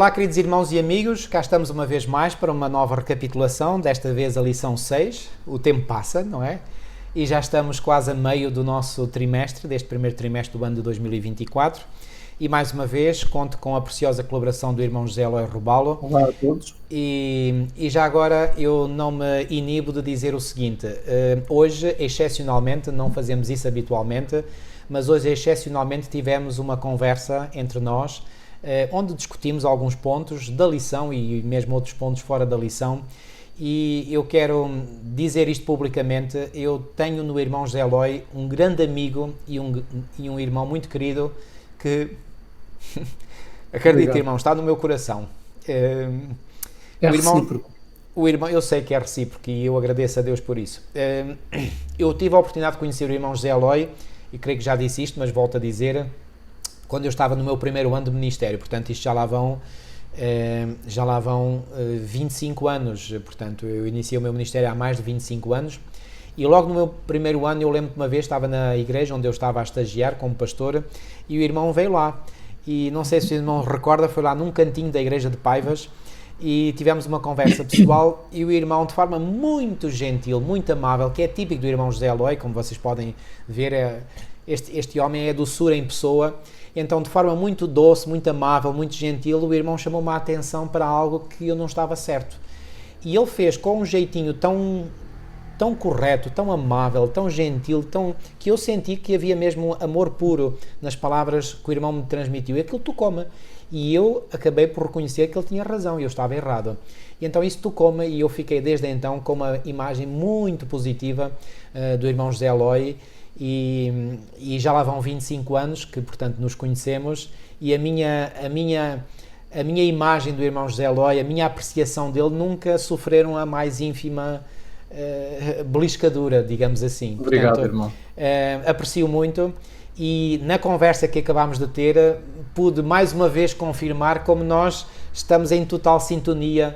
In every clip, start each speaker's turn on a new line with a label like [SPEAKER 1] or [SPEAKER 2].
[SPEAKER 1] Olá, queridos irmãos e amigos, cá estamos uma vez mais para uma nova recapitulação, desta vez a lição 6. O tempo passa, não é? E já estamos quase a meio do nosso trimestre, deste primeiro trimestre do ano de 2024. E mais uma vez, conto com a preciosa colaboração do irmão José Eloy Robalo.
[SPEAKER 2] Olá a todos.
[SPEAKER 1] E já agora eu não me inibo de dizer o seguinte, hoje, excepcionalmente, não fazemos isso habitualmente, mas hoje, excepcionalmente, tivemos uma conversa entre nós, onde discutimos alguns pontos da lição e mesmo outros pontos fora da lição, e eu quero dizer isto publicamente. Eu tenho no irmão José Eloy um grande amigo e um irmão muito querido que, acredita, irmão, está no meu coração.
[SPEAKER 2] É
[SPEAKER 1] recíproco.
[SPEAKER 2] recíproco.
[SPEAKER 1] O irmão, eu sei que é recíproco e eu agradeço a Deus por isso. Eu tive a oportunidade de conhecer o irmão José Eloy, e creio que já disse isto, mas volto a dizer, quando eu estava no meu primeiro ano de ministério. Portanto, isto já lá vão 25 anos, portanto, eu iniciei o meu ministério há mais de 25 anos, e logo no meu primeiro ano eu lembro que uma vez estava na igreja onde eu estava a estagiar como pastor, e o irmão veio lá, e não sei se o irmão recorda, foi lá num cantinho da igreja de Paivas, e tivemos uma conversa pessoal, e o irmão, de forma muito gentil, muito amável, que é típico do irmão José Eloy, como vocês podem ver, este homem é doçura em pessoa. Então, de forma muito doce, muito amável, muito gentil, o irmão chamou-me a atenção para algo que eu não estava certo. E ele fez com um jeitinho tão correto, tão amável, tão gentil, que eu senti que havia mesmo amor puro nas palavras que o irmão me transmitiu. E aquilo tocou-me. E eu acabei por reconhecer que ele tinha razão e eu estava errado. E então isso tocou-me, e eu fiquei desde então com uma imagem muito positiva do irmão José Eloy. E já lá vão 25 anos que, portanto, nos conhecemos, e a minha imagem do irmão José Eloy, a minha apreciação dele nunca sofreram a mais ínfima beliscadura, digamos assim.
[SPEAKER 2] Obrigado,
[SPEAKER 1] portanto,
[SPEAKER 2] irmão.
[SPEAKER 1] Aprecio muito, e na conversa que acabámos de ter pude mais uma vez confirmar como nós estamos em total sintonia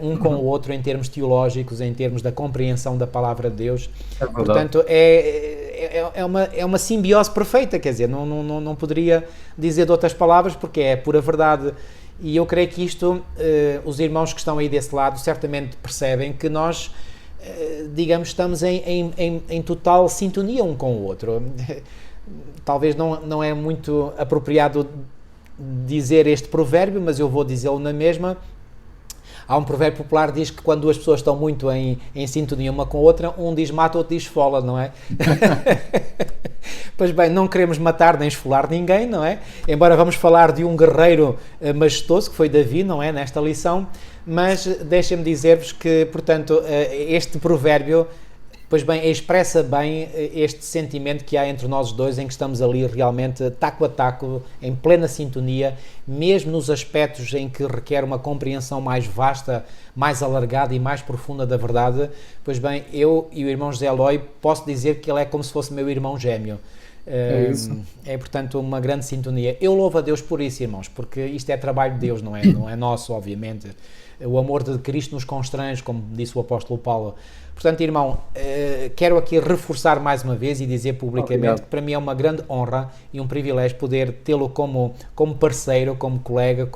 [SPEAKER 1] um com o outro, em termos teológicos, em termos da compreensão da palavra de Deus.
[SPEAKER 2] É verdade.
[SPEAKER 1] Portanto, é uma simbiose perfeita, quer dizer, não poderia dizer de outras palavras, porque é pura verdade. E eu creio que isto, os irmãos que estão aí desse lado certamente percebem que nós, digamos, estamos em total sintonia um com o outro. Talvez não é muito apropriado dizer este provérbio, mas eu vou dizê-lo na mesma. Há um provérbio popular que diz que quando duas pessoas estão muito em sintonia uma com a outra, um diz mata, outro diz esfola, não é? Pois bem, não queremos matar nem esfolar ninguém, não é? Embora vamos falar de um guerreiro majestoso, que foi Davi, não é? Nesta lição, mas deixem-me dizer-vos que, portanto, este provérbio, pois bem, expressa bem este sentimento que há entre nós dois, em que estamos ali realmente taco a taco, em plena sintonia, mesmo nos aspectos em que requer uma compreensão mais vasta, mais alargada e mais profunda da verdade. Pois bem, eu e o irmão José Eloy, posso dizer que ele é como se fosse meu irmão gêmeo.
[SPEAKER 2] É isso.
[SPEAKER 1] É, portanto, uma grande sintonia. Eu louvo a Deus por isso, irmãos, porque isto é trabalho de Deus, não é nosso, obviamente. O amor de Cristo nos constrange, como disse o apóstolo Paulo. Portanto, irmão, quero aqui reforçar mais uma vez e dizer publicamente que para mim é uma grande honra e um privilégio poder tê-lo como parceiro, como colega,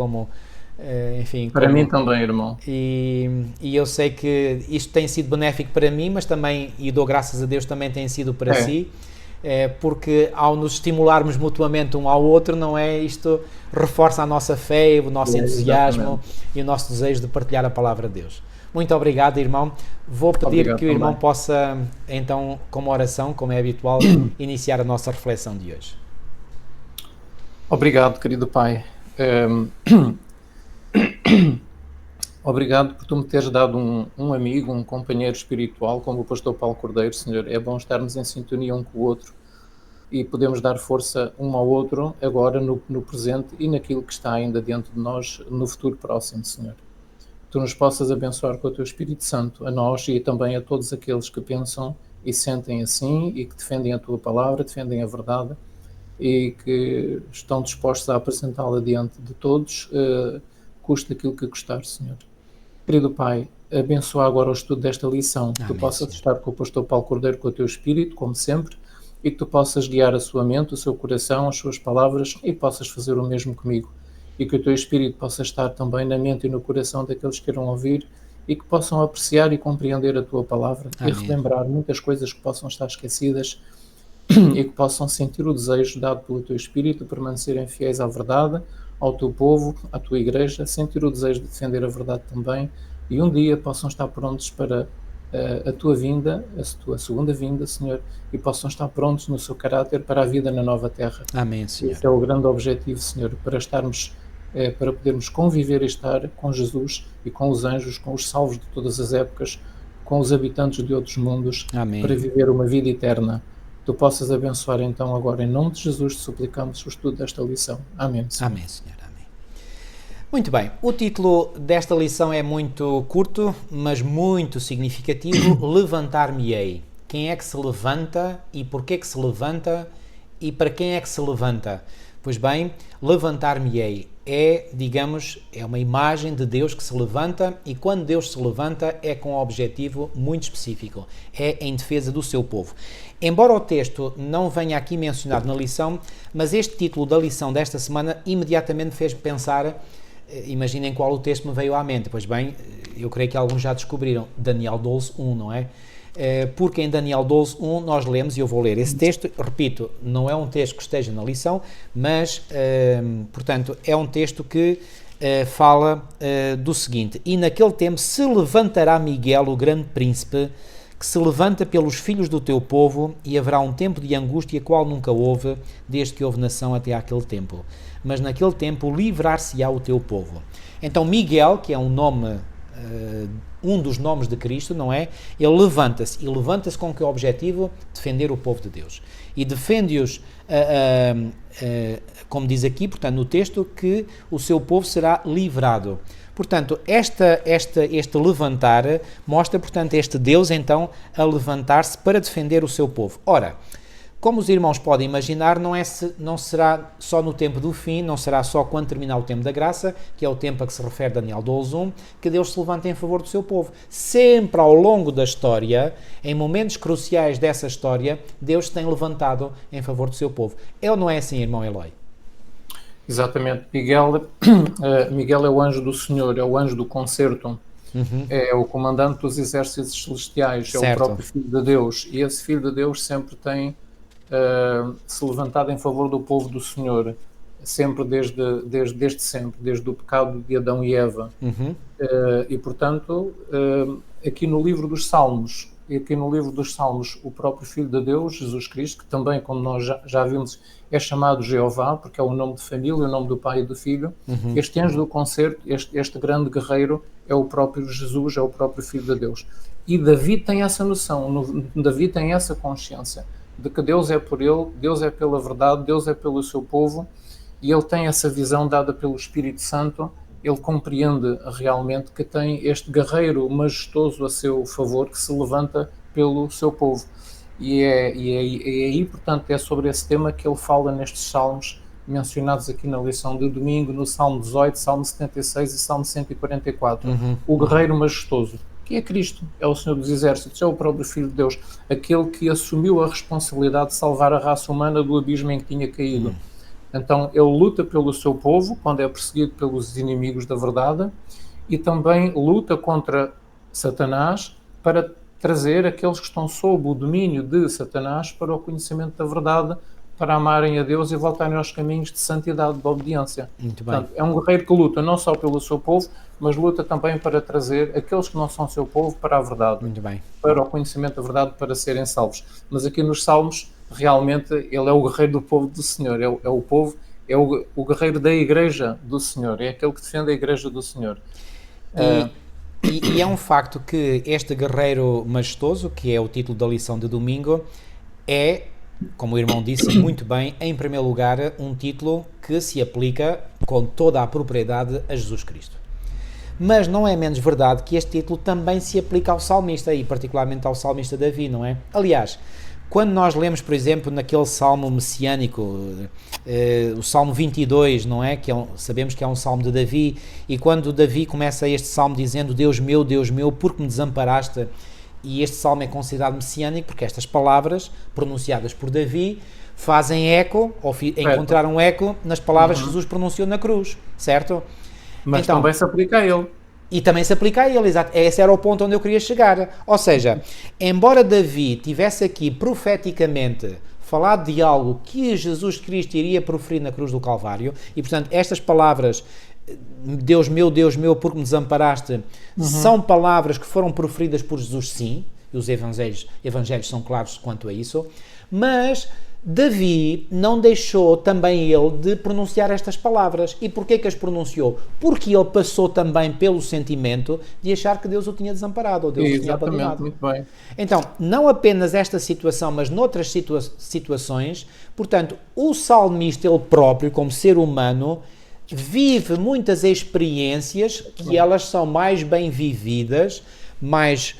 [SPEAKER 1] enfim.
[SPEAKER 2] Para mim também, irmão.
[SPEAKER 1] E eu sei que isto tem sido benéfico para mim, mas também, e dou graças a Deus, também tem sido para si. Porque ao nos estimularmos mutuamente um ao outro, não é? Isto reforça a nossa fé, o nosso entusiasmo, exatamente, e o nosso desejo de partilhar a palavra de Deus. Muito obrigado, irmão. Vou pedir que o irmão possa, então, como oração, como é habitual, iniciar a nossa reflexão de hoje.
[SPEAKER 2] Obrigado, querido Pai. Obrigado por tu me teres dado um amigo, um companheiro espiritual, como o pastor Paulo Cordeiro, Senhor. É bom estarmos em sintonia um com o outro e podemos dar força um ao outro agora no presente e naquilo que está ainda dentro de nós no futuro próximo, Senhor. Tu nos possas abençoar com o teu Espírito Santo, a nós e também a todos aqueles que pensam e sentem assim e que defendem a tua palavra, defendem a verdade e que estão dispostos a apresentá-la diante de todos, custe aquilo que custar, Senhor. Querido Pai, abençoa agora o estudo desta lição, que tu possas estar com o pastor Paulo Cordeiro, com o teu Espírito, como sempre, e que tu possas guiar a sua mente, o seu coração, as suas palavras, e possas fazer o mesmo comigo. e que o teu Espírito possa estar também na mente e no coração daqueles que queiram ouvir e que possam apreciar e compreender a tua palavra e
[SPEAKER 1] Amém.
[SPEAKER 2] relembrar muitas coisas que possam estar esquecidas e que possam sentir o desejo dado pelo teu Espírito de permanecerem fiéis à verdade, ao teu povo, à tua igreja, sentir o desejo de defender a verdade também e um dia possam estar prontos para a tua vinda, a tua segunda vinda, Senhor, e possam estar prontos no seu caráter para a vida na nova terra.
[SPEAKER 1] Amém, Senhor.
[SPEAKER 2] Esse é o grande objetivo, Senhor, para estarmos, para podermos conviver e estar com Jesus e com os anjos, com os salvos de todas as épocas, com os habitantes de outros mundos,
[SPEAKER 1] Amém.
[SPEAKER 2] para viver uma vida eterna. Tu possas abençoar então agora, em nome de Jesus, te suplicamos o estudo desta lição. Amém, Senhor.
[SPEAKER 1] Amém, Senhor. Amém. Muito bem, o título desta lição é muito curto, mas muito significativo. Levantar-me-ei. Quem é que se levanta e porquê que se levanta e para quem é que se levanta? Pois bem, levantar-me-ei é, digamos, é uma imagem de Deus que se levanta, e quando Deus se levanta é com um objetivo muito específico, é em defesa do seu povo. Embora o texto não venha aqui mencionado na lição, mas este título da lição desta semana imediatamente fez-me pensar, imaginem qual o texto me veio à mente. Pois bem, eu creio que alguns já descobriram, Daniel 12:1, não é? Porque em Daniel 12:1 nós lemos, e eu vou ler esse texto, repito, não é um texto que esteja na lição, mas, portanto, é um texto que fala do seguinte: e naquele tempo se levantará Miguel, o grande príncipe, que se levanta pelos filhos do teu povo, e haverá um tempo de angústia qual nunca houve, desde que houve nação até aquele tempo. Mas naquele tempo livrar-se-á o teu povo. Então Miguel, que é um nome, um dos nomes de Cristo, não é? Ele levanta-se, e levanta-se com que objetivo? Defender o povo de Deus. E defende-os, como diz aqui, portanto, no texto, que o seu povo será livrado. Portanto, este levantar mostra, portanto, este Deus, então, a levantar-se para defender o seu povo. Ora, como os irmãos podem imaginar, não será só no tempo do fim, não será só quando terminar o tempo da graça, que é o tempo a que se refere Daniel 12:1, que Deus se levanta em favor do seu povo. Sempre ao longo da história, em momentos cruciais dessa história, Deus se tem levantado em favor do seu povo. É ou não é assim, irmão Eloy?
[SPEAKER 2] Exatamente. Miguel é o anjo do Senhor, é o anjo do concerto, é o comandante dos exércitos celestiais, é o próprio Filho de Deus, e esse Filho de Deus sempre tem se levantado em favor do povo do Senhor, sempre desde sempre, desde o pecado de Adão e Eva. E portanto, aqui no livro dos Salmos, o próprio Filho de Deus, Jesus Cristo, que também, como nós já vimos, é chamado Jeová, porque é o nome de família, o nome do Pai e do Filho. Este anjo do concerto, este grande guerreiro, é o próprio Jesus, é o próprio Filho de Deus. E Davi tem essa noção, Davi tem essa consciência de que Deus é por ele, Deus é pela verdade, Deus é pelo seu povo, e ele tem essa visão dada pelo Espírito Santo. Ele compreende realmente que tem este guerreiro majestoso a seu favor, que se levanta pelo seu povo. E é aí, portanto, é sobre esse tema que ele fala nestes salmos mencionados aqui na lição de domingo, no Salmo 18, Salmo 76 e Salmo 144. O guerreiro majestoso, que é Cristo, é o Senhor dos Exércitos, é o próprio Filho de Deus, aquele que assumiu a responsabilidade de salvar a raça humana do abismo em que tinha caído. Então ele luta pelo seu povo quando é perseguido pelos inimigos da verdade, e também luta contra Satanás para trazer aqueles que estão sob o domínio de Satanás para o conhecimento da verdade, para amarem a Deus e voltarem aos caminhos de santidade, de obediência.
[SPEAKER 1] Muito bem.
[SPEAKER 2] Portanto, é um guerreiro que luta não só pelo seu povo, mas luta também para trazer aqueles que não são seu povo para a verdade.
[SPEAKER 1] Muito bem.
[SPEAKER 2] Para o conhecimento da verdade, para serem salvos. Mas aqui nos Salmos, realmente, ele é o guerreiro do povo do Senhor, é o povo, é o guerreiro da Igreja do Senhor, é aquele que defende a Igreja do Senhor.
[SPEAKER 1] E é um facto que este guerreiro majestoso, que é o título da lição de domingo, é, como o irmão disse muito bem, em primeiro lugar, um título que se aplica com toda a propriedade a Jesus Cristo. Mas não é menos verdade que este título também se aplica ao salmista, e particularmente ao salmista Davi, não é? Aliás, quando nós lemos, por exemplo, naquele salmo messiânico, o Salmo 22, não é? Sabemos que é um salmo de Davi, e quando Davi começa este salmo dizendo: Deus meu, por que me desamparaste? E este salmo é considerado messiânico porque estas palavras, pronunciadas por Davi, fazem eco, ou encontraram eco nas palavras que Jesus pronunciou na cruz, certo?
[SPEAKER 2] Mas então, também se aplica a ele.
[SPEAKER 1] E também se aplica a ele, exato. Esse era o ponto onde eu queria chegar. Ou seja, embora Davi tivesse aqui profeticamente falado de algo que Jesus Cristo iria proferir na cruz do Calvário, e portanto estas palavras, Deus meu, por que me desamparaste, são palavras que foram proferidas por Jesus, sim, e os evangelhos são claros quanto a isso, mas Davi não deixou também ele de pronunciar estas palavras. E porquê que as pronunciou? Porque ele passou também pelo sentimento de achar que Deus o tinha desamparado, ou Deus o tinha abandonado.
[SPEAKER 2] Muito bem.
[SPEAKER 1] Então, não apenas esta situação, mas noutras situações, portanto, o salmista, ele próprio, como ser humano, vive muitas experiências que elas são mais bem vividas, mais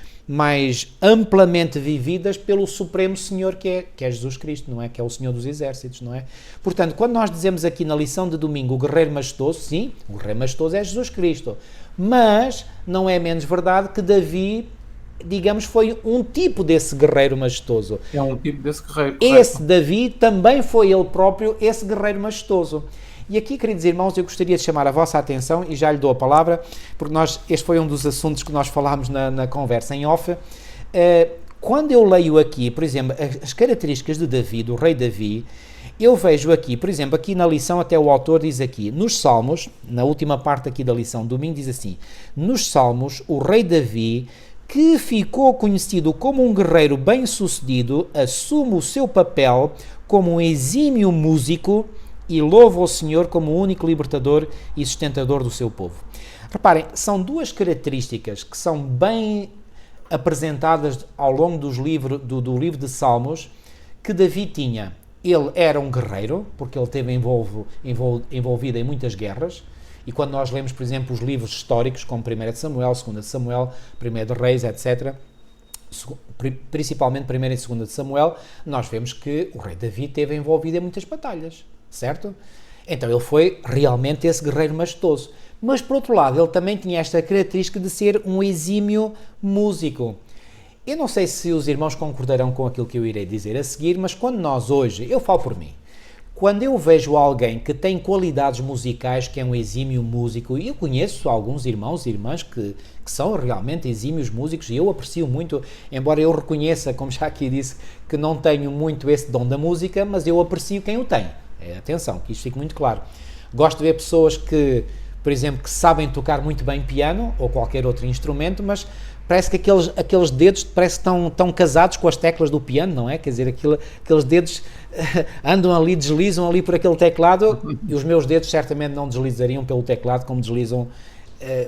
[SPEAKER 1] amplamente vividas pelo Supremo Senhor que é Jesus Cristo, não é? Que é o Senhor dos Exércitos, não é? Portanto, quando nós dizemos aqui na lição de domingo o guerreiro majestoso, sim, o guerreiro majestoso é Jesus Cristo, mas não é menos verdade que Davi, digamos, foi um tipo desse guerreiro majestoso.
[SPEAKER 2] É um tipo desse guerreiro.
[SPEAKER 1] Esse Davi também foi ele próprio esse guerreiro majestoso. E aqui, queridos irmãos, eu gostaria de chamar a vossa atenção, e já lhe dou a palavra, porque este foi um dos assuntos que nós falámos na conversa em off. Quando eu leio aqui, por exemplo, as características de Davi, do rei Davi, eu vejo aqui, por exemplo, aqui na lição até o autor diz aqui, nos Salmos, na última parte aqui da lição do domingo, diz assim, nos Salmos, o rei Davi, que ficou conhecido como um guerreiro bem-sucedido, assume o seu papel como um exímio músico e louva o Senhor como o único libertador e sustentador do seu povo. Reparem, são duas características que são bem apresentadas ao longo do livro de Salmos que Davi tinha. Ele era um guerreiro, porque ele esteve envolvido em muitas guerras, e quando nós lemos, por exemplo, os livros históricos, como 1 de Samuel, 2 de Samuel, 1 de Reis, etc., principalmente 1 e 2 de Samuel, nós vemos que o rei Davi esteve envolvido em muitas batalhas, certo? Então ele foi realmente esse guerreiro majestoso. Mas, por outro lado, ele também tinha esta característica de ser um exímio músico. Eu não sei se os irmãos concordarão com aquilo que eu irei dizer a seguir, mas quando nós hoje, eu falo por mim, quando eu vejo alguém que tem qualidades musicais, que é um exímio músico, e eu conheço alguns irmãos e irmãs que são realmente exímios músicos, e eu aprecio muito, embora eu reconheça, como já aqui disse, que não tenho muito esse dom da música, mas eu aprecio quem o tem. Atenção, que isto fique muito claro. Gosto de ver pessoas que, por exemplo, que sabem tocar muito bem piano ou qualquer outro instrumento, mas parece que aqueles dedos parece que estão casados com as teclas do piano, não é? Quer dizer, aqueles dedos andam ali, deslizam ali por aquele teclado, e os meus dedos certamente não deslizariam pelo teclado como deslizam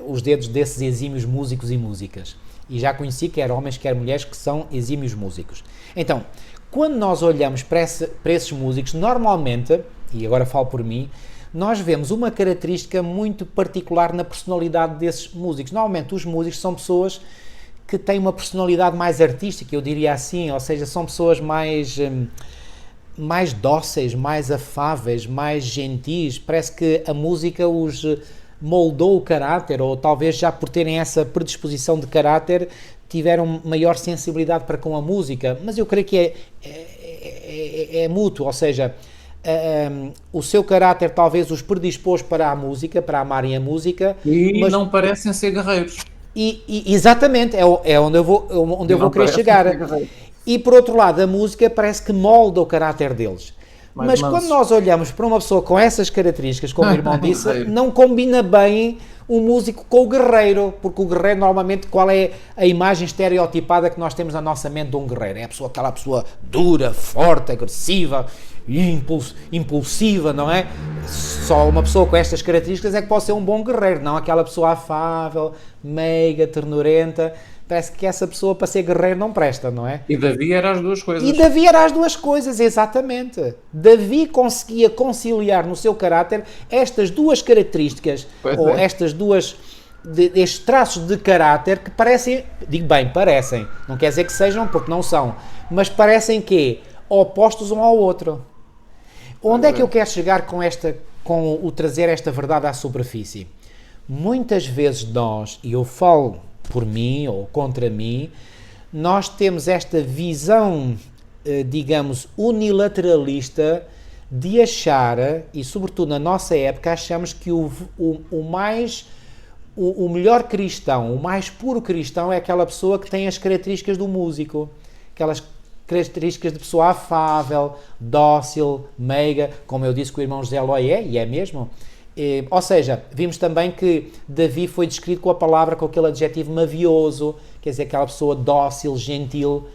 [SPEAKER 1] os dedos desses exímios músicos e músicas. E já conheci quer homens, quer mulheres que são exímios músicos. Então, quando nós olhamos para esses músicos, normalmente, e agora falo por mim, nós vemos uma característica muito particular na personalidade desses músicos. Normalmente os músicos são pessoas que têm uma personalidade mais artística, eu diria assim, ou seja, são pessoas mais dóceis, mais afáveis, mais gentis. Parece que a música os moldou o caráter, ou talvez já por terem essa predisposição de caráter, tiveram maior sensibilidade para com a música, mas eu creio que é mútuo, ou seja, o seu caráter talvez os predispôs para a música, para amarem a música.
[SPEAKER 2] E mas não parecem ser guerreiros.
[SPEAKER 1] Exatamente, é onde eu vou querer chegar. E por outro lado, a música parece que molda o caráter deles. Mas quando nós olhamos para uma pessoa com essas características, como o irmão disse, não combina bem o músico com o guerreiro, porque o guerreiro normalmente, qual é a imagem estereotipada que nós temos na nossa mente de um guerreiro? É aquela pessoa dura, forte, agressiva, impulsiva, não é? Só uma pessoa com estas características é que pode ser um bom guerreiro, não aquela pessoa afável, meiga, ternurenta. Parece que essa pessoa para ser guerreiro não presta, não é?
[SPEAKER 2] E Davi era as duas coisas.
[SPEAKER 1] E Davi era as duas coisas, exatamente. Davi conseguia conciliar no seu caráter estas duas características, estes traços de caráter que parecem, digo bem, parecem, não quer dizer que sejam, porque não são, mas parecem que opostos um ao outro. Onde é que eu quero chegar com o trazer esta verdade à superfície? Muitas vezes nós, e eu falo por mim ou contra mim, nós temos esta visão, digamos, unilateralista de achar, e sobretudo na nossa época, achamos que o melhor cristão, o mais puro cristão é aquela pessoa que tem as características do músico, aquelas características de pessoa afável, dócil, meiga, como eu disse que o irmão José Eloy e é mesmo. Ou seja, vimos também que Davi foi descrito com a palavra, com aquele adjetivo mavioso, quer dizer, aquela pessoa dócil, gentil.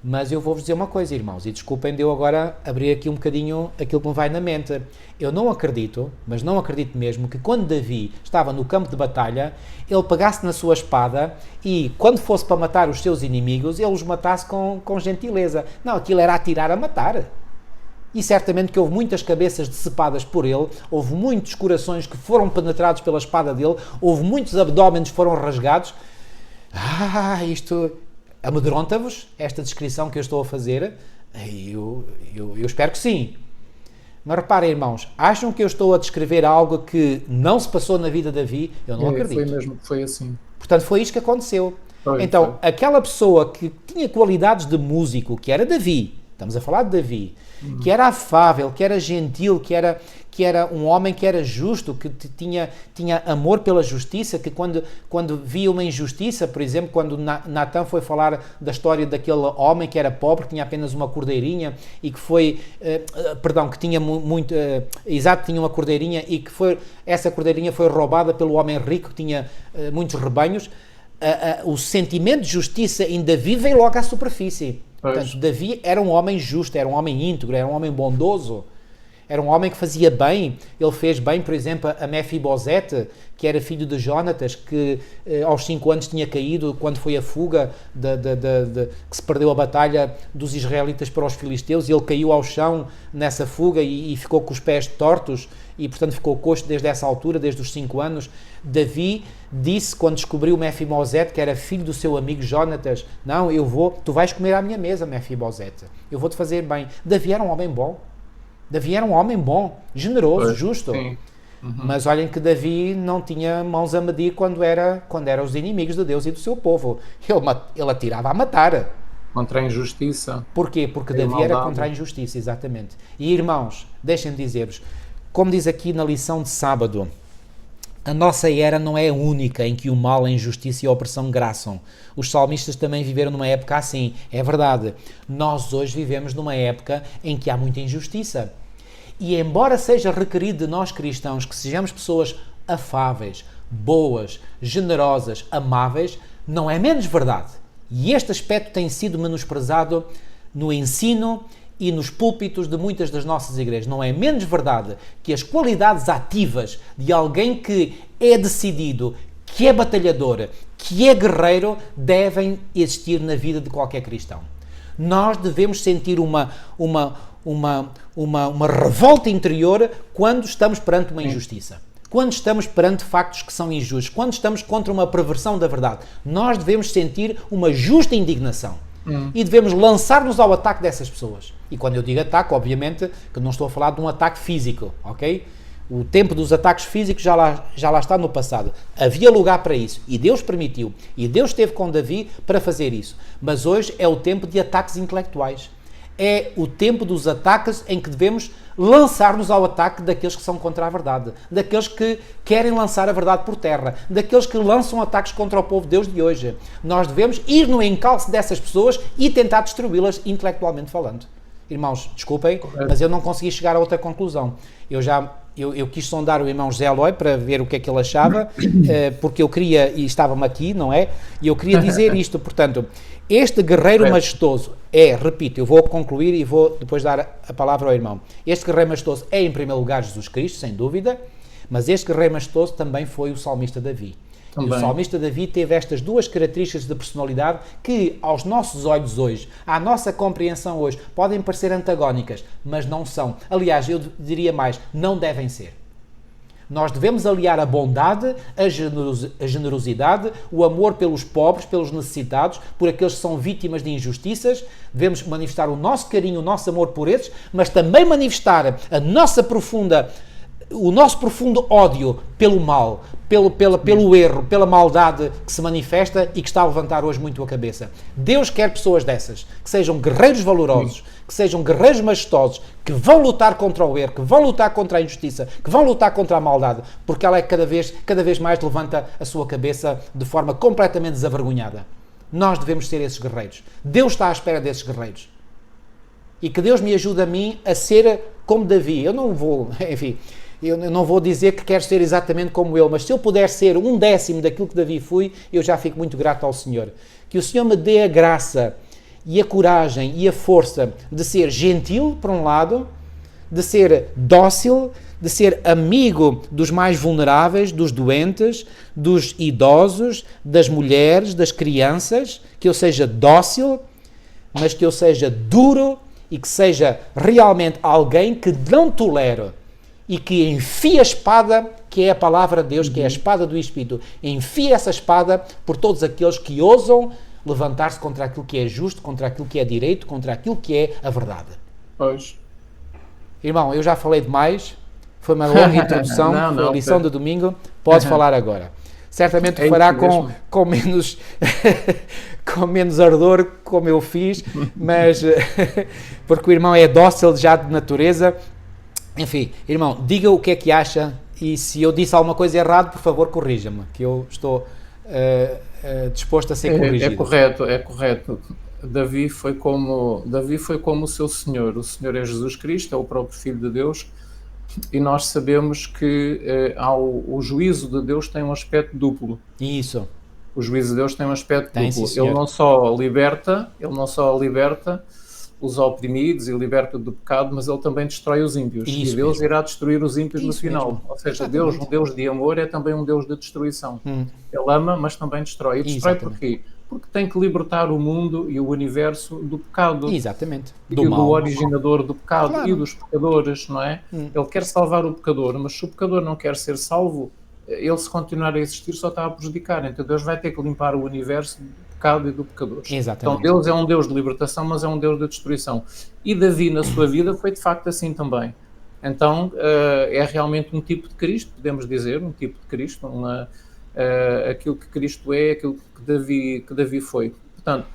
[SPEAKER 1] Mas eu vou-vos dizer uma coisa, irmãos, e desculpem de eu agora abrir aqui um bocadinho aquilo que me vai na mente. Eu não acredito, mas não acredito mesmo, que quando Davi estava no campo de batalha, ele pegasse na sua espada e, quando fosse para matar os seus inimigos, ele os matasse com gentileza. Não, aquilo era atirar a matar. E certamente que houve muitas cabeças decepadas por ele, houve muitos corações que foram penetrados pela espada dele, houve muitos abdômenes que foram rasgados. Isto amedronta-vos, esta descrição que eu estou a fazer? Eu espero que sim. Mas reparem, irmãos, acham que eu estou a descrever algo que não se passou na vida de Davi? Eu não acredito.
[SPEAKER 2] Foi mesmo, foi assim.
[SPEAKER 1] Portanto, foi isto que aconteceu. Então, aquela pessoa que tinha qualidades de músico, que era Davi, estamos a falar de Davi, que era afável, que era gentil, que era um homem que era justo, que tinha amor pela justiça, que quando via uma injustiça, por exemplo, quando Natã foi falar da história daquele homem que era pobre, que tinha apenas uma cordeirinha e que foi, que tinha tinha uma cordeirinha e que essa cordeirinha foi roubada pelo homem rico que tinha muitos rebanhos, o sentimento de justiça em Davi veio logo à superfície. Portanto, Davi era um homem justo, era um homem íntegro, era um homem bondoso, era um homem que fazia bem. Ele fez bem, por exemplo, a Mefibosete, que era filho de Jónatas, que aos 5 anos tinha caído quando foi a fuga, que se perdeu a batalha dos israelitas para os filisteus, e ele caiu ao chão nessa fuga e ficou com os pés tortos, e portanto ficou coxo desde essa altura, desde os 5 anos. Davi disse, quando descobriu Mefibosete, que era filho do seu amigo Jónatas, não, tu vais comer à minha mesa, Mefibosete, eu vou-te fazer bem. Davi era um homem bom. Davi era um homem bom, generoso, justo. Sim. Mas olhem que Davi não tinha mãos a medir quando era os inimigos de Deus e do seu povo. Ele atirava a matar.
[SPEAKER 2] Contra a injustiça.
[SPEAKER 1] Porquê? Porque Davi era contra a injustiça, exatamente. E irmãos, deixem-me dizer-vos, como diz aqui na lição de sábado, a nossa era não é a única em que o mal, a injustiça e a opressão graçam. Os salmistas também viveram numa época assim, é verdade. Nós hoje vivemos numa época em que há muita injustiça. E embora seja requerido de nós cristãos que sejamos pessoas afáveis, boas, generosas, amáveis, não é menos verdade. E este aspecto tem sido menosprezado no ensino e nos púlpitos de muitas das nossas igrejas. Não é menos verdade que as qualidades ativas de alguém que é decidido, que é batalhador, que é guerreiro, devem existir na vida de qualquer cristão. Nós devemos sentir uma revolta interior quando estamos perante uma injustiça. Quando estamos perante factos que são injustos, quando estamos contra uma perversão da verdade, nós devemos sentir uma justa indignação. E devemos lançar-nos ao ataque dessas pessoas. E quando eu digo ataque, obviamente, que não estou a falar de um ataque físico, ok? O tempo dos ataques físicos já lá está no passado. Havia lugar para isso. E Deus permitiu. E Deus esteve com Davi para fazer isso. Mas hoje é o tempo de ataques intelectuais. É o tempo dos ataques em que devemos lançar-nos ao ataque daqueles que são contra a verdade, daqueles que querem lançar a verdade por terra, daqueles que lançam ataques contra o povo de Deus de hoje. Nós devemos ir no encalço dessas pessoas e tentar destruí-las intelectualmente falando. Irmãos, desculpem, mas eu não consegui chegar a outra conclusão. Eu quis sondar o irmão José Eloy para ver o que é que ele achava, porque eu queria, e estava-me aqui, não é? E eu queria dizer isto, portanto, este guerreiro majestoso repito, eu vou concluir e vou depois dar a palavra ao irmão. Este guerreiro majestoso é, em primeiro lugar, Jesus Cristo, sem dúvida, mas este guerreiro majestoso também foi o salmista Davi. E o salmista Davi teve estas duas características de personalidade que, aos nossos olhos hoje, à nossa compreensão hoje, podem parecer antagónicas, mas não são. Aliás, eu diria mais, não devem ser. Nós devemos aliar a bondade, a generosidade, o amor pelos pobres, pelos necessitados, por aqueles que são vítimas de injustiças. Devemos manifestar o nosso carinho, o nosso amor por esses, mas também manifestar a nossa profunda o nosso profundo ódio pelo mal, pelo erro, pela maldade que se manifesta e que está a levantar hoje muito a cabeça. Deus quer pessoas dessas, que sejam guerreiros valorosos, que sejam guerreiros majestosos, que vão lutar contra o erro, que vão lutar contra a injustiça, que vão lutar contra a maldade, porque ela é cada vez mais levanta a sua cabeça de forma completamente desavergonhada. Nós devemos ser esses guerreiros. Deus está à espera desses guerreiros. E que Deus me ajude a mim a ser como Davi. Eu não vou, enfim, eu não vou dizer que quero ser exatamente como ele, mas se eu puder ser 1/10 daquilo que Davi fui, eu já fico muito grato ao Senhor. Que o Senhor me dê a graça e a coragem e a força de ser gentil, por um lado, de ser dócil, de ser amigo dos mais vulneráveis, dos doentes, dos idosos, das mulheres, das crianças, que eu seja dócil, mas que eu seja duro e que seja realmente alguém que não tolera e que enfia a espada, que é a palavra de Deus, que é a espada do Espírito, enfia essa espada por todos aqueles que ousam levantar-se contra aquilo que é justo, contra aquilo que é direito, contra aquilo que é a verdade.
[SPEAKER 2] Pois.
[SPEAKER 1] Irmão, eu já falei demais, foi uma longa introdução, foi a lição de domingo, podes falar agora. Certamente o fará com menos com menos ardor, como eu fiz, mas porque o irmão é dócil já de natureza. Enfim, irmão, diga o que é que acha e se eu disse alguma coisa errada, por favor, corrija-me, que eu estou disposto a ser corrigido.
[SPEAKER 2] É correto. Davi foi como o seu Senhor. O Senhor é Jesus Cristo, é o próprio Filho de Deus, e nós sabemos que o juízo de Deus tem um aspecto duplo.
[SPEAKER 1] Isso.
[SPEAKER 2] O juízo de Deus tem um aspecto duplo.
[SPEAKER 1] Sim,
[SPEAKER 2] ele não só liberta os oprimidos e liberta do pecado, mas ele também destrói os ímpios.
[SPEAKER 1] Isso
[SPEAKER 2] e Deus
[SPEAKER 1] mesmo.
[SPEAKER 2] irá destruir os ímpios no final.
[SPEAKER 1] Mesmo.
[SPEAKER 2] Ou seja,
[SPEAKER 1] Exatamente.
[SPEAKER 2] Deus, um Deus de amor, é também um Deus de destruição. Ele ama, mas também destrói. E destrói porquê? Porque tem que libertar o mundo e o universo do pecado.
[SPEAKER 1] Exatamente.
[SPEAKER 2] Do originador do pecado, claro. E dos pecadores, não é? Ele quer salvar o pecador, mas se o pecador não quer ser salvo, ele, se continuar a existir, só está a prejudicar. Então Deus vai ter que limpar o universo do pecado e do pecador.
[SPEAKER 1] Exatamente.
[SPEAKER 2] Então Deus é um Deus de libertação, mas é um Deus de destruição. E Davi, na sua vida, foi de facto assim também. Então é realmente um tipo de Cristo, podemos dizer, um tipo de Cristo, aquilo que Cristo é, aquilo que Davi foi. Portanto,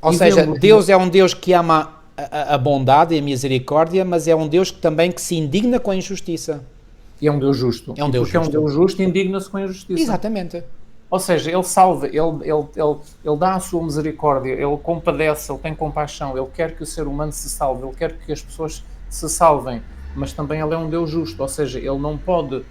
[SPEAKER 1] ou seja, Deus é um Deus que ama a bondade e a misericórdia, mas é um Deus que também se indigna com a injustiça.
[SPEAKER 2] E é um Deus justo.
[SPEAKER 1] É um Deus
[SPEAKER 2] justo. É um Deus justo, indigna-se com a injustiça.
[SPEAKER 1] Exatamente.
[SPEAKER 2] Ou seja, ele salva, ele dá a sua misericórdia, ele compadece, ele tem compaixão, ele quer que o ser humano se salve, ele quer que as pessoas se salvem, mas também ele é um Deus justo, ou seja, ele não pode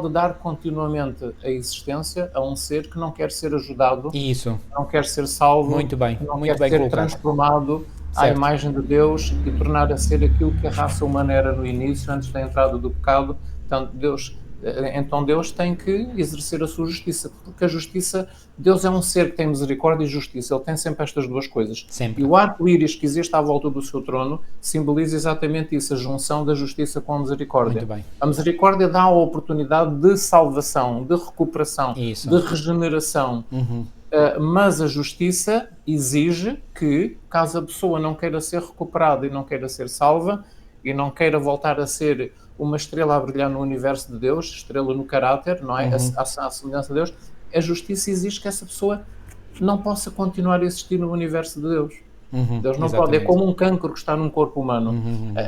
[SPEAKER 2] dar continuamente a existência a um ser que não quer ser ajudado,
[SPEAKER 1] isso,
[SPEAKER 2] não quer ser salvo,
[SPEAKER 1] muito bem,
[SPEAKER 2] não
[SPEAKER 1] muito
[SPEAKER 2] quer
[SPEAKER 1] bem
[SPEAKER 2] ser
[SPEAKER 1] colocado.
[SPEAKER 2] Transformado à imagem de Deus e tornar a ser aquilo que a raça humana era no início, antes da entrada do pecado. Então Deus tem que exercer a sua justiça, porque a justiça, Deus é um ser que tem misericórdia e justiça, ele tem sempre estas duas coisas.
[SPEAKER 1] Sempre.
[SPEAKER 2] E o arco-íris que existe à volta do seu trono simboliza exatamente isso, a junção da justiça com a misericórdia.
[SPEAKER 1] Muito bem.
[SPEAKER 2] A misericórdia dá a oportunidade de salvação, de recuperação,
[SPEAKER 1] isso.
[SPEAKER 2] de regeneração. Mas a justiça exige que, caso a pessoa não queira ser recuperada e não queira ser salva, e não queira voltar a ser uma estrela a brilhar no universo de Deus, estrela no caráter, não é? A semelhança de Deus, a justiça exige que essa pessoa não possa continuar a existir no universo de Deus. Deus não pode, é como um cancro que está num corpo humano.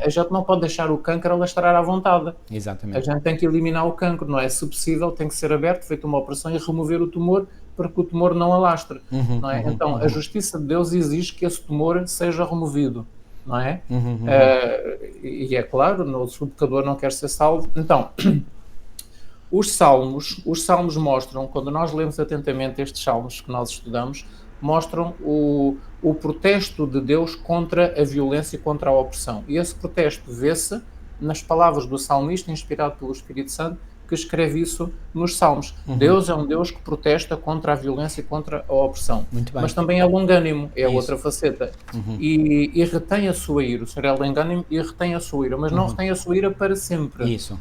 [SPEAKER 2] A gente não pode deixar o cancro alastrar à vontade.
[SPEAKER 1] Exatamente.
[SPEAKER 2] A gente tem que eliminar o cancro, não é? Se possível, tem que ser aberto, feita uma operação e remover o tumor para que o tumor não alastre, não é? Então, a justiça de Deus exige que esse tumor seja removido, não é? E é claro, se o pecador não quer ser salvo. Então, os salmos mostram, quando nós lemos atentamente estes salmos que nós estudamos, mostram o protesto de Deus contra a violência e contra a opressão. E esse protesto vê-se nas palavras do salmista, inspirado pelo Espírito Santo, que escreve isso nos Salmos. Deus é um Deus que protesta contra a violência e contra a opressão. Mas também é longânimo, é outra faceta. E retém a sua ira. O Senhor é longânimo e retém a sua ira, mas não retém a sua ira para sempre.
[SPEAKER 1] Isso.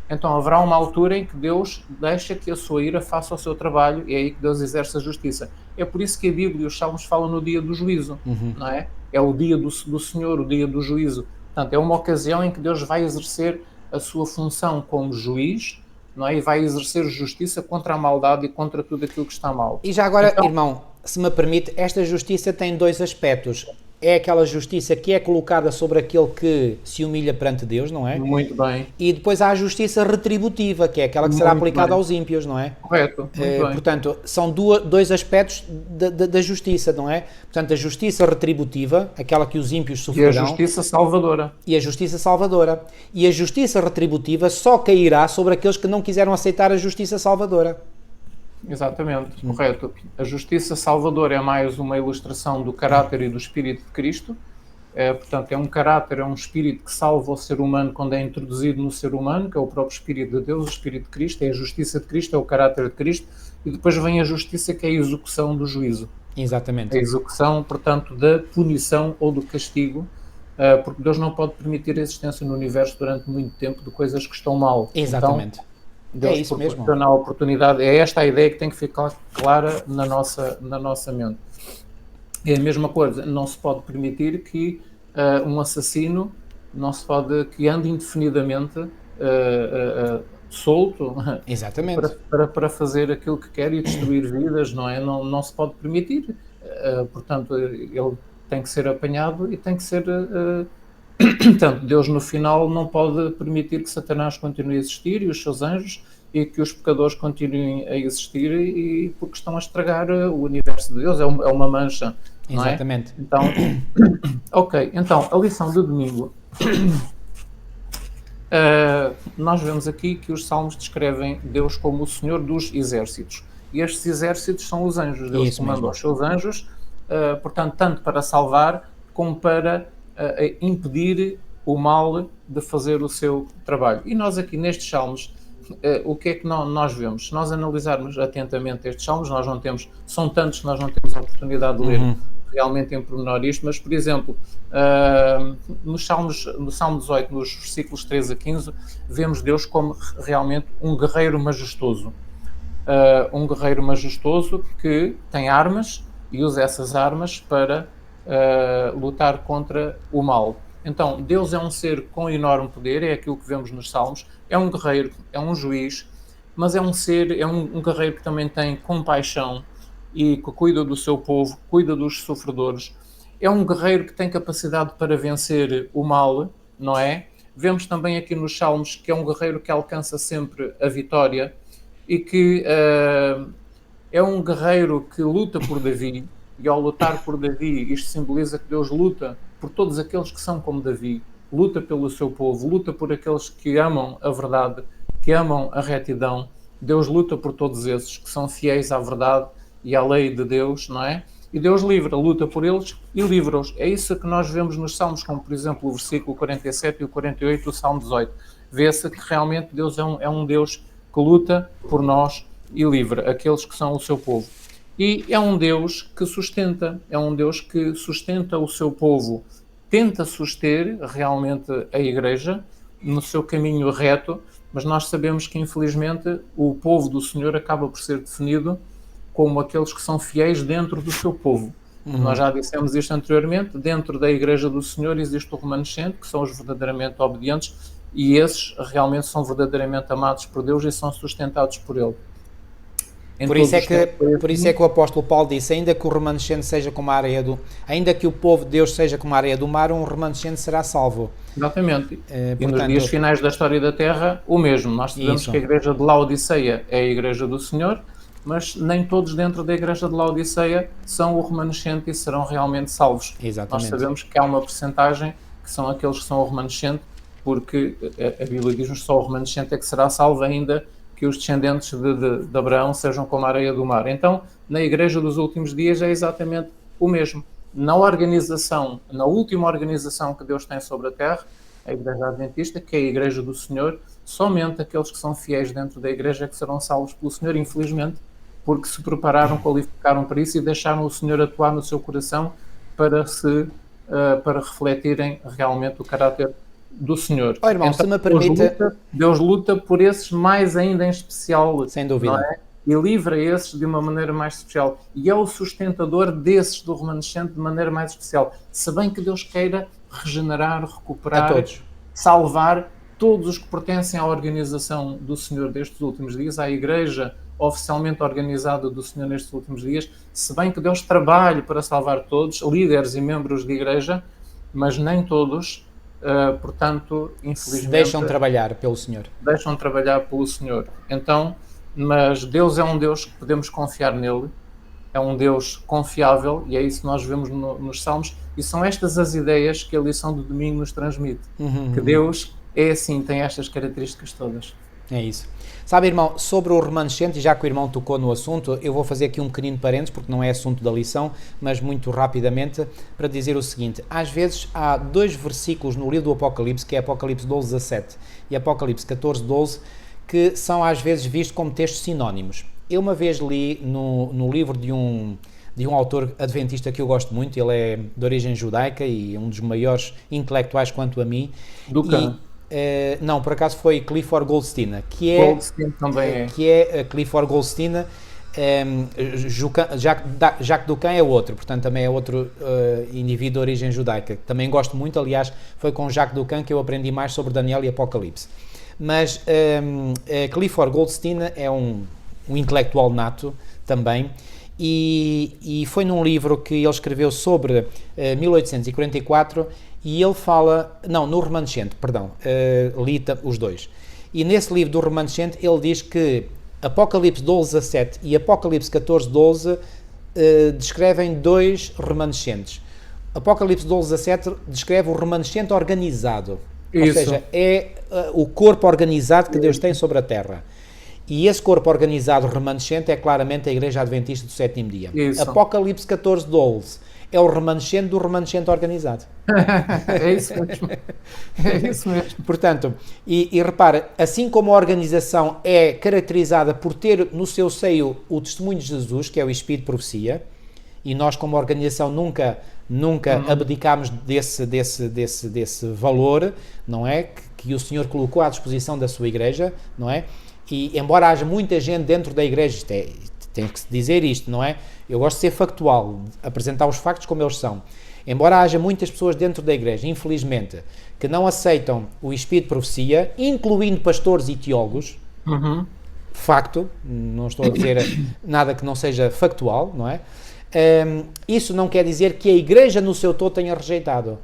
[SPEAKER 2] Então haverá uma altura em que Deus deixa que a sua ira faça o seu trabalho e é aí que Deus exerce a justiça. É por isso que a Bíblia e os Salmos falam no dia do juízo, não é? É o dia do Senhor, o dia do juízo. Portanto, é uma ocasião em que Deus vai exercer a sua função como juiz, não é? E vai exercer justiça contra a maldade e contra tudo aquilo que está mal.
[SPEAKER 1] E já agora, então, irmão, se me permite, esta justiça tem dois aspectos. É aquela justiça que é colocada sobre aquele que se humilha perante Deus, não é?
[SPEAKER 2] Muito bem.
[SPEAKER 1] E depois há a justiça retributiva, que é aquela que será aplicada aos ímpios, não é?
[SPEAKER 2] Correto. Muito bem.
[SPEAKER 1] Portanto, são dois aspectos da justiça, não é? Portanto, a justiça retributiva, aquela que os ímpios sofrerão.
[SPEAKER 2] E a justiça salvadora.
[SPEAKER 1] E a justiça salvadora. E a justiça retributiva só cairá sobre aqueles que não quiseram aceitar a justiça salvadora.
[SPEAKER 2] Exatamente, correto. A justiça salvadora é mais uma ilustração do caráter e do espírito de Cristo. Portanto, é um caráter, é um espírito que salva o ser humano quando é introduzido no ser humano, que é o próprio espírito de Deus, o espírito de Cristo, é a justiça de Cristo, é o caráter de Cristo, e depois vem a justiça, que é a execução do juízo.
[SPEAKER 1] Exatamente.
[SPEAKER 2] A execução, portanto, da punição ou do castigo, porque Deus não pode permitir a existência no universo durante muito tempo de coisas que estão mal.
[SPEAKER 1] Exatamente.
[SPEAKER 2] Então, Deus
[SPEAKER 1] é isso mesmo.
[SPEAKER 2] proporciona a oportunidade. É esta a ideia que tem que ficar clara na nossa mente. É a mesma coisa, não se pode permitir que um assassino que ande indefinidamente solto.
[SPEAKER 1] Exatamente.
[SPEAKER 2] Para fazer aquilo que quer e destruir vidas, não é? Não se pode permitir. Portanto, ele tem que ser apanhado e tem que ser... Portanto, Deus no final não pode permitir que Satanás continue a existir e os seus anjos, e que os pecadores continuem a existir, e porque estão a estragar o universo de Deus, é uma mancha, não é?
[SPEAKER 1] Exatamente.
[SPEAKER 2] Então, ok, então a lição de domingo, nós vemos aqui que os salmos descrevem Deus como o Senhor dos exércitos, e estes exércitos são os anjos. Deus comanda os seus anjos, portanto, tanto para salvar como para impedir o mal de fazer o seu trabalho. E nós aqui nestes salmos, o que é que nós vemos? Se nós analisarmos atentamente estes salmos, nós não temos, são tantos que nós não temos a oportunidade de ler realmente em pormenor isto, mas, por exemplo, no Salmo 18, nos versículos 13 a 15, vemos Deus como realmente um guerreiro majestoso. Um guerreiro majestoso que tem armas e usa essas armas para lutar contra o mal. Então, Deus é um ser com enorme poder, é aquilo que vemos nos Salmos, é um guerreiro, é um juiz, mas é um ser, é um guerreiro que também tem compaixão e que cuida do seu povo, cuida dos sofredores. É um guerreiro que tem capacidade para vencer o mal, não é? Vemos também aqui nos Salmos que é um guerreiro que alcança sempre a vitória e que é um guerreiro que luta por Davi. E ao lutar por Davi, isto simboliza que Deus luta por todos aqueles que são como Davi, luta pelo seu povo, luta por aqueles que amam a verdade, que amam a retidão. Deus luta por todos esses que são fiéis à verdade e à lei de Deus, não é? E Deus luta por eles e livra-os. É isso que nós vemos nos Salmos, como por exemplo o versículo 47 e o 48 do Salmo 18. Vê-se que realmente Deus é um Deus que luta por nós e livra aqueles que são o seu povo. E é um Deus que sustenta, o seu povo, tenta suster realmente a Igreja no seu caminho reto, mas nós sabemos que infelizmente o povo do Senhor acaba por ser definido como aqueles que são fiéis dentro do seu povo. Nós já dissemos isto anteriormente, dentro da Igreja do Senhor existe o remanescente, que são os verdadeiramente obedientes, e esses realmente são verdadeiramente amados por Deus e são sustentados por Ele.
[SPEAKER 1] Por isso é que o apóstolo Paulo disse, ainda que o remanescente seja como a areia ainda que o povo de Deus seja como a areia do mar, um remanescente será salvo.
[SPEAKER 2] Exatamente. E nos dias finais da história da Terra, o mesmo. Nós sabemos que a igreja de Laodiceia é a igreja do Senhor, mas nem todos dentro da igreja de Laodiceia são o remanescente e serão realmente salvos.
[SPEAKER 1] Exatamente.
[SPEAKER 2] Nós sabemos que há uma percentagem que são aqueles que são o remanescente, porque a Bíblia diz-nos só o remanescente é que será salvo, ainda que os descendentes de Abraão sejam como a areia do mar. Então, na igreja dos últimos dias é exatamente o mesmo. Na última organização que Deus tem sobre a terra, a Igreja Adventista, que é a Igreja do Senhor, somente aqueles que são fiéis dentro da igreja é que serão salvos pelo Senhor, infelizmente, porque se prepararam, qualificaram para isso e deixaram o Senhor atuar no seu coração para refletirem realmente o caráter do Senhor.
[SPEAKER 1] Irmão,
[SPEAKER 2] então,
[SPEAKER 1] se me permite...
[SPEAKER 2] Deus luta por esses mais ainda em especial.
[SPEAKER 1] Sem dúvida.
[SPEAKER 2] Não é? e livra esses de uma maneira mais especial. E é o sustentador desses do remanescente de maneira mais especial. Se bem que Deus queira regenerar, recuperar, salvar todos os que pertencem à organização do Senhor destes últimos dias, à Igreja oficialmente organizada do Senhor nestes últimos dias, se bem que Deus trabalhe para salvar todos, líderes e membros de Igreja, mas nem todos, portanto, infelizmente...
[SPEAKER 1] Se deixam trabalhar pelo Senhor.
[SPEAKER 2] Deixam trabalhar pelo Senhor. Então, mas Deus é um Deus que podemos confiar nele, é um Deus confiável, e é isso que nós vemos nos Salmos, e são estas as ideias que a lição do domingo nos transmite, que Deus é assim, tem estas características todas.
[SPEAKER 1] É isso. Sabe, irmão, sobre o remanescente, e já que o irmão tocou no assunto, eu vou fazer aqui um pequenino parênteses, porque não é assunto da lição, mas muito rapidamente, para dizer o seguinte: às vezes há 2 versículos no livro do Apocalipse, que é Apocalipse 12:17 e Apocalipse 14:12, que são às vezes vistos como textos sinónimos. Eu uma vez li no livro de um autor adventista que eu gosto muito, ele é de origem judaica e um dos maiores intelectuais quanto a mim.
[SPEAKER 2] Ducan.
[SPEAKER 1] Não, por acaso foi Clifford Goldstein, que é Clifford Goldstein. Jacques Ducan é outro, portanto também é outro indivíduo de origem judaica. Também gosto muito, aliás, foi com Jacques Ducan que eu aprendi mais sobre Daniel e Apocalipse. Mas Clifford Goldstein é um intelectual nato também, e foi num livro que ele escreveu sobre 1844, e ele fala, no remanescente, perdão, li os dois, e nesse livro do remanescente ele diz que Apocalipse 12:17 e Apocalipse 14:12 descrevem 2 remanescentes. Apocalipse 12:17 descreve o remanescente organizado, ou seja, é o corpo organizado que Deus tem sobre a terra. E esse corpo organizado remanescente é claramente a Igreja Adventista do Sétimo Dia.
[SPEAKER 2] Isso.
[SPEAKER 1] Apocalipse 14:12 é o remanescente do remanescente organizado.
[SPEAKER 2] É isso mesmo. É isso mesmo.
[SPEAKER 1] Portanto, e repara, assim como a organização é caracterizada por ter no seu seio o testemunho de Jesus, que é o Espírito de Profecia, e nós como organização nunca abdicámos desse valor, não é? Que o Senhor colocou à disposição da sua Igreja, não é? E embora haja muita gente dentro da Igreja, tem que se dizer isto, não é? Eu gosto de ser factual, apresentar os factos como eles são. Embora haja muitas pessoas dentro da Igreja, infelizmente, que não aceitam o Espírito de Profecia, incluindo pastores e teólogos, facto, não estou a dizer nada que não seja factual, não é? Isso não quer dizer que a Igreja no seu todo tenha rejeitado.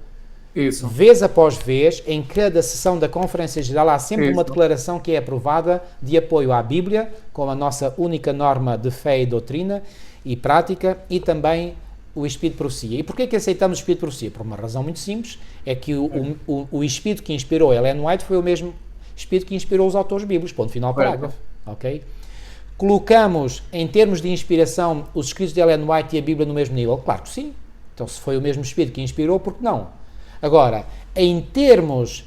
[SPEAKER 2] Isso.
[SPEAKER 1] Vez após vez, em cada sessão da Conferência Geral, há sempre uma declaração que é aprovada de apoio à Bíblia, como a nossa única norma de fé e doutrina e prática, e também o Espírito de Profecia. E porquê que aceitamos o Espírito de Profecia? Por uma razão muito simples, é que o Espírito que inspirou Ellen White foi o mesmo Espírito que inspirou os autores bíblicos, ponto final, parágrafo. Ok? Colocamos, em termos de inspiração, os escritos de Ellen White e a Bíblia no mesmo nível? Claro que sim. Então, se foi o mesmo Espírito que inspirou, por que não? Agora, em termos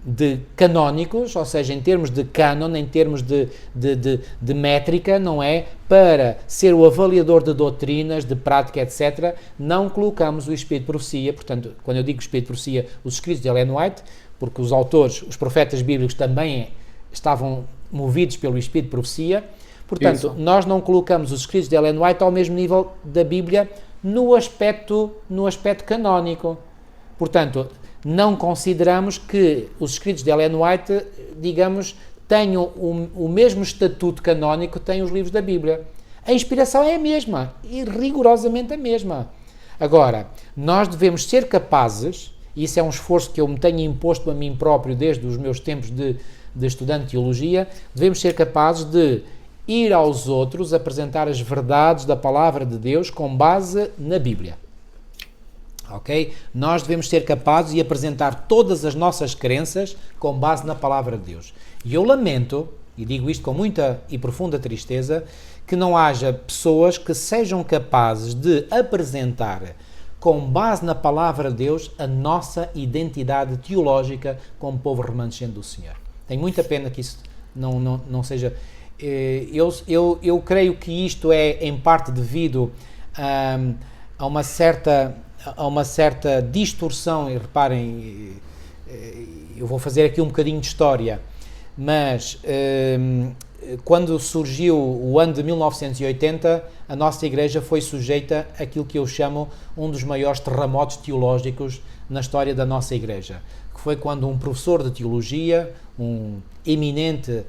[SPEAKER 1] de canónicos, ou seja, em termos de cânon, em termos de métrica, não é? Para ser o avaliador de doutrinas, de prática, etc., não colocamos o Espírito de Profecia. Portanto, quando eu digo Espírito de Profecia, os escritos de Ellen White, porque os autores, os profetas bíblicos também estavam movidos pelo Espírito de Profecia. Portanto, nós não colocamos os escritos de Ellen White ao mesmo nível da Bíblia no aspecto canónico. Portanto, não consideramos que os escritos de Ellen White, digamos, tenham o mesmo estatuto canónico que têm os livros da Bíblia. A inspiração é a mesma, e rigorosamente a mesma. Agora, nós devemos ser capazes, e isso é um esforço que eu me tenho imposto a mim próprio desde os meus tempos de estudante de teologia, devemos ser capazes de ir aos outros apresentar as verdades da palavra de Deus com base na Bíblia. Ok? Nós devemos ser capazes de apresentar todas as nossas crenças com base na palavra de Deus. E eu lamento, e digo isto com muita e profunda tristeza, que não haja pessoas que sejam capazes de apresentar com base na palavra de Deus a nossa identidade teológica como povo remanescente do Senhor. Tenho muita pena que isso não seja... Eu creio que isto é em parte devido a uma certa distorção, e reparem, eu vou fazer aqui um bocadinho de história. mas quando surgiu o ano de 1980, a nossa igreja foi sujeita àquilo que eu chamo um dos maiores terremotos teológicos na história da nossa igreja, que foi quando um professor de teologia, um eminente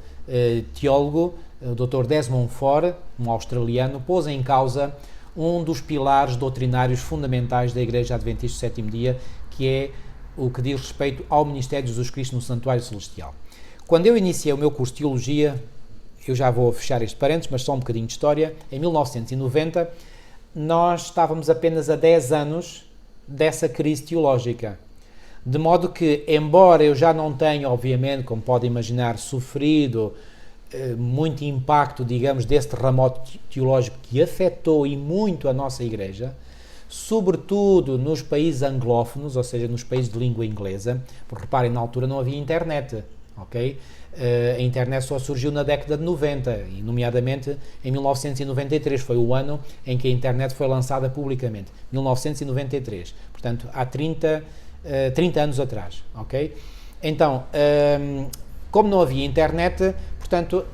[SPEAKER 1] teólogo, o Dr. Desmond Ford, um australiano, pôs em causa um dos pilares doutrinários fundamentais da Igreja Adventista do Sétimo Dia, que é o que diz respeito ao ministério de Jesus Cristo no Santuário Celestial. Quando eu iniciei o meu curso de Teologia, eu já vou fechar este parênteses, mas só um bocadinho de história, em 1990, nós estávamos apenas a 10 anos dessa crise teológica. De modo que, embora eu já não tenha, obviamente, como podem imaginar, sofrido muito impacto, digamos, desse terremoto teológico que afetou e muito a nossa igreja, sobretudo nos países anglófonos, ou seja, nos países de língua inglesa, porque reparem, na altura não havia internet, ok? A internet só surgiu na década de 90, e nomeadamente em 1993, foi o ano em que a internet foi lançada publicamente, 1993, portanto, há 30 anos atrás, ok? Então, como não havia internet, portanto,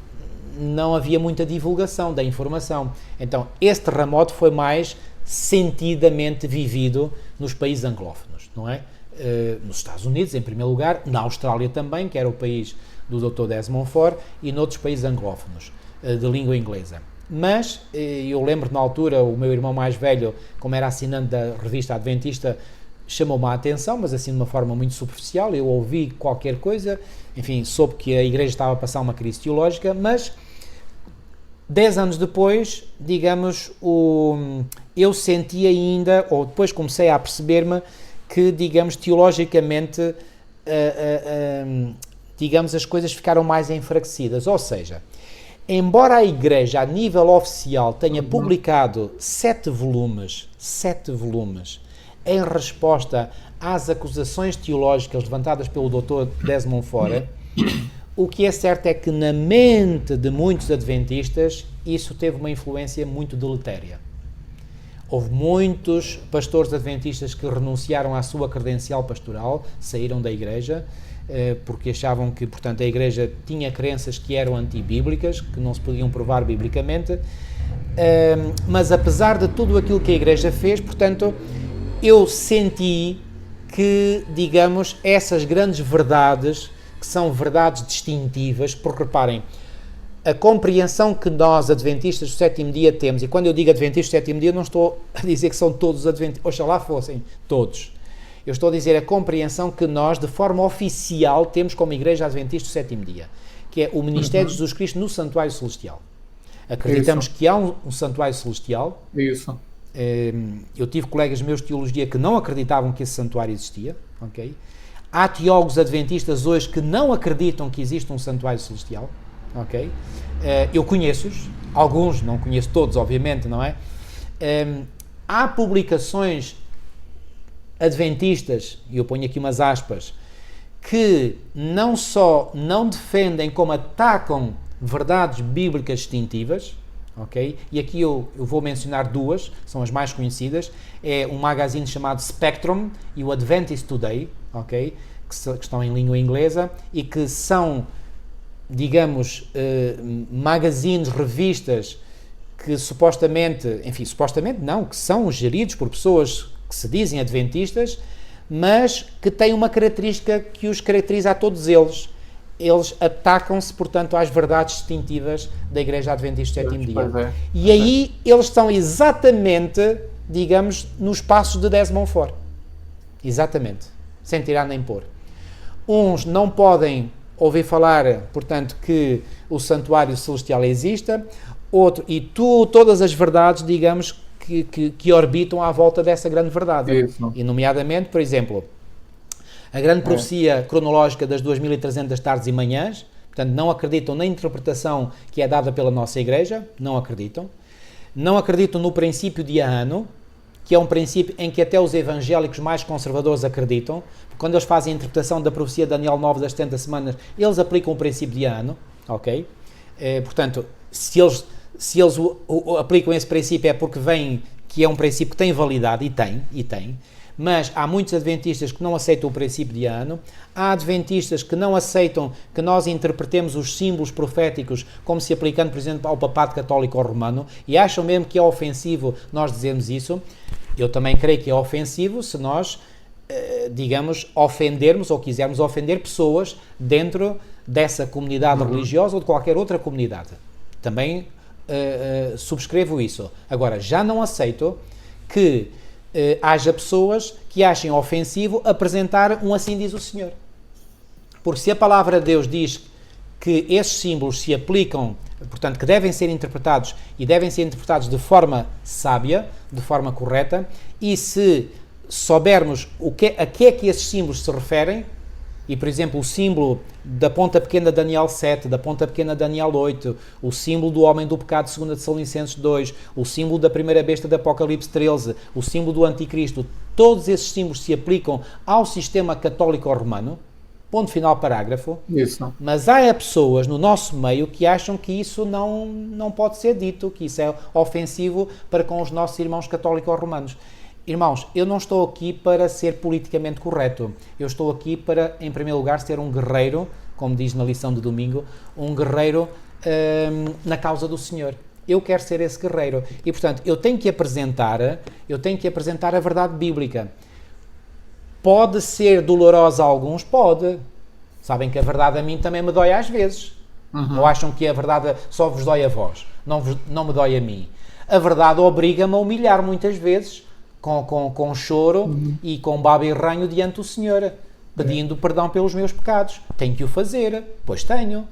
[SPEAKER 1] não havia muita divulgação da informação. Então, esse terremoto foi mais sentidamente vivido nos países anglófonos, não é? Nos Estados Unidos, em primeiro lugar, na Austrália também, que era o país do Dr. Desmond Ford, e noutros países anglófonos, de língua inglesa. Mas, eu lembro na altura, o meu irmão mais velho, como era assinante da revista Adventista, chamou-me a atenção, mas assim de uma forma muito superficial. Eu ouvi qualquer coisa, enfim, soube que a igreja estava a passar uma crise teológica, mas 10 anos depois, digamos, eu senti ainda, ou depois comecei a perceber-me que, digamos, teologicamente, digamos, as coisas ficaram mais enfraquecidas. Ou seja, embora a igreja, a nível oficial, tenha publicado 7 volumes, em resposta às acusações teológicas levantadas pelo Dr. Desmond Ford, o que é certo é que na mente de muitos adventistas isso teve uma influência muito deletéria. Houve muitos pastores adventistas que renunciaram à sua credencial pastoral, saíram da igreja, porque achavam que, portanto, a igreja tinha crenças que eram antibíblicas, que não se podiam provar biblicamente, mas apesar de tudo aquilo que a igreja fez, portanto, eu senti que, digamos, essas grandes verdades, que são verdades distintivas, porque reparem, a compreensão que nós, adventistas do sétimo dia, temos, e quando eu digo adventistas do sétimo dia, não estou a dizer que são todos os adventistas, oxalá fossem todos. Eu estou a dizer a compreensão que nós, de forma oficial, temos como Igreja Adventista do sétimo dia, que é o ministério de Jesus Cristo no Santuário Celestial. Acreditamos que há um Santuário Celestial.
[SPEAKER 2] Isso.
[SPEAKER 1] Eu tive colegas meus de teologia que não acreditavam que esse santuário existia, ok? Há teólogos adventistas hoje que não acreditam que existe um santuário celestial, ok? Eu conheço-os, alguns, não conheço todos, obviamente, não é? Há publicações adventistas, e eu ponho aqui umas aspas, que não só não defendem, como atacam verdades bíblicas distintivas, ok? E aqui eu vou mencionar duas, são as mais conhecidas, é um magazine chamado Spectrum e o Adventist Today, ok? Que estão em língua inglesa e que são, digamos, magazines, revistas que supostamente não, que são geridos por pessoas que se dizem adventistas, mas que têm uma característica que os caracteriza a todos eles. Eles atacam-se, portanto, às verdades distintivas da Igreja Adventista do sétimo dia. E aí eles estão exatamente, digamos, nos passos de Desmond Ford. Exatamente. Sem tirar nem pôr. Uns não podem ouvir falar, portanto, que o santuário celestial exista, todas as verdades, digamos, que orbitam à volta dessa grande verdade. Isso. E, nomeadamente, por exemplo, a grande profecia cronológica das 2300 tardes e manhãs, portanto, não acreditam na interpretação que é dada pela nossa Igreja, não acreditam no princípio de ano, que é um princípio em que até os evangélicos mais conservadores acreditam, porque quando eles fazem a interpretação da profecia de Daniel 9 das 70 semanas, eles aplicam o princípio de ano, ok? Portanto, se eles aplicam esse princípio é porque vem que é um princípio que tem validade, e tem, mas há muitos adventistas que não aceitam o princípio de ano, há adventistas que não aceitam que nós interpretemos os símbolos proféticos como se aplicando, por exemplo, ao papado católico ou romano, e acham mesmo que é ofensivo nós dizermos isso. Eu também creio que é ofensivo se nós, digamos, ofendermos ou quisermos ofender pessoas dentro dessa comunidade religiosa ou de qualquer outra comunidade. Também subscrevo isso. Agora, já não aceito que haja pessoas que achem ofensivo apresentar um assim diz o Senhor. Porque se a palavra de Deus diz que esses símbolos se aplicam, portanto, que devem ser interpretados e devem ser interpretados de forma sábia, de forma correta, e se soubermos a que é que esses símbolos se referem, e, por exemplo, o símbolo da ponta pequena de Daniel 7, da ponta pequena de Daniel 8, o símbolo do homem do pecado, 2 Tessalonicenses 2, o símbolo da primeira besta de Apocalipse 13, o símbolo do anticristo, todos esses símbolos se aplicam ao sistema católico romano, ponto final, parágrafo.
[SPEAKER 2] Isso.
[SPEAKER 1] Mas há pessoas no nosso meio que acham que isso não pode ser dito, que isso é ofensivo para com os nossos irmãos católicos romanos. Irmãos, eu não estou aqui para ser politicamente correto. Eu estou aqui para, em primeiro lugar, ser um guerreiro, como diz na lição de domingo, um guerreiro na causa do Senhor. Eu quero ser esse guerreiro. E, portanto, eu tenho que apresentar a verdade bíblica. Pode ser dolorosa a alguns? Pode. Sabem que a verdade a mim também me dói às vezes. Ou acham que a verdade só vos dói a vós? Não me dói a mim. A verdade obriga-me a humilhar muitas vezes, com choro e com baba e ranho diante do Senhor, pedindo perdão pelos meus pecados. Tenho que o fazer, pois tenho.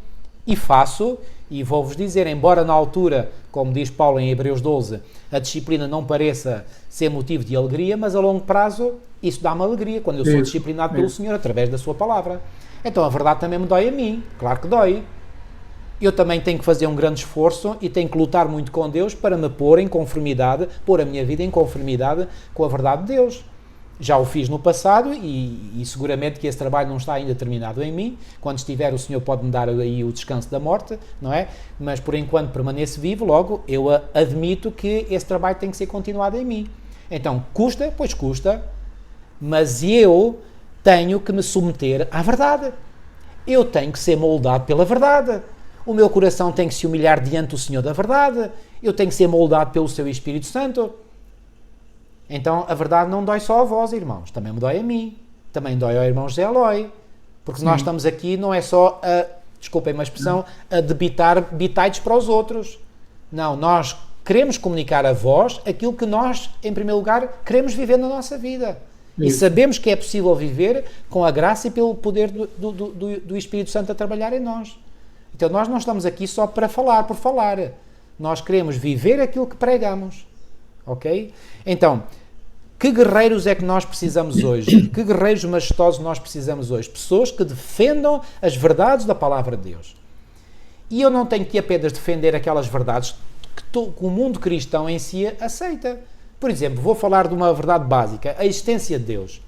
[SPEAKER 1] E faço, e vou-vos dizer, embora na altura, como diz Paulo em Hebreus 12, a disciplina não pareça ser motivo de alegria, mas a longo prazo isso dá-me alegria, quando eu sou disciplinado pelo Senhor, através da sua palavra. Então a verdade também me dói a mim, claro que dói. Eu também tenho que fazer um grande esforço e tenho que lutar muito com Deus para me pôr em conformidade, pôr a minha vida em conformidade com a verdade de Deus. Já o fiz no passado e seguramente que esse trabalho não está ainda terminado em mim. Quando estiver, o Senhor pode me dar aí o descanso da morte, não é? Mas por enquanto permaneço vivo, logo eu admito que esse trabalho tem que ser continuado em mim. Então, custa? Pois custa, mas eu tenho que me submeter à verdade. Eu tenho que ser moldado pela verdade. O meu coração tem que se humilhar diante do Senhor da verdade. Eu tenho que ser moldado pelo seu Espírito Santo. Então, a verdade não dói só a vós, irmãos. Também me dói a mim. Também dói ao irmão José Eloy. Porque nós estamos aqui, não é só desculpem-me a expressão, a debitar bitites para os outros. Não, nós queremos comunicar a vós aquilo que nós, em primeiro lugar, queremos viver na nossa vida. E sabemos que é possível viver com a graça e pelo poder do Espírito Santo a trabalhar em nós. Então nós não estamos aqui só para falar por falar. Nós queremos viver aquilo que pregamos. Ok? Então, que guerreiros é que nós precisamos hoje? Que guerreiros majestosos nós precisamos hoje? Pessoas que defendam as verdades da palavra de Deus. E eu não tenho que apenas defender aquelas verdades que o mundo cristão em si aceita. Por exemplo, vou falar de uma verdade básica, a existência de Deus.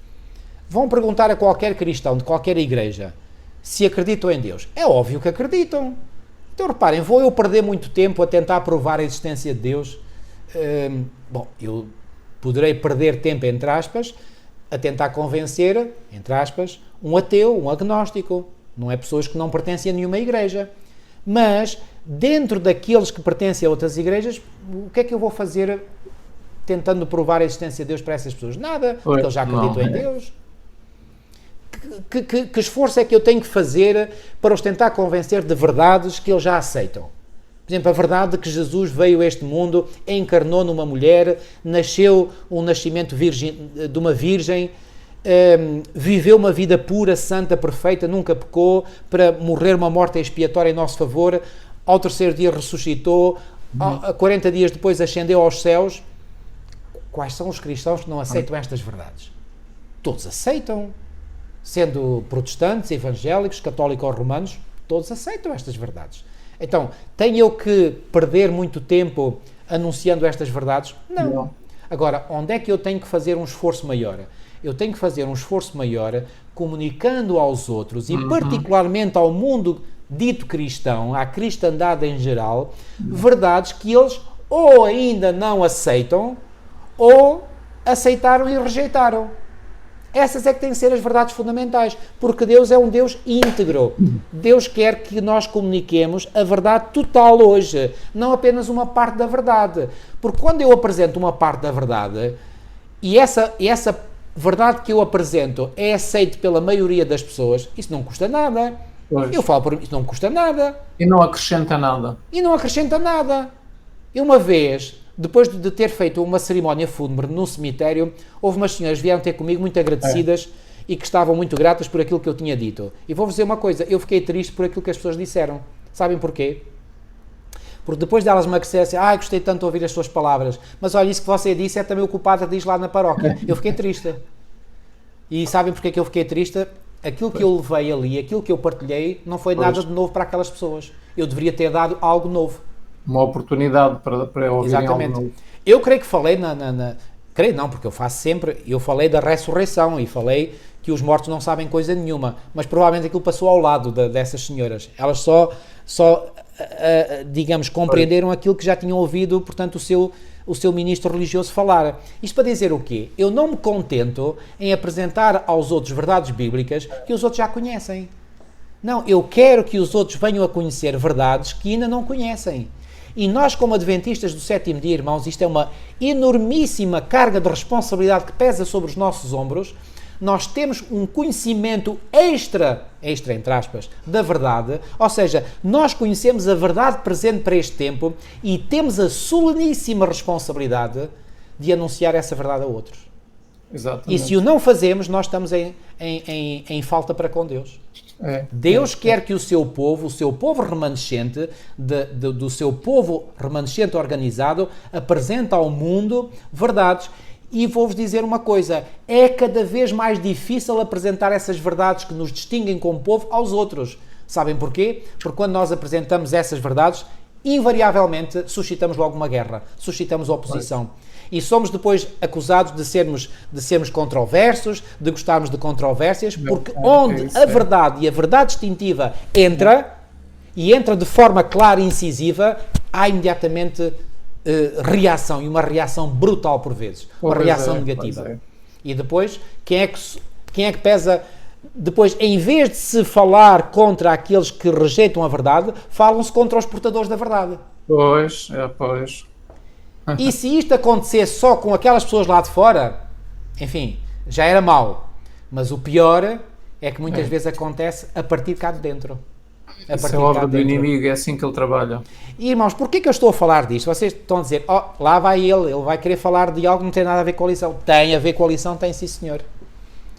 [SPEAKER 1] Vão perguntar a qualquer cristão de qualquer igreja se acreditam em Deus. É óbvio que acreditam. Então reparem, vou eu perder muito tempo a tentar provar a existência de Deus? Eu poderei perder tempo, entre aspas, a tentar convencer, entre aspas, um ateu, um agnóstico. Não é pessoas que não pertencem a nenhuma igreja. Mas, dentro daqueles que pertencem a outras igrejas, o que é que eu vou fazer tentando provar a existência de Deus para essas pessoas? Nada, porque eles já acreditam em Deus. Que esforço é que eu tenho que fazer para os tentar convencer de verdades que eles já aceitam? Por exemplo, a verdade de que Jesus veio a este mundo, encarnou numa mulher, nasceu um nascimento de uma virgem, viveu uma vida pura, santa, perfeita, nunca pecou, para morrer uma morte expiatória em nosso favor, ao terceiro dia ressuscitou, 40 dias depois ascendeu aos céus. Quais são os cristãos que não aceitam estas verdades? Todos aceitam. Sendo protestantes, evangélicos, católicos ou romanos, todos aceitam estas verdades. Então, tenho eu que perder muito tempo anunciando estas verdades? Não. Agora, onde é que eu tenho que fazer um esforço maior? Eu tenho que fazer um esforço maior comunicando aos outros e particularmente ao mundo dito cristão, à cristandade em geral, verdades que eles ou ainda não aceitam ou aceitaram e rejeitaram. Essas é que têm que ser as verdades fundamentais, porque Deus é um Deus íntegro. Deus quer que nós comuniquemos a verdade total hoje, não apenas uma parte da verdade. Porque quando eu apresento uma parte da verdade, e essa verdade que eu apresento é aceita pela maioria das pessoas, isso não custa nada.
[SPEAKER 2] Pois.
[SPEAKER 1] Eu falo por mim, isso não custa nada.
[SPEAKER 2] E não acrescenta nada.
[SPEAKER 1] E não acrescenta nada. Eu uma vez, depois de ter feito uma cerimónia fúnebre num cemitério, houve umas senhoras que vieram ter comigo muito agradecidas e que estavam muito gratas por aquilo que eu tinha dito. E vou-vos dizer uma coisa, eu fiquei triste por aquilo que as pessoas disseram. Sabem porquê? Porque depois delas me agradecessem, gostei tanto de ouvir as suas palavras, mas olha, isso que você disse é também o que o padre diz lá na paróquia. Eu fiquei triste. E sabem porquê que eu fiquei triste? Aquilo que eu levei ali, aquilo que eu partilhei, não foi nada de novo para aquelas pessoas. Eu deveria ter dado algo novo.
[SPEAKER 2] Uma oportunidade para ouvirem algo novo.
[SPEAKER 1] Eu creio que falei creio não, porque eu faço sempre, eu falei da ressurreição e falei que os mortos não sabem coisa nenhuma, mas provavelmente aquilo passou ao lado dessas senhoras. Elas só digamos, compreenderam aquilo que já tinham ouvido, portanto, o seu ministro religioso falar. Isto para dizer o quê? Eu não me contento em apresentar aos outros verdades bíblicas que os outros já conhecem. Não, eu quero que os outros venham a conhecer verdades que ainda não conhecem. E nós, como adventistas do sétimo dia, irmãos, isto é uma enormíssima carga de responsabilidade que pesa sobre os nossos ombros. Nós temos um conhecimento extra entre aspas, da verdade, ou seja, nós conhecemos a verdade presente para este tempo e temos a soleníssima responsabilidade de anunciar essa verdade a outros.
[SPEAKER 2] Exatamente.
[SPEAKER 1] E se o não fazemos, nós estamos em falta para com Deus. Deus quer que o seu povo remanescente, do seu povo remanescente organizado, apresente ao mundo verdades. E vou-vos dizer uma coisa, é cada vez mais difícil apresentar essas verdades que nos distinguem como povo aos outros. Sabem porquê? Porque quando nós apresentamos essas verdades, invariavelmente suscitamos logo uma guerra, suscitamos oposição. E somos depois acusados de sermos controversos, de gostarmos de controvérsias, porque onde a verdade e a verdade distintiva entra de forma clara e incisiva, há imediatamente reação, e uma reação brutal por vezes, uma reação negativa. E depois, quem é que pesa? Depois, em vez de se falar contra aqueles que rejeitam a verdade, falam-se contra os portadores da verdade.
[SPEAKER 2] Pois.
[SPEAKER 1] E se isto acontecesse só com aquelas pessoas lá de fora, enfim, já era mau. Mas o pior é que muitas vezes acontece a partir cá de dentro.
[SPEAKER 2] Isso é obra do inimigo, é assim que ele trabalha.
[SPEAKER 1] E irmãos, porquê que eu estou a falar disto? Vocês estão a dizer, lá vai ele vai querer falar de algo que não tem nada a ver com a lição. Tem a ver com a lição, tem sim senhor.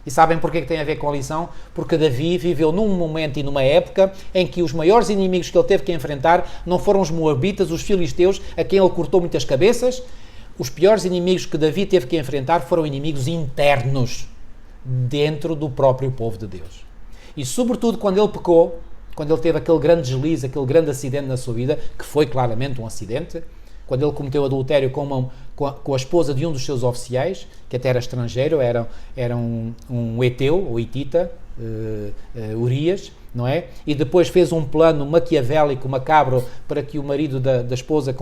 [SPEAKER 1] E sabem porquê que tem a ver com a lição? Porque Davi viveu num momento e numa época em que os maiores inimigos que ele teve que enfrentar não foram os moabitas, os filisteus, a quem ele cortou muitas cabeças. Os piores inimigos que Davi teve que enfrentar foram inimigos internos, dentro do próprio povo de Deus. E sobretudo quando ele pecou, quando ele teve aquele grande deslize, aquele grande acidente na sua vida, que foi claramente um acidente, quando ele cometeu adultério com a esposa de um dos seus oficiais, que até era estrangeiro, era um eteu, ou hitita, Urias, não é? E depois fez um plano maquiavélico, macabro, para que o marido da esposa,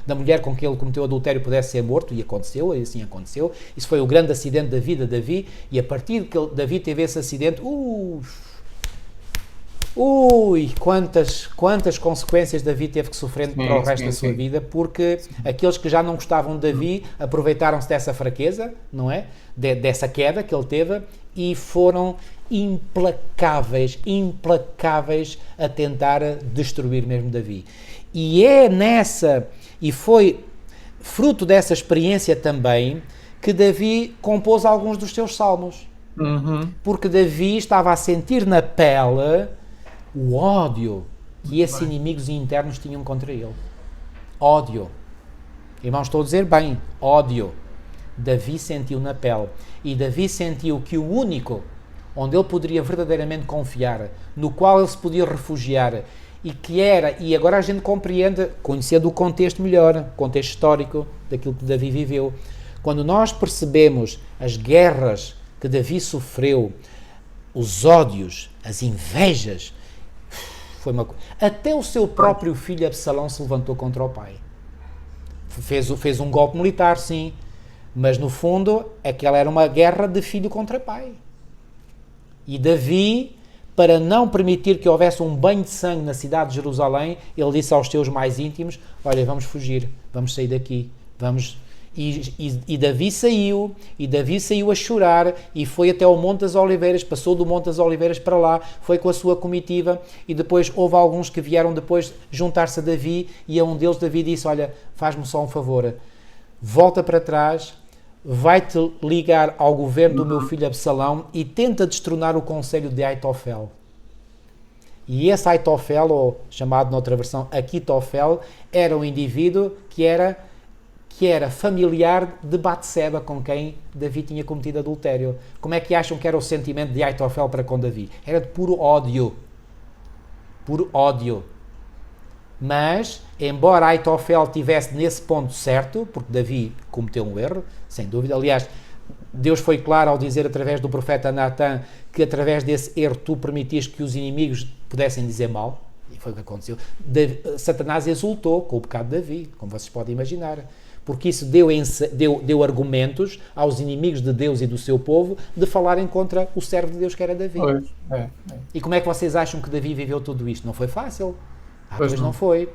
[SPEAKER 1] da mulher com que ele cometeu adultério pudesse ser morto, e aconteceu, e assim aconteceu. Isso foi o grande acidente da vida de Davi, e a partir de que Davi teve esse acidente, quantas consequências Davi teve que sofrer para o resto da sua vida, porque aqueles que já não gostavam de Davi aproveitaram-se dessa fraqueza, não é? Dessa queda que ele teve, e foram implacáveis a tentar destruir mesmo Davi. E foi fruto dessa experiência também que Davi compôs alguns dos seus salmos. Porque Davi estava a sentir na pele o ódio que esses inimigos internos tinham contra ele. Ódio. Irmãos, estou a dizer bem, ódio. Davi sentiu na pele. E Davi sentiu que o único onde ele poderia verdadeiramente confiar, no qual ele se podia refugiar, e agora a gente compreende, conhecendo o contexto melhor, o contexto histórico daquilo que Davi viveu. Quando nós percebemos as guerras que Davi sofreu, os ódios, as invejas, até o seu próprio filho Absalão se levantou contra o pai. Fez um golpe militar, sim, Mas no fundo, aquela era uma guerra de filho contra pai. E Davi, para não permitir que houvesse um banho de sangue na cidade de Jerusalém, ele disse aos seus mais íntimos: olha, vamos fugir, vamos sair daqui, vamos... E Davi saiu a chorar, e foi até ao Monte das Oliveiras, passou do Monte das Oliveiras para lá, foi com a sua comitiva, e depois houve alguns que vieram depois juntar-se a Davi, e a um deles Davi disse: olha, faz-me só um favor, volta para trás, vai-te ligar ao governo do meu filho Absalão e tenta destronar o conselho de Aitofel. E esse Aitofel, ou chamado noutra versão Aquitofel, era um indivíduo que era familiar de Batseba, com quem Davi tinha cometido adultério. Como é que acham que era o sentimento de Aitofel para com Davi? Era de puro ódio. Puro ódio. Mas, embora Aitofel estivesse nesse ponto certo, porque Davi cometeu um erro, sem dúvida, aliás, Deus foi claro ao dizer através do profeta Natan que através desse erro tu permitiste que os inimigos pudessem dizer mal, e foi o que aconteceu. Satanás exultou com o pecado de Davi, como vocês podem imaginar, porque isso deu argumentos aos inimigos de Deus e do seu povo de falarem contra o servo de Deus que era Davi. E como é que vocês acham que Davi viveu tudo isto? Não foi fácil. Pois não foi.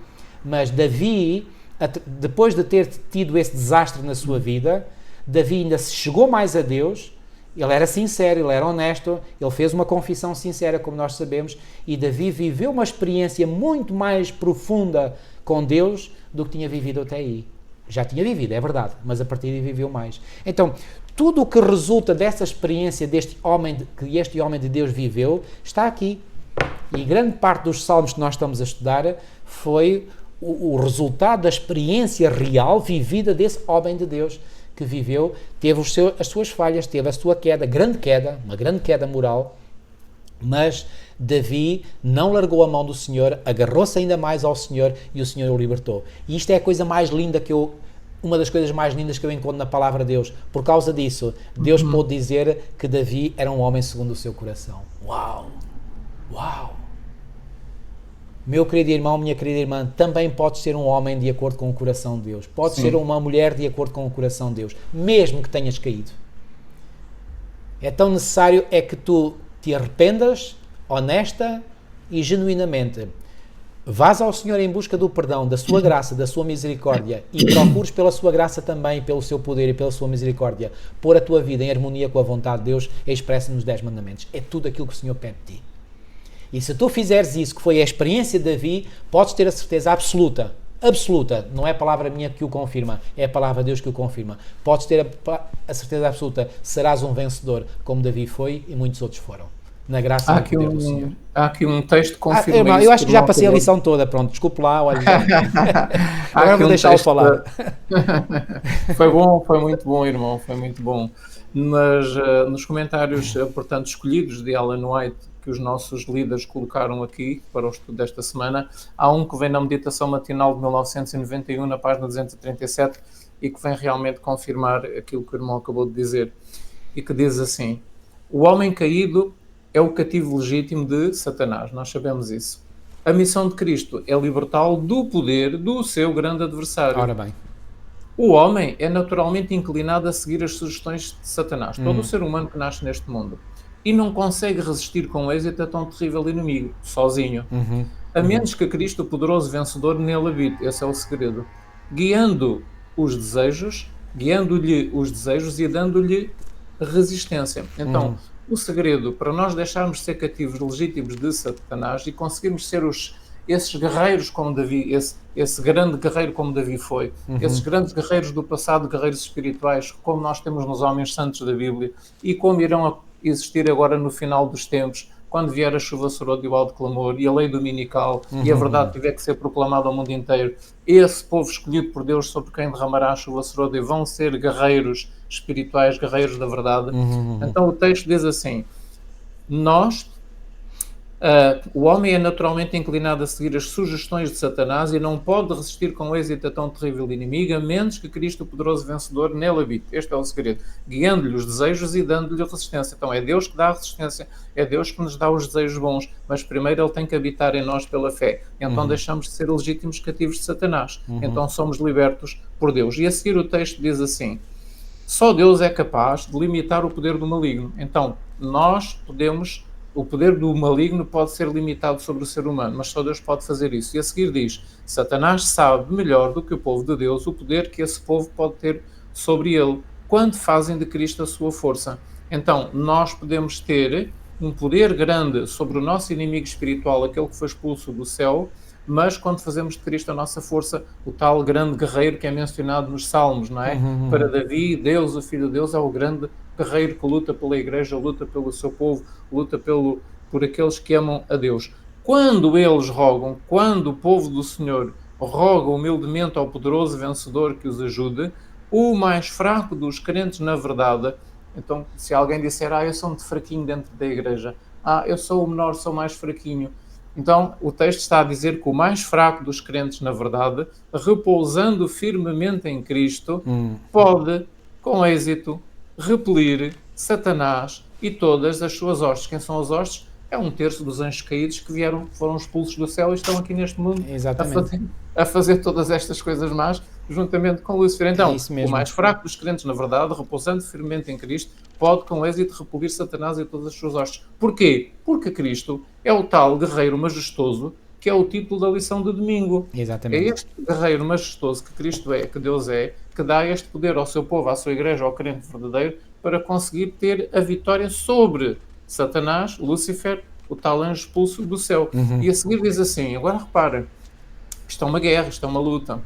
[SPEAKER 1] Mas Davi, depois de ter tido esse desastre na sua vida, Davi ainda se chegou mais a Deus. Ele era sincero, ele era honesto, ele fez uma confissão sincera, como nós sabemos, e Davi viveu uma experiência muito mais profunda com Deus do que tinha vivido até aí. Já tinha vivido, é verdade, mas a partir daí viveu mais. Então, tudo o que resulta dessa experiência que este homem de Deus viveu, está aqui. E grande parte dos salmos que nós estamos a estudar foi o resultado da experiência real vivida desse homem de Deus que viveu, teve as suas falhas, teve a sua queda, uma grande queda moral, mas Davi não largou a mão do Senhor, agarrou-se ainda mais ao Senhor e o Senhor o libertou. E isto é a coisa mais linda uma das coisas mais lindas que eu encontro na palavra de Deus. Por causa disso, Deus pôde dizer que Davi era um homem segundo o seu coração. Uau! Uau! Meu querido irmão, minha querida irmã, também pode ser um homem de acordo com o coração de Deus. Pode ser uma mulher de acordo com o coração de Deus, mesmo que tenhas caído. É tão necessário que tu te arrependas, honesta e genuinamente. Vás ao Senhor em busca do perdão, da sua graça, da sua misericórdia, e procures pela sua graça também, pelo seu poder e pela sua misericórdia, pôr a tua vida em harmonia com a vontade de Deus, expressa nos 10 mandamentos. É tudo aquilo que o Senhor pede de ti. E se tu fizeres isso, que foi a experiência de Davi, podes ter a certeza absoluta, não é a palavra minha que o confirma, é a palavra de Deus que o confirma. Podes ter a certeza absoluta, serás um vencedor, como Davi foi e muitos outros foram. Na graça e no poder do Senhor.
[SPEAKER 2] Há aqui um texto que confirma
[SPEAKER 1] irmão,
[SPEAKER 2] isso.
[SPEAKER 1] Eu acho que já passei a lição toda, pronto, desculpe lá, olha. Agora vou deixá-lo falar.
[SPEAKER 2] Foi bom, foi muito bom, irmão, foi muito bom. Mas nos comentários, portanto, escolhidos de Ellen White, que os nossos líderes colocaram aqui para o estudo desta semana, há um que vem na meditação matinal de 1991, na página 237, e que vem realmente confirmar aquilo que o irmão acabou de dizer, e que diz assim: o homem caído é o cativo legítimo de Satanás, nós sabemos isso. A missão de Cristo é libertá-lo do poder do seu grande adversário.
[SPEAKER 1] Ora bem.
[SPEAKER 2] O homem é naturalmente inclinado a seguir as sugestões de Satanás, todo o ser humano que nasce neste mundo, e não consegue resistir com êxito a tão terrível inimigo, sozinho. A menos que Cristo, o poderoso vencedor, nele habite. Esse é o segredo. Guiando-lhe os desejos e dando-lhe resistência. Então, o segredo para nós deixarmos de ser cativos legítimos de Satanás e conseguirmos ser esses guerreiros como Davi, esse grande guerreiro como Davi foi, esses grandes guerreiros do passado, guerreiros espirituais, como nós temos nos homens santos da Bíblia e como irão existir agora no final dos tempos, quando vier a chuva sorota e o alto clamor e a lei dominical e a verdade tiver que ser proclamada ao mundo inteiro, esse povo escolhido por Deus sobre quem derramará a chuva sorota e vão ser guerreiros espirituais, guerreiros da verdade. Então o texto diz assim: o homem é naturalmente inclinado a seguir as sugestões de Satanás e não pode resistir com êxito a tão terrível inimigo, a menos que Cristo, o poderoso vencedor, nele habite. Este é o segredo. Guiando-lhe os desejos e dando-lhe resistência. Então é Deus que dá a resistência, é Deus que nos dá os desejos bons, mas primeiro Ele tem que habitar em nós pela fé. Então deixamos de ser legítimos cativos de Satanás. Então somos libertos por Deus. E a seguir o texto diz assim: Só Deus é capaz de limitar o poder do maligno. Então, o poder do maligno pode ser limitado sobre o ser humano, mas só Deus pode fazer isso. E a seguir diz, Satanás sabe melhor do que o povo de Deus o poder que esse povo pode ter sobre ele, quando fazem de Cristo a sua força. Então, nós podemos ter um poder grande sobre o nosso inimigo espiritual, aquele que foi expulso do céu, mas quando fazemos de Cristo a nossa força, o tal grande guerreiro que é mencionado nos Salmos, não é? Para Davi, Deus, o Filho de Deus, é o grande guerreiro que luta pela igreja, luta pelo seu povo, luta por aqueles que amam a Deus. Quando eles rogam, quando o povo do Senhor roga humildemente ao poderoso vencedor que os ajude, o mais fraco dos crentes, na verdade, então se alguém disser, eu sou muito fraquinho dentro da igreja, eu sou o menor, sou mais fraquinho, então o texto está a dizer que o mais fraco dos crentes, na verdade, repousando firmemente em Cristo, pode, com êxito, repelir Satanás e todas as suas hostes. Quem são as hostes? É um terço dos anjos caídos que foram expulsos do céu e estão aqui neste mundo a fazer todas estas coisas más, juntamente com Lúcifer. Então, o mais fraco dos crentes, na verdade, repousando firmemente em Cristo, pode com êxito repelir Satanás e todas as suas hostes. Porquê? Porque Cristo é o tal guerreiro majestoso que é o título da lição de domingo.
[SPEAKER 1] Exatamente.
[SPEAKER 2] É este guerreiro majestoso que Cristo é, que Deus é, que dá este poder ao seu povo, à sua igreja, ao crente verdadeiro, para conseguir ter a vitória sobre Satanás, Lúcifer, o tal anjo expulso do céu. E a seguir diz assim, agora repara, isto é uma guerra, isto é uma luta.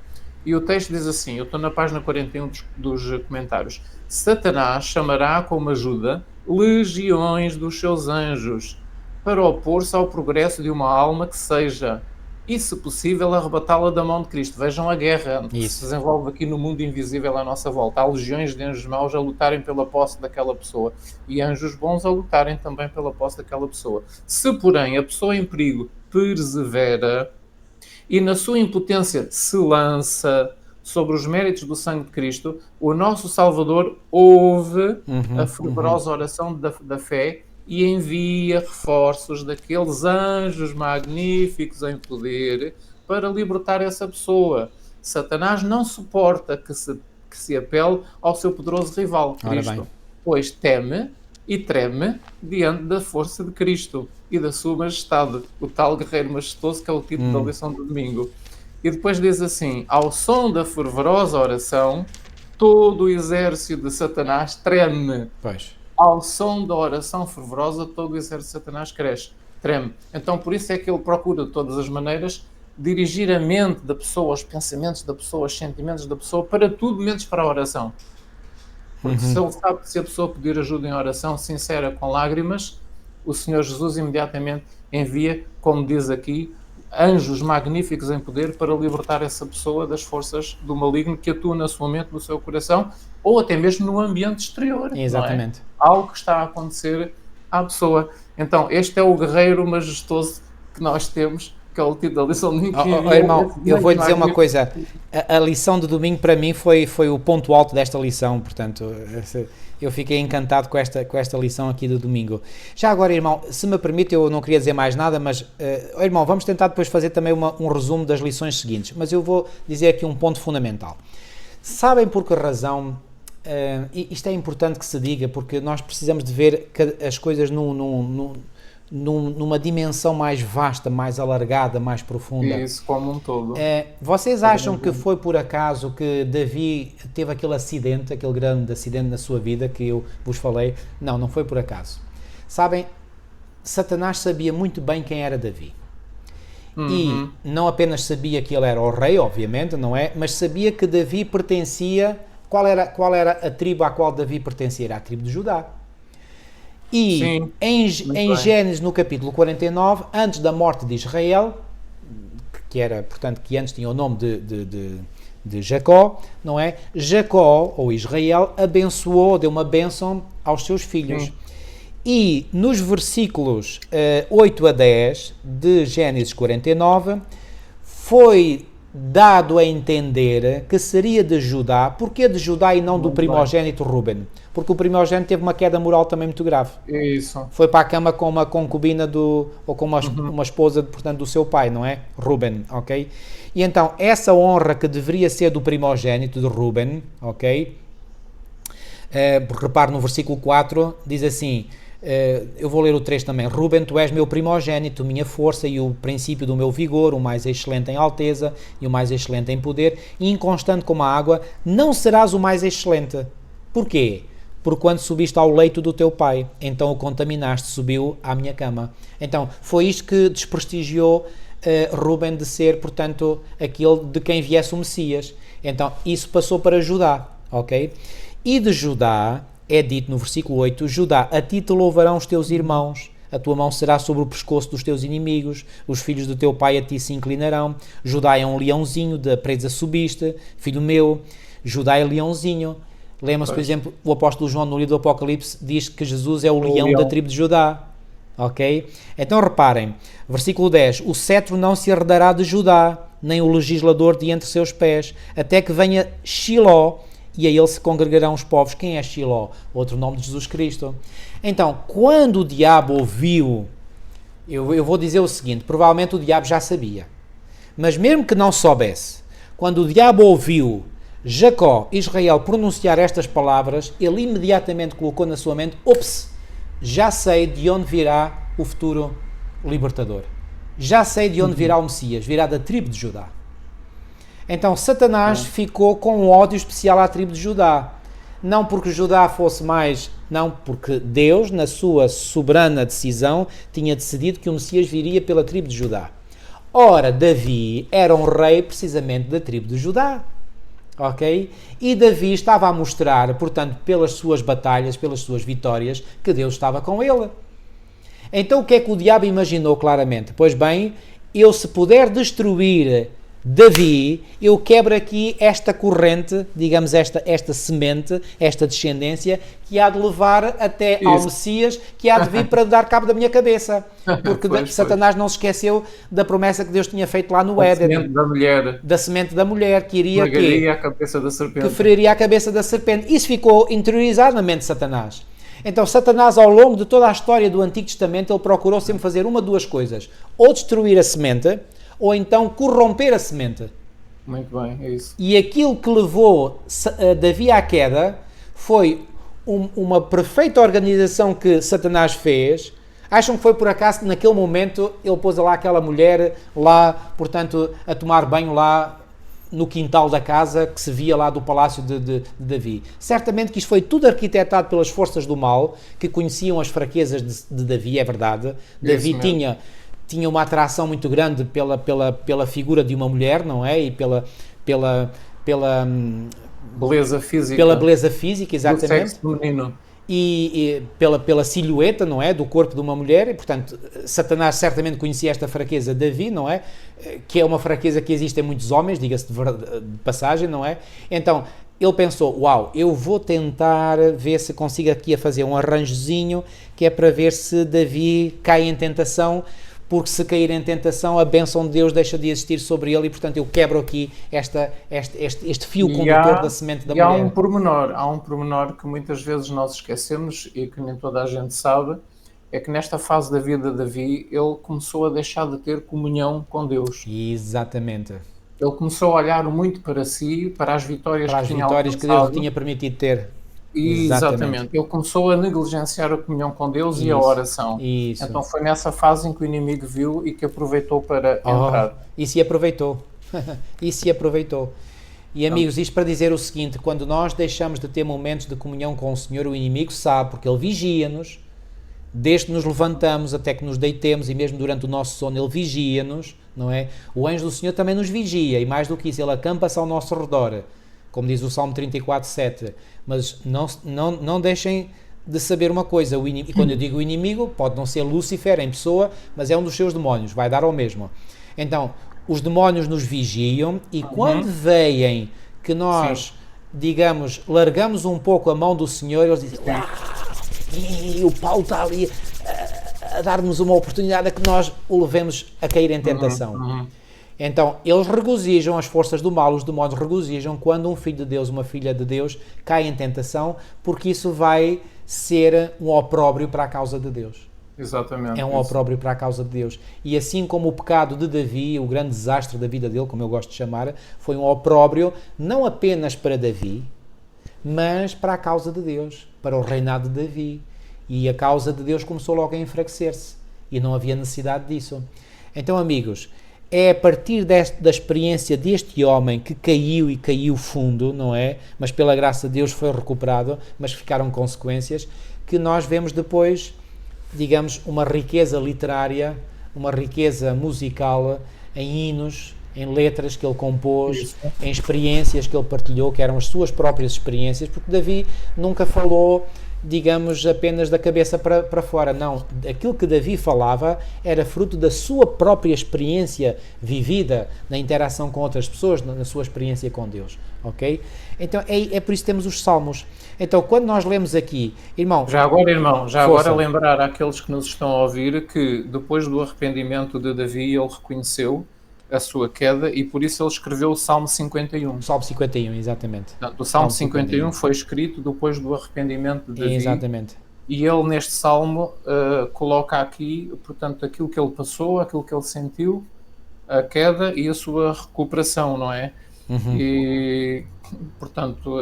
[SPEAKER 2] E o texto diz assim, eu estou na página 41 dos comentários, Satanás chamará como ajuda legiões dos seus anjos para opor-se ao progresso de uma alma que seja, e se possível, arrebatá-la da mão de Cristo. Vejam a guerra que se desenvolve aqui no mundo invisível à nossa volta. Há legiões de anjos maus a lutarem pela posse daquela pessoa e anjos bons a lutarem também pela posse daquela pessoa. Se, porém, a pessoa em perigo persevera e na sua impotência se lança sobre os méritos do sangue de Cristo, o nosso Salvador ouve a fervorosa oração da fé e envia reforços daqueles anjos magníficos em poder para libertar essa pessoa. Satanás não suporta que se apele ao seu poderoso rival, Cristo, pois teme e treme diante da força de Cristo e da sua majestade, o tal guerreiro majestoso que é o tipo da lição do domingo. E depois diz assim, ao som da fervorosa oração, todo o exército de Satanás treme.
[SPEAKER 1] Pois.
[SPEAKER 2] Ao som da oração fervorosa, todo o exército de Satanás treme. Então, por isso é que ele procura, de todas as maneiras, dirigir a mente da pessoa, os pensamentos da pessoa, os sentimentos da pessoa, para tudo menos para a oração. Porque se ele sabe que se a pessoa pedir ajuda em oração sincera, com lágrimas, o Senhor Jesus imediatamente envia, como diz aqui, anjos magníficos em poder para libertar essa pessoa das forças do maligno que atua na sua mente, no seu coração, ou até mesmo no ambiente exterior.
[SPEAKER 1] Exatamente.
[SPEAKER 2] Não é? Algo que está a acontecer à pessoa. Então, este é o guerreiro majestoso que nós temos, que é o título da lição de domingo.
[SPEAKER 1] Irmão, eu vou dizer uma coisa, a lição de domingo para mim foi o ponto alto desta lição, portanto, eu fiquei encantado com esta lição aqui do domingo. Já agora, irmão, se me permite, eu não queria dizer mais nada, mas, irmão, vamos tentar depois fazer também um resumo das lições seguintes, mas eu vou dizer aqui um ponto fundamental. Sabem por que razão, isto é importante que se diga, porque nós precisamos de ver as coisas numa dimensão mais vasta, mais alargada, mais profunda.
[SPEAKER 2] Isso, como um todo.
[SPEAKER 1] Vocês acham que foi por acaso que Davi teve aquele acidente, aquele grande acidente na sua vida que eu vos falei? Não, não foi por acaso. Sabem, Satanás sabia muito bem quem era Davi. E não apenas sabia que ele era o rei, obviamente, não é? Mas sabia que Davi pertencia... Qual era a tribo à qual Davi pertencia? Era a tribo de Judá. E
[SPEAKER 2] sim,
[SPEAKER 1] em Gênesis, no capítulo 49, antes da morte de Israel, que era, portanto, que antes tinha o nome de Jacó, não é? Jacó, ou Israel, deu uma bênção aos seus filhos. Sim. E nos versículos 8 a 10 de Gênesis 49, foi dado a entender que seria de Judá. Porquê de Judá e não do primogênito Ruben? Porque o primogênito teve uma queda moral também muito grave.
[SPEAKER 2] Isso.
[SPEAKER 1] Foi para a cama com uma concubina ou com uma esposa, portanto, do seu pai, não é? Ruben, ok? E então, essa honra que deveria ser do primogênito de Ruben, ok? Repare no versículo 4, diz assim, eu vou ler o 3 também: Rúben, tu és meu primogénito, minha força e o princípio do meu vigor, o mais excelente em alteza e o mais excelente em poder, e inconstante como a água, não serás o mais excelente. Porquê? Porque quando subiste ao leito do teu pai, então o contaminaste, subiu à minha cama. Então, foi isto que desprestigiou Rúben de ser, portanto, aquele de quem viesse o Messias. Então, isso passou para Judá, ok? E de Judá, é dito no versículo 8, Judá, a ti te louvarão os teus irmãos, a tua mão será sobre o pescoço dos teus inimigos, os filhos do teu pai a ti se inclinarão. Judá é um leãozinho, da presa subiste, filho meu. Judá é leãozinho. Lembra-se, por exemplo, o apóstolo João no livro do Apocalipse diz que Jesus é o leão da tribo de Judá. Ok? Então reparem, versículo 10, o cetro não se herdará de Judá, nem o legislador de entre seus pés, até que venha Shiló, e a ele se congregarão os povos. Quem é Shiló? Outro nome de Jesus Cristo. Então, quando o diabo ouviu, eu vou dizer o seguinte, provavelmente o diabo já sabia, mas mesmo que não soubesse, quando o diabo ouviu Jacó, Israel, pronunciar estas palavras, ele imediatamente colocou na sua mente, ops, já sei de onde virá o futuro libertador. Já sei de onde virá o Messias, virá da tribo de Judá. Então Satanás ficou com um ódio especial à tribo de Judá. Não porque Judá fosse mais, não, porque Deus, na sua soberana decisão, tinha decidido que o Messias viria pela tribo de Judá. Ora, Davi era um rei precisamente da tribo de Judá. Ok? E Davi estava a mostrar, portanto, pelas suas batalhas, pelas suas vitórias, que Deus estava com ele. Então o que é que o diabo imaginou claramente? Pois bem, eu se puder destruir Davi, eu quebro aqui esta corrente, digamos esta semente, esta descendência, que há de levar até ao Messias, que há de vir para dar cabo da minha cabeça. Porque Satanás não se esqueceu da promessa que Deus tinha feito lá no Éden. Da semente da mulher, que iria
[SPEAKER 2] a cabeça da serpente.
[SPEAKER 1] Que feriria a cabeça da serpente. Isso ficou interiorizado na mente de Satanás. Então Satanás, ao longo de toda a história do Antigo Testamento, ele procurou sempre fazer uma de duas coisas: ou destruir a semente, ou então corromper a semente.
[SPEAKER 2] Muito bem, é isso.
[SPEAKER 1] E aquilo que levou Davi à queda foi uma perfeita organização que Satanás fez. Acham que foi por acaso que naquele momento ele pôs lá aquela mulher lá, portanto, a tomar banho lá no quintal da casa que se via lá do palácio de Davi? Certamente que isto foi tudo arquitetado pelas forças do mal, que conheciam as fraquezas de Davi, é verdade. Davi tinha uma atração muito grande pela figura de uma mulher, não é? E pela
[SPEAKER 2] beleza física.
[SPEAKER 1] Pela beleza física, exatamente.
[SPEAKER 2] Do sexo feminino.
[SPEAKER 1] E pela silhueta, não é? Do corpo de uma mulher. E, portanto, Satanás certamente conhecia esta fraqueza de Davi, não é? Que é uma fraqueza que existe em muitos homens, diga-se de passagem, não é? Então, ele pensou, uau, eu vou tentar ver se consigo aqui a fazer um arranjozinho, que é para ver se Davi cai em tentação, porque se cair em tentação, a bênção de Deus deixa de existir sobre ele e, portanto, eu quebro aqui este fio condutor da semente da mulher.
[SPEAKER 2] Há um pormenor que muitas vezes nós esquecemos e que nem toda a gente sabe, é que nesta fase da vida de Davi, ele começou a deixar de ter comunhão com Deus.
[SPEAKER 1] Exatamente.
[SPEAKER 2] Ele começou a olhar muito para si, para as vitórias
[SPEAKER 1] que Deus tinha permitido ter.
[SPEAKER 2] Exatamente. Ele começou a negligenciar a comunhão com Deus e a oração.
[SPEAKER 1] Isso.
[SPEAKER 2] Então foi nessa fase em que o inimigo viu e que aproveitou para entrar.
[SPEAKER 1] E se aproveitou. E amigos, isto para dizer o seguinte: quando nós deixamos de ter momentos de comunhão com o Senhor, o inimigo sabe, porque ele vigia-nos, desde que nos levantamos até que nos deitemos, e mesmo durante o nosso sono ele vigia-nos, não é? O anjo do Senhor também nos vigia, e mais do que isso, ele acampa-se ao nosso redor, como diz o Salmo 34:7. Mas não deixem de saber uma coisa, e quando eu digo o inimigo, pode não ser Lúcifer em pessoa, mas é um dos seus demónios, vai dar ao mesmo. Então, os demónios nos vigiam, e quando veem que nós, digamos, largamos um pouco a mão do Senhor, eles dizem, e o Paulo está ali a dar-nos uma oportunidade a que nós o levemos a cair em tentação. Então, eles regozijam, as forças do mal, os demónios regozijam quando um filho de Deus, uma filha de Deus, cai em tentação, porque isso vai ser um opróbrio para a causa de Deus.
[SPEAKER 2] Exatamente.
[SPEAKER 1] É um opróbrio para a causa de Deus. E assim como o pecado de Davi, o grande desastre da vida dele, como eu gosto de chamar, foi um opróbrio não apenas para Davi, mas para a causa de Deus, para o reinado de Davi. E a causa de Deus começou logo a enfraquecer-se e não havia necessidade disso. Então, amigos, é a partir da experiência deste homem que caiu e caiu fundo, não é? Mas pela graça de Deus foi recuperado, mas ficaram consequências, que nós vemos depois, digamos, uma riqueza literária, uma riqueza musical em hinos, em letras que ele compôs, em experiências que ele partilhou, que eram as suas próprias experiências, porque Davi nunca falou, digamos, apenas da cabeça para fora. Não, aquilo que Davi falava era fruto da sua própria experiência vivida na interação com outras pessoas, na sua experiência com Deus, ok? Então é por isso que temos os Salmos. Então, quando nós lemos aqui, irmão...
[SPEAKER 2] Irmão, agora lembrar àqueles que nos estão a ouvir que depois do arrependimento de Davi, ele reconheceu a sua queda e por isso ele escreveu o Salmo 51.
[SPEAKER 1] O Salmo 51, exatamente.
[SPEAKER 2] Portanto, o Salmo 51 foi escrito depois do arrependimento de Davi.
[SPEAKER 1] Exatamente.
[SPEAKER 2] E ele neste Salmo coloca aqui, portanto, aquilo que ele passou, aquilo que ele sentiu, a queda e a sua recuperação, não é? E, portanto,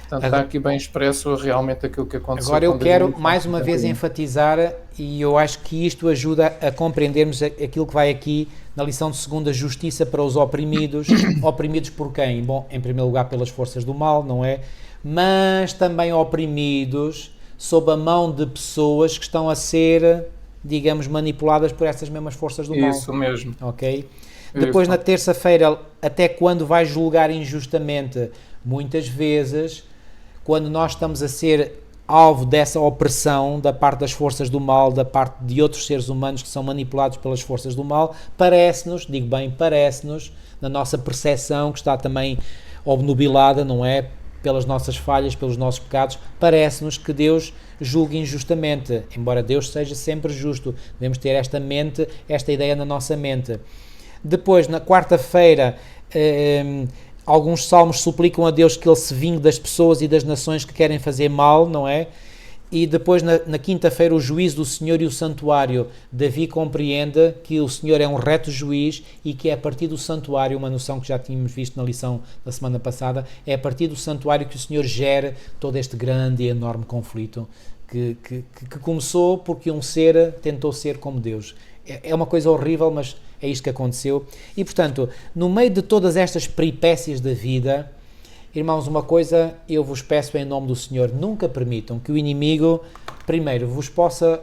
[SPEAKER 2] está aqui bem expresso realmente aquilo que aconteceu.
[SPEAKER 1] Agora eu quero mais uma vez enfatizar, e eu acho que isto ajuda a compreendermos aquilo que vai aqui na lição de segunda, justiça para os oprimidos. Oprimidos por quem? Bom, em primeiro lugar pelas forças do mal, não é? Mas também oprimidos sob a mão de pessoas que estão a ser, digamos, manipuladas por essas mesmas forças do mal.
[SPEAKER 2] Isso mesmo.
[SPEAKER 1] Ok? Depois, na terça-feira, até quando vai julgar injustamente? Muitas vezes, quando nós estamos a ser alvo dessa opressão da parte das forças do mal, da parte de outros seres humanos que são manipulados pelas forças do mal, parece-nos, digo bem, parece-nos, na nossa percepção, que está também obnubilada, não é? Pelas nossas falhas, pelos nossos pecados, parece-nos que Deus julga injustamente, embora Deus seja sempre justo. Devemos ter esta mente, esta ideia na nossa mente. Depois, na quarta-feira, alguns salmos suplicam a Deus que Ele se vingue das pessoas e das nações que querem fazer mal, não é? E depois, na quinta-feira, o juízo do Senhor e o santuário. Davi compreende que o Senhor é um reto juiz e que é a partir do santuário, uma noção que já tínhamos visto na lição da semana passada, é a partir do santuário que o Senhor gera todo este grande e enorme conflito que começou porque um ser tentou ser como Deus. É uma coisa horrível, mas é isto que aconteceu. E, portanto, no meio de todas estas peripécias da vida, irmãos, uma coisa eu vos peço em nome do Senhor: nunca permitam que o inimigo, primeiro, vos possa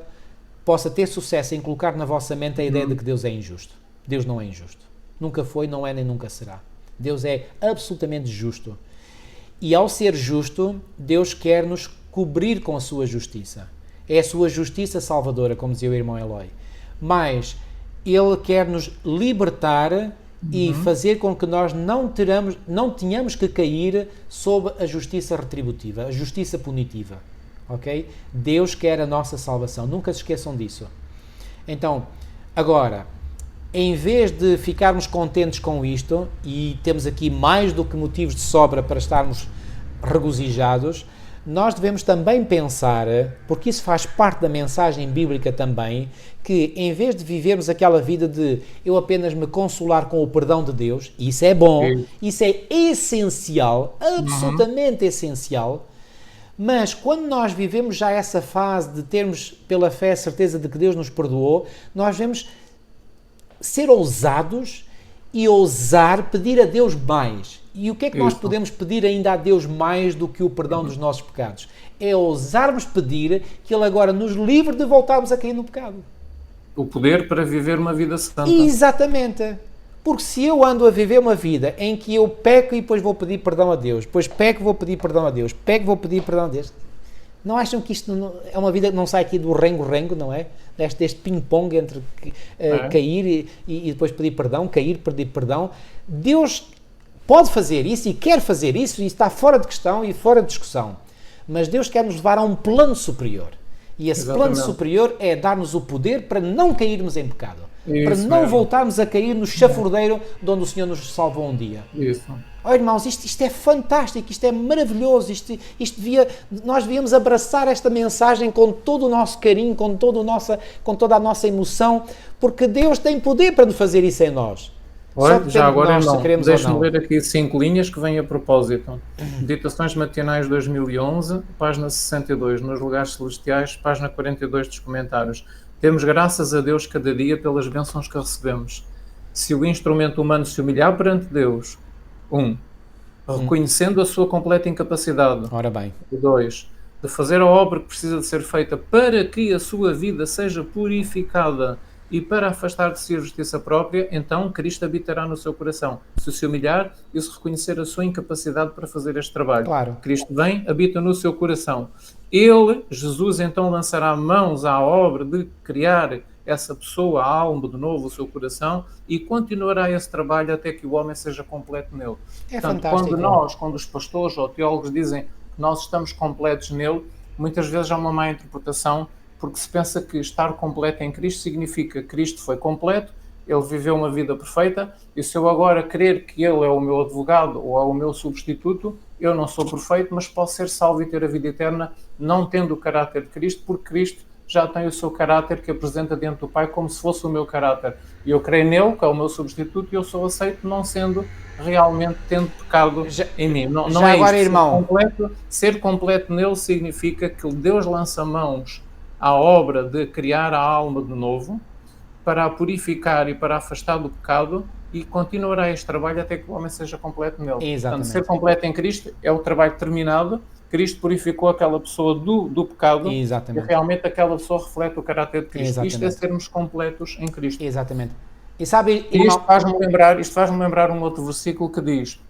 [SPEAKER 1] ter sucesso em colocar na vossa mente a ideia de que Deus é injusto. Deus não é injusto. Nunca foi, não é, nem nunca será. Deus é absolutamente justo. E ao ser justo, Deus quer nos cobrir com a sua justiça. É a sua justiça salvadora, como dizia o irmão Eloy. Mas Ele quer nos libertar e fazer com que nós não tenhamos que cair sob a justiça retributiva, a justiça punitiva, ok? Deus quer a nossa salvação, nunca se esqueçam disso. Então, agora, em vez de ficarmos contentes com isto, e temos aqui mais do que motivos de sobra para estarmos regozijados, nós devemos também pensar, porque isso faz parte da mensagem bíblica também, que em vez de vivermos aquela vida de eu apenas me consolar com o perdão de Deus, e isso é bom, isso é essencial, absolutamente essencial, mas quando nós vivemos já essa fase de termos pela fé a certeza de que Deus nos perdoou, nós devemos ser ousados e ousar pedir a Deus mais. E o que é que nós podemos pedir ainda a Deus mais do que o perdão dos nossos pecados? É ousarmos pedir que Ele agora nos livre de voltarmos a cair no pecado.
[SPEAKER 2] O poder para viver uma vida santa.
[SPEAKER 1] Exatamente. Porque se eu ando a viver uma vida em que eu peco e depois vou pedir perdão a Deus, depois peco e vou pedir perdão a Deus, peco e vou pedir perdão a Deus, não acham que isto é uma vida que não sai aqui do rengo-rengo, não é? Deste ping-pong entre cair e depois pedir perdão, cair, pedir perdão. Deus pode fazer isso e quer fazer isso e está fora de questão e fora de discussão. Mas Deus quer nos levar a um plano superior. E esse plano superior é dar-nos o poder para não cairmos em pecado. Isso para não voltarmos a cair no chafurdeiro de onde o Senhor nos salvou um dia.
[SPEAKER 2] Isso.
[SPEAKER 1] Oh, irmãos, isto é fantástico, isto é maravilhoso, nós devíamos abraçar esta mensagem com todo o nosso carinho, com toda a nossa emoção, porque Deus tem poder para nos fazer isso em nós.
[SPEAKER 2] Olha, já agora
[SPEAKER 1] nós, se
[SPEAKER 2] não.
[SPEAKER 1] queremos ou
[SPEAKER 2] Deixa-me
[SPEAKER 1] não.
[SPEAKER 2] ler aqui 5 linhas que vêm a propósito. Meditações Matinais 2011, página 62, nos lugares celestiais, página 42 dos comentários. Temos graças a Deus cada dia pelas bênçãos que recebemos. Se o instrumento humano se humilhar perante Deus, reconhecendo a sua completa incapacidade.
[SPEAKER 1] Ora bem.
[SPEAKER 2] 2, de fazer a obra que precisa de ser feita para que a sua vida seja purificada e para afastar de si a justiça própria, então Cristo habitará no seu coração. Se humilhar e se reconhecer a sua incapacidade para fazer este trabalho.
[SPEAKER 1] Claro.
[SPEAKER 2] Cristo vem, habita no seu coração. Ele, Jesus, então lançará mãos à obra de criar essa pessoa, a alma de novo, o seu coração, e continuará esse trabalho até que o homem seja completo nele.
[SPEAKER 1] É
[SPEAKER 2] Portanto,
[SPEAKER 1] fantástico.
[SPEAKER 2] quando os pastores ou teólogos dizem que nós estamos completos nele, muitas vezes há uma má interpretação, porque se pensa que estar completo em Cristo significa que Cristo foi completo, ele viveu uma vida perfeita, e se eu agora crer que ele é o meu advogado ou é o meu substituto, eu não sou perfeito, mas posso ser salvo e ter a vida eterna, não tendo o caráter de Cristo, porque Cristo já tem o seu caráter que apresenta diante do Pai como se fosse o meu caráter. E eu creio nele, que é o meu substituto, e eu sou aceito não sendo realmente tendo pecado em mim. Não
[SPEAKER 1] já
[SPEAKER 2] é
[SPEAKER 1] agora,
[SPEAKER 2] isto.
[SPEAKER 1] irmão,
[SPEAKER 2] Ser completo nele significa que Deus lança mãos à obra de criar a alma de novo, para a purificar e para a afastar do pecado, e continuará este trabalho até que o homem seja completo nele.
[SPEAKER 1] Exatamente.
[SPEAKER 2] Portanto, ser completo em Cristo é o trabalho terminado. Cristo purificou aquela pessoa do pecado.
[SPEAKER 1] Exatamente.
[SPEAKER 2] E realmente aquela pessoa reflete o caráter de Cristo.
[SPEAKER 1] Exatamente.
[SPEAKER 2] Isto é sermos completos em Cristo.
[SPEAKER 1] Exatamente. E sabe,
[SPEAKER 2] Isto faz-me lembrar um outro versículo que diz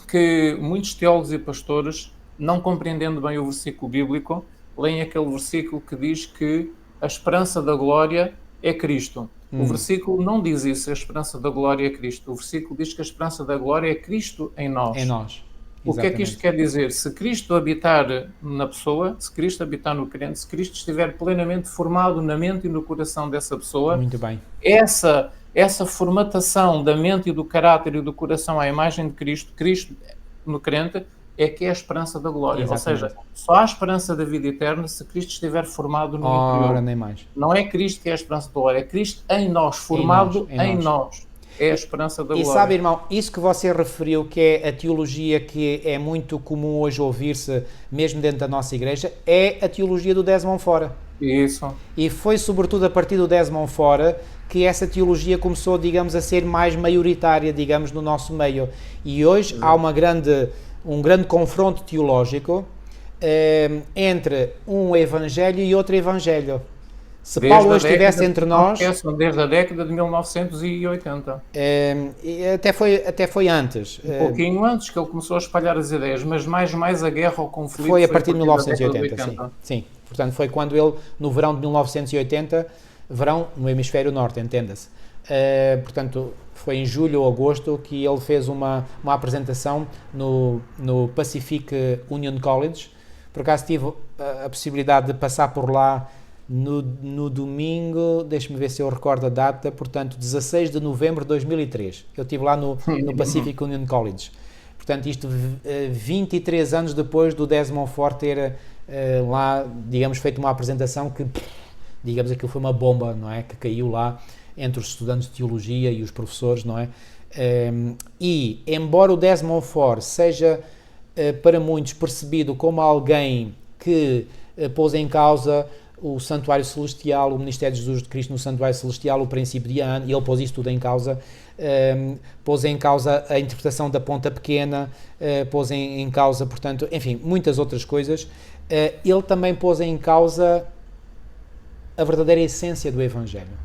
[SPEAKER 2] que muitos teólogos e pastores, não compreendendo bem o versículo bíblico, leem aquele versículo que diz que a esperança da glória é Cristo. O versículo não diz isso, a esperança da glória é Cristo. O versículo diz que a esperança da glória é Cristo em nós.
[SPEAKER 1] É nós.
[SPEAKER 2] Exatamente. O que é que isto quer dizer? Se Cristo habitar na pessoa, se Cristo habitar no crente, se Cristo estiver plenamente formado na mente e no coração dessa pessoa,
[SPEAKER 1] muito bem.
[SPEAKER 2] Essa formatação da mente e do caráter e do coração à imagem de Cristo, Cristo no crente, é que é a esperança da glória.
[SPEAKER 1] Exatamente.
[SPEAKER 2] Ou seja, só há a esperança da vida eterna se Cristo estiver formado no interior.
[SPEAKER 1] Nem mais.
[SPEAKER 2] Não é Cristo que é a esperança da glória, é Cristo em nós, formado em nós. É a esperança da glória.
[SPEAKER 1] E sabe, irmão, isso que você referiu, que é a teologia que é muito comum hoje ouvir-se, mesmo dentro da nossa igreja, é a teologia do Desmond Fora.
[SPEAKER 2] Isso.
[SPEAKER 1] E foi sobretudo a partir do Desmond Fora que essa teologia começou, digamos, a ser mais maioritária, digamos, no nosso meio. E hoje há um grande confronto teológico entre um evangelho e outro evangelho. Se Paulo hoje estivesse entre nós...
[SPEAKER 2] Desde a década de 1980.
[SPEAKER 1] Até foi antes.
[SPEAKER 2] Um pouquinho antes que ele começou a espalhar as ideias, mas mais a guerra ao conflito...
[SPEAKER 1] Foi a partir de 1980, sim. Portanto, foi quando ele, no verão de 1980, verão no hemisfério norte, entenda-se. Portanto, foi em julho ou agosto que ele fez uma apresentação no Pacific Union College. Por acaso tive a possibilidade de passar por lá no domingo, deixe-me ver se eu recordo a data, portanto 16 de novembro de 2003, eu estive lá no Pacific Union College, portanto isto 23 anos depois do Desmond Fora ter lá, digamos, feito uma apresentação que, digamos, aquilo foi uma bomba, não é, que caiu lá entre os estudantes de teologia e os professores, não é, e embora o Desmond Fora seja para muitos percebido como alguém que pôs em causa o Santuário Celestial, o Ministério de Jesus de Cristo no Santuário Celestial, o princípio de Ian, e ele pôs isso tudo em causa, pôs em causa a interpretação da ponta pequena, pôs em causa, portanto, enfim, muitas outras coisas. Ele também pôs em causa a verdadeira essência do Evangelho.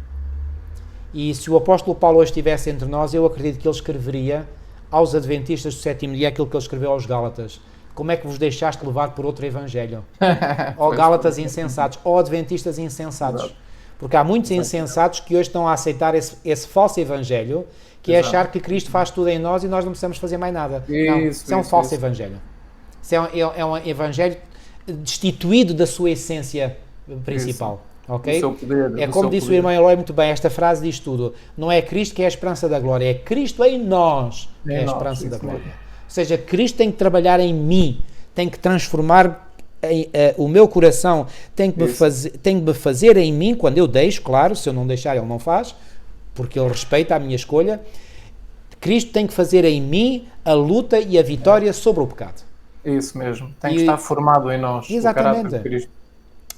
[SPEAKER 1] E se o apóstolo Paulo hoje estivesse entre nós, eu acredito que ele escreveria aos adventistas do sétimo dia aquilo que ele escreveu aos Gálatas. Como é que vos deixaste levar por outro evangelho? Ou Gálatas insensatos, ou adventistas insensatos. Porque há muitos insensatos que hoje estão a aceitar esse falso evangelho, que é achar que Cristo faz tudo em nós e nós não precisamos fazer mais nada. Isso é um falso evangelho. Isso é um evangelho destituído da sua essência principal. Okay? É como disse o irmão Eloy muito bem, esta frase diz tudo. Não é Cristo que é a esperança da glória, é Cristo em nós que é a esperança da glória. Ou seja, Cristo tem que trabalhar em mim, tem que transformar o meu coração, tem que me fazer em mim, quando eu deixo, claro, se eu não deixar ele não faz, porque Ele respeita a minha escolha. Cristo tem que fazer em mim a luta e a vitória sobre o pecado.
[SPEAKER 2] É isso mesmo. Tem que estar formado em nós.
[SPEAKER 1] Exatamente.
[SPEAKER 2] O caráter de Cristo.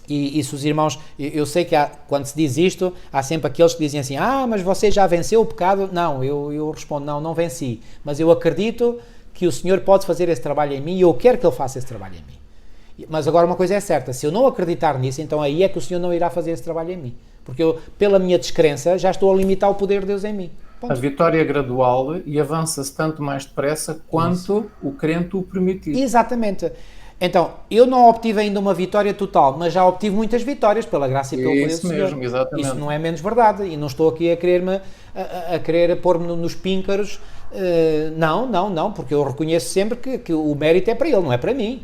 [SPEAKER 1] E se os irmãos, eu sei que quando se diz isto, há sempre aqueles que dizem assim, mas você já venceu o pecado. Não, eu respondo, não venci, mas eu acredito que o Senhor pode fazer esse trabalho em mim e eu quero que Ele faça esse trabalho em mim. Mas agora uma coisa é certa, se eu não acreditar nisso, então aí é que o Senhor não irá fazer esse trabalho em mim, porque eu, pela minha descrença, já estou a limitar o poder de Deus em mim. Ponto.
[SPEAKER 2] A vitória é gradual e avança-se tanto mais depressa quanto o crente o permitir.
[SPEAKER 1] Exatamente. Então, eu não obtive ainda uma vitória total, mas já obtive muitas vitórias pela graça e pelo poder do Senhor.
[SPEAKER 2] Isso mesmo, exatamente.
[SPEAKER 1] Isso não é menos verdade. E não estou aqui a querer pôr-me nos píncaros. Não, porque eu reconheço sempre que o mérito é para Ele, não é para mim.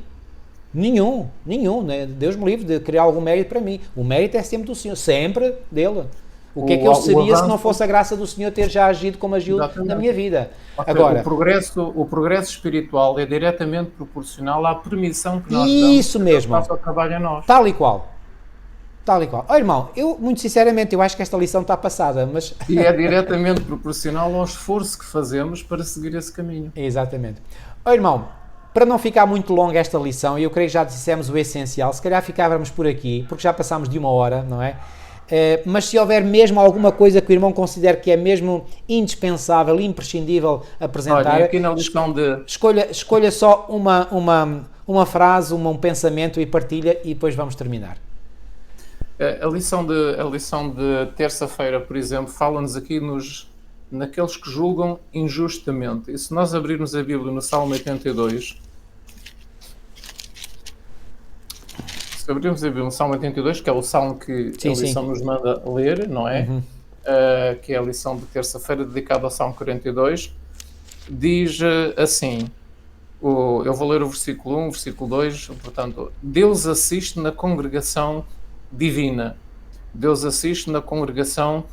[SPEAKER 1] Nenhum. Né? Deus me livre de criar algum mérito para mim. O mérito é sempre do Senhor, sempre dele. O que é que eu seria se não fosse a graça do Senhor ter já agido como agiu na minha vida? Agora,
[SPEAKER 2] o progresso espiritual é diretamente proporcional à permissão que nós
[SPEAKER 1] isso
[SPEAKER 2] damos
[SPEAKER 1] mesmo.
[SPEAKER 2] Que faça o trabalho a nós.
[SPEAKER 1] Tal e qual. Irmão, eu, muito sinceramente, eu acho que esta lição está passada, mas...
[SPEAKER 2] E é diretamente proporcional ao esforço que fazemos para seguir esse caminho.
[SPEAKER 1] Exatamente. Irmão, para não ficar muito longa esta lição, e eu creio que já dissemos o essencial, se calhar ficávamos por aqui, porque já passámos de 1 hora, não é? Mas se houver mesmo alguma coisa que o irmão considere que é mesmo indispensável, imprescindível apresentar,
[SPEAKER 2] olha, aqui na lição
[SPEAKER 1] escolha só uma frase, um pensamento e partilha e depois vamos terminar.
[SPEAKER 2] A lição de terça-feira, por exemplo, fala-nos aqui naqueles que julgam injustamente. E se nós abrirmos a Bíblia no Salmo 82... Abrimos a Bíblia no Salmo 82, que é o Salmo que a lição nos manda ler, não é? Uhum. Que é a lição de terça-feira dedicada ao Salmo 42, diz assim, eu vou ler o versículo 1, o versículo 2, portanto, Deus assiste na congregação divina. Deus assiste na congregação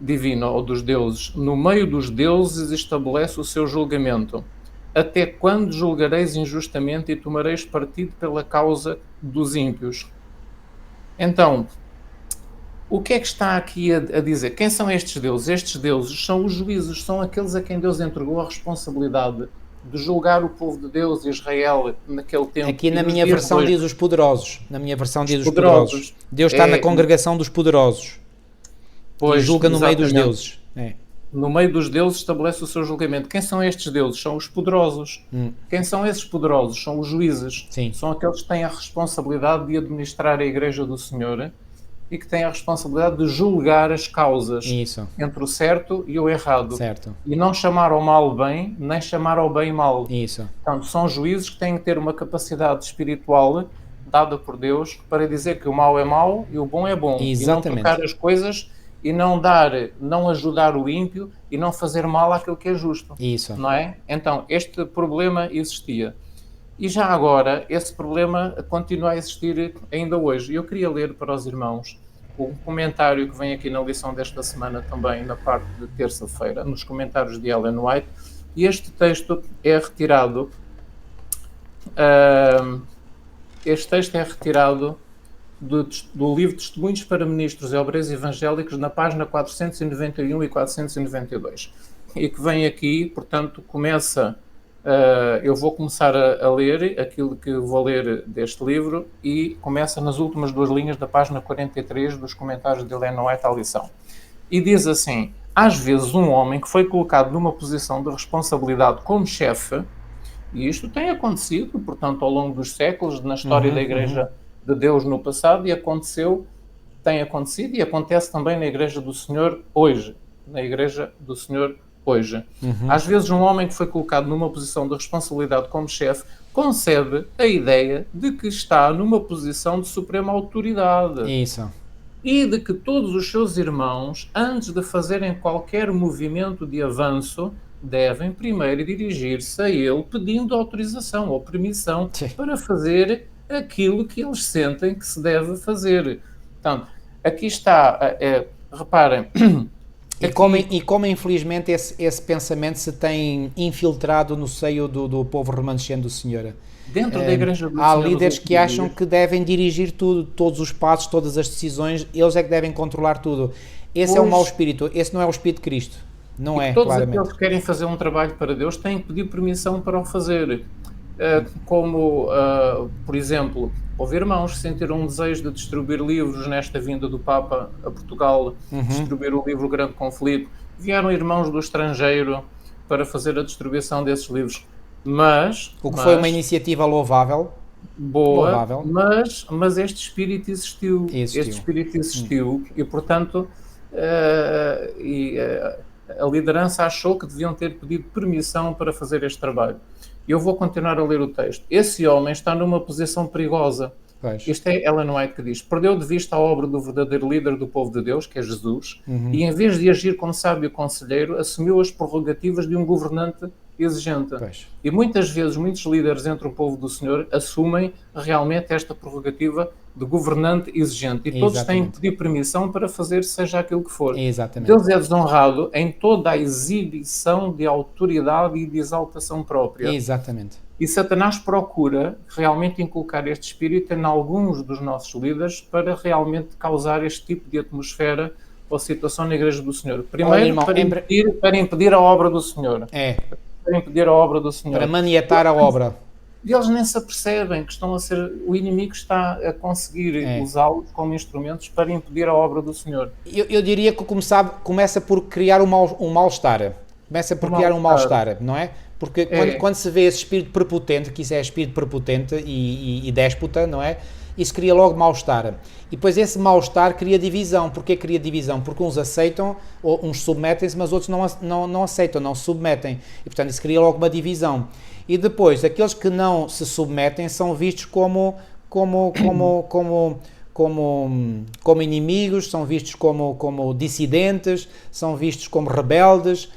[SPEAKER 2] divina, ou dos deuses. No meio dos deuses estabelece o seu julgamento. Até quando julgareis injustamente e tomareis partido pela causa dos ímpios? Então, o que é que está aqui a dizer? Quem são estes deuses? Estes deuses são os juízes, são aqueles a quem Deus entregou a responsabilidade de julgar o povo de Deus, Israel, naquele tempo.
[SPEAKER 1] Aqui na minha versão diz os poderosos. Na minha versão diz os poderosos. Deus está na congregação dos poderosos. Pois, e julga no meio dos deuses.
[SPEAKER 2] No meio dos deuses estabelece o seu julgamento. Quem são estes deuses? São os poderosos. Quem são esses poderosos? São os juízes.
[SPEAKER 1] Sim.
[SPEAKER 2] São aqueles que têm a responsabilidade de administrar a Igreja do Senhor e que têm a responsabilidade de julgar as causas entre o certo e o errado.
[SPEAKER 1] Certo.
[SPEAKER 2] E não chamar ao mal bem, nem chamar ao bem mal.
[SPEAKER 1] Isso.
[SPEAKER 2] Portanto, são juízes que têm que ter uma capacidade espiritual dada por Deus para dizer que o mal é mau e o bom é bom.
[SPEAKER 1] Exatamente.
[SPEAKER 2] E não tocar as coisas e não ajudar o ímpio e não fazer mal àquilo que é justo.
[SPEAKER 1] Isso.
[SPEAKER 2] Não é? Então, este problema existia. E já agora, esse problema continua a existir ainda hoje. Eu queria ler para os irmãos um comentário que vem aqui na lição desta semana também, na parte de terça-feira, nos comentários de Ellen White. E este texto é retirado... do livro Testemunhos para Ministros e Obreiros Evangélicos, na página 491 e 492. E que vem aqui, portanto, eu vou começar a ler aquilo que vou ler deste livro e começa nas últimas 2 linhas da página 43 dos comentários de Ellen White à lição. E diz assim: às vezes um homem que foi colocado numa posição de responsabilidade como chefe, e isto tem acontecido, portanto, ao longo dos séculos, na história da Igreja de Deus no passado, e tem acontecido e acontece também na Igreja do Senhor hoje. Na Igreja do Senhor hoje. Às vezes um homem que foi colocado numa posição de responsabilidade como chefe concebe a ideia de que está numa posição de suprema autoridade.
[SPEAKER 1] Isso.
[SPEAKER 2] E de que todos os seus irmãos, antes de fazerem qualquer movimento de avanço, devem primeiro dirigir-se a ele pedindo autorização ou permissão para fazer aquilo que eles sentem que se deve fazer. Portanto, aqui está, reparem...
[SPEAKER 1] E como infelizmente esse pensamento se tem infiltrado no seio do povo remanescente do Senhor.
[SPEAKER 2] Dentro da Igreja do Senhor.
[SPEAKER 1] Há líderes que acham que devem dirigir tudo, todos os passos, todas as decisões, eles é que devem controlar tudo. esse é o mau espírito, esse não é o Espírito de Cristo. Não é,
[SPEAKER 2] todos
[SPEAKER 1] claramente.
[SPEAKER 2] aqueles que querem fazer um trabalho para Deus têm que pedir permissão para o fazer. Por exemplo, houve irmãos que sentiram um desejo de distribuir livros nesta vinda do Papa a Portugal, distribuir o livro Grande Conflito. Vieram irmãos do estrangeiro para fazer a distribuição desses livros.
[SPEAKER 1] Foi uma iniciativa louvável.
[SPEAKER 2] Boa, louvável. Mas este espírito existiu. Este espírito existiu e, portanto, a liderança achou que deviam ter pedido permissão para fazer este trabalho. Eu vou continuar a ler o texto. Esse homem está numa posição perigosa. Isto é Ellen White que diz: perdeu de vista a obra do verdadeiro líder do povo de Deus, que é Jesus, e em vez de agir como sábio conselheiro, assumiu as prerrogativas de um governante exigente. E muitas vezes, muitos líderes entre o povo do Senhor assumem realmente esta prerrogativa de governante exigente. E todos têm que pedir permissão para fazer seja aquilo que for. Deus é desonrado em toda a exibição de autoridade e de exaltação própria. E Satanás procura realmente inculcar este espírito em alguns dos nossos líderes para realmente causar este tipo de atmosfera ou situação na Igreja do Senhor. Primeiro, para impedir a obra do Senhor. Para impedir a obra do Senhor.
[SPEAKER 1] Para maniatar a obra.
[SPEAKER 2] E eles nem se apercebem que estão a ser... O inimigo está a conseguir usá-los como instrumentos para impedir a obra do Senhor.
[SPEAKER 1] Eu diria que começa por criar um mal-estar. Começa por criar um mal-estar, não é? Porque quando se vê esse espírito prepotente, que isso é espírito prepotente e déspota, não é? Isso cria logo mal-estar. E depois esse mal-estar cria divisão. Porquê cria divisão? Porque uns aceitam, ou uns submetem-se, mas outros não aceitam, não se submetem. E portanto isso cria logo uma divisão. E depois, aqueles que não se submetem são vistos como inimigos, são vistos como dissidentes, são vistos como rebeldes,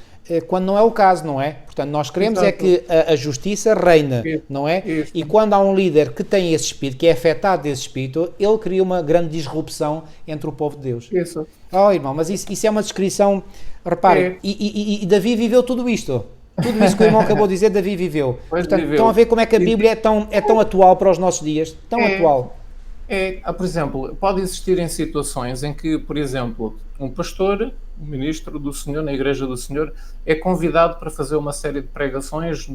[SPEAKER 1] quando não é o caso, não é? Portanto, nós queremos é que a justiça reina, não é? E quando há um líder que tem esse espírito, que é afetado desse espírito, ele cria uma grande disrupção entre o povo de Deus. Irmão, mas isso é uma descrição, repare, e Davi viveu tudo isto. Tudo isso que o irmão acabou de dizer, Davi viveu. Portanto, estão a ver como é que a Bíblia é tão atual para os nossos dias? Tão atual.
[SPEAKER 2] Por exemplo, pode existir em situações em que, por exemplo, um pastor, um ministro do Senhor, na Igreja do Senhor, é convidado para fazer uma série de pregações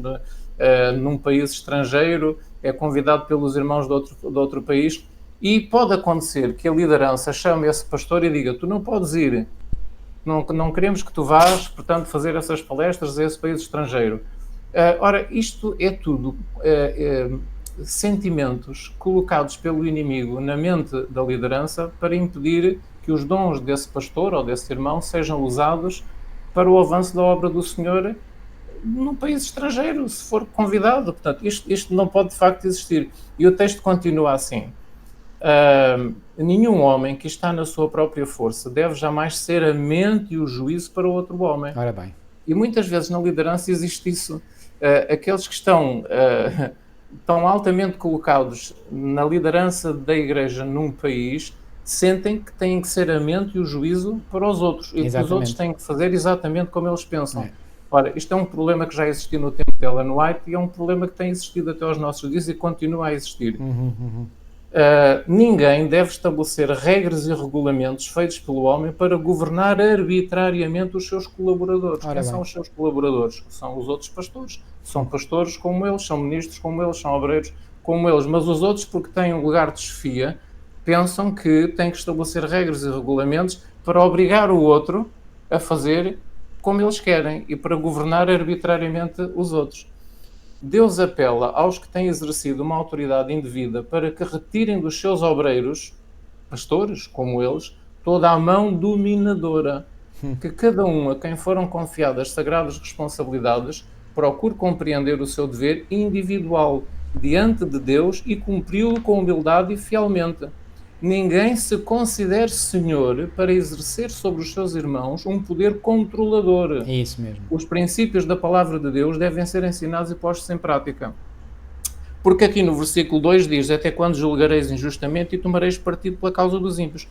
[SPEAKER 2] num país estrangeiro, é convidado pelos irmãos de outro país, e pode acontecer que a liderança chame esse pastor e diga: tu não podes ir, não queremos que tu vás, portanto, fazer essas palestras a esse país estrangeiro. Ora, isto é tudo sentimentos colocados pelo inimigo na mente da liderança para impedir que os dons desse pastor ou desse irmão sejam usados para o avanço da obra do Senhor num país estrangeiro, se for convidado. Portanto, isto não pode de facto existir. E o texto continua assim: nenhum homem que está na sua própria força deve jamais ser a mente e o juízo para outro homem.
[SPEAKER 1] Ora bem.
[SPEAKER 2] E muitas vezes na liderança existe isso. Aqueles que estão altamente colocados na liderança da Igreja num país sentem que têm que ser a mente e o juízo para os outros. E que os outros têm que fazer exatamente como eles pensam. Ora, isto é um problema que já existiu no tempo de Ellen White e é um problema que tem existido até aos nossos dias e continua a existir. Ninguém deve estabelecer regras e regulamentos feitos pelo homem para governar arbitrariamente os seus colaboradores. Quem são os seus colaboradores? São os outros pastores. São pastores como eles, são ministros como eles, são obreiros como eles. Mas os outros, porque têm um lugar de chefia, pensam que têm que estabelecer regras e regulamentos para obrigar o outro a fazer como eles querem e para governar arbitrariamente os outros. Deus apela aos que têm exercido uma autoridade indevida para que retirem dos seus obreiros, pastores como eles, toda a mão dominadora, que cada um a quem foram confiadas sagradas responsabilidades procure compreender o seu dever individual diante de Deus e cumpri-lo com humildade e fielmente. Ninguém se considere senhor para exercer sobre os seus irmãos um poder controlador.
[SPEAKER 1] É isso mesmo.
[SPEAKER 2] Os princípios da palavra de Deus devem ser ensinados e postos em prática. Porque aqui no versículo 2 diz: até quando julgareis injustamente e tomareis partido pela causa dos ímpios.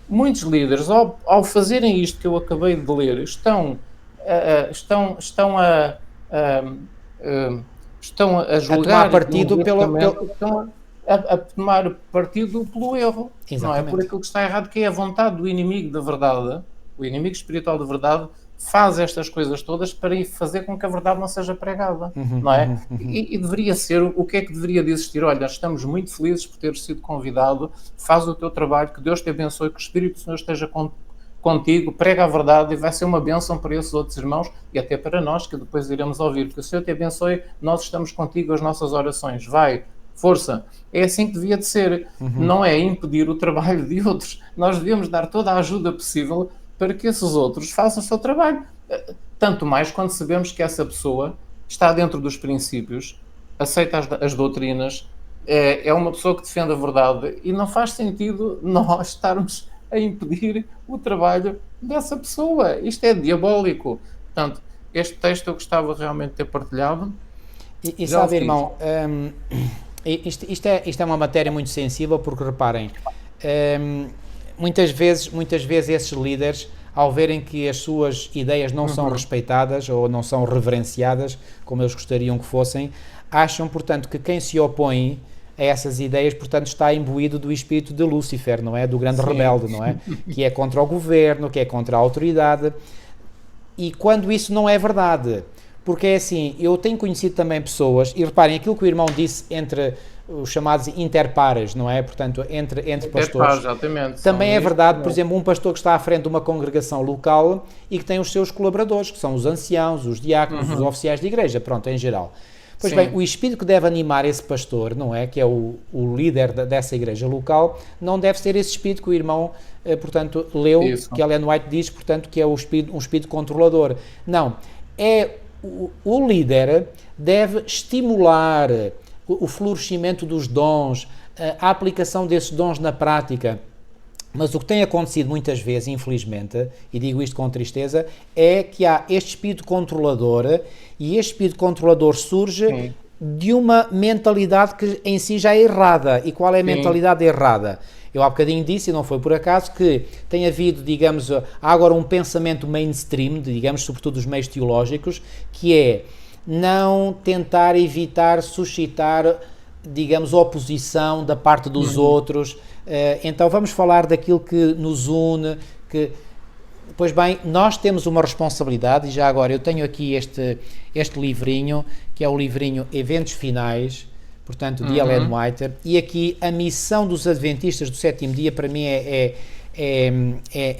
[SPEAKER 2] Muitos líderes, ao fazerem isto que eu acabei de ler, estão a julgar
[SPEAKER 1] a tomar partido
[SPEAKER 2] a tomar partido pelo erro. Não é por aquilo que está errado, que é a vontade do inimigo da verdade, O inimigo espiritual de verdade faz estas coisas todas para ir fazer com que a verdade não seja pregada, não é? E deveria ser, o que é que deveria de existir? Olha, estamos muito felizes por teres sido convidado, faz o teu trabalho, que Deus te abençoe, que o Espírito do Senhor esteja contigo, prega a verdade e vai ser uma bênção para esses outros irmãos e até para nós, que depois iremos ouvir. Que o Senhor te abençoe, nós estamos contigo, as nossas orações. Vai, força. É assim que devia de ser. Não é impedir o trabalho de outros. Nós devemos dar toda a ajuda possível para que esses outros façam o seu trabalho. Tanto mais quando sabemos que essa pessoa está dentro dos princípios, aceita as doutrinas, é uma pessoa que defende a verdade e não faz sentido nós estarmos a impedir o trabalho dessa pessoa. Isto é diabólico. Portanto, este texto eu gostava realmente de ter partilhado.
[SPEAKER 1] E sabe, irmão, isto é uma matéria muito sensível, porque reparem, muitas vezes esses líderes, ao verem que as suas ideias não são respeitadas ou não são reverenciadas como eles gostariam que fossem, acham, portanto, que quem se opõe a essas ideias, portanto, está imbuído do espírito de Lúcifer, não é? Do grande rebelde, não é? Que é contra o governo, que é contra a autoridade. E quando isso não é verdade, porque é assim, eu tenho conhecido também pessoas, e reparem, aquilo que o irmão disse entre os chamados interpares, não é? Portanto, entre pastores.
[SPEAKER 2] Exatamente.
[SPEAKER 1] Também é verdade, por exemplo, um pastor que está à frente de uma congregação local e que tem os seus colaboradores, que são os anciãos, os diáconos, os oficiais de igreja, pronto, em geral. Pois bem, o espírito que deve animar esse pastor, não é? Que é o líder dessa igreja local, não deve ser esse espírito que o irmão, portanto, leu, que Ellen White diz, portanto, que é um espírito controlador. Não, o líder deve estimular o florescimento dos dons, a aplicação desses dons na prática. Mas o que tem acontecido muitas vezes, infelizmente, e digo isto com tristeza, é que há este espírito controlador, e este espírito controlador surge de uma mentalidade que em si já é errada. E qual é a mentalidade errada? Eu há bocadinho disse, e não foi por acaso, que tem havido, digamos, há agora um pensamento mainstream, digamos, sobretudo dos meios teológicos, que é não tentar evitar suscitar, digamos, oposição da parte dos outros. Então vamos falar daquilo que nos une, pois bem, nós temos uma responsabilidade, e já agora eu tenho aqui este livrinho, que é o livrinho Eventos Finais, portanto, de Ellen White, e aqui a missão dos Adventistas do Sétimo Dia, para mim é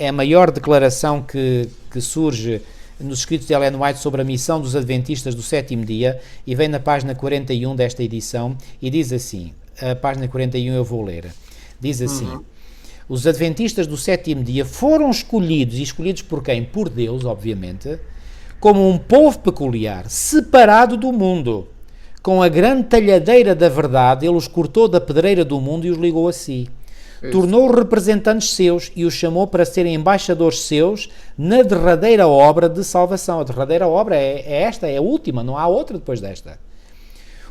[SPEAKER 1] a maior declaração que surge nos escritos de Ellen White sobre a missão dos Adventistas do Sétimo Dia, e vem na página 41 desta edição, e diz assim, a página 41 eu vou ler, diz assim: os Adventistas do Sétimo Dia foram escolhidos, e escolhidos por quem? Por Deus, obviamente, como um povo peculiar, separado do mundo. Com a grande talhadeira da verdade, ele os cortou da pedreira do mundo e os ligou a si. Tornou-os representantes seus e os chamou para serem embaixadores seus na derradeira obra de salvação. A derradeira obra é esta, é a última, não há outra depois desta.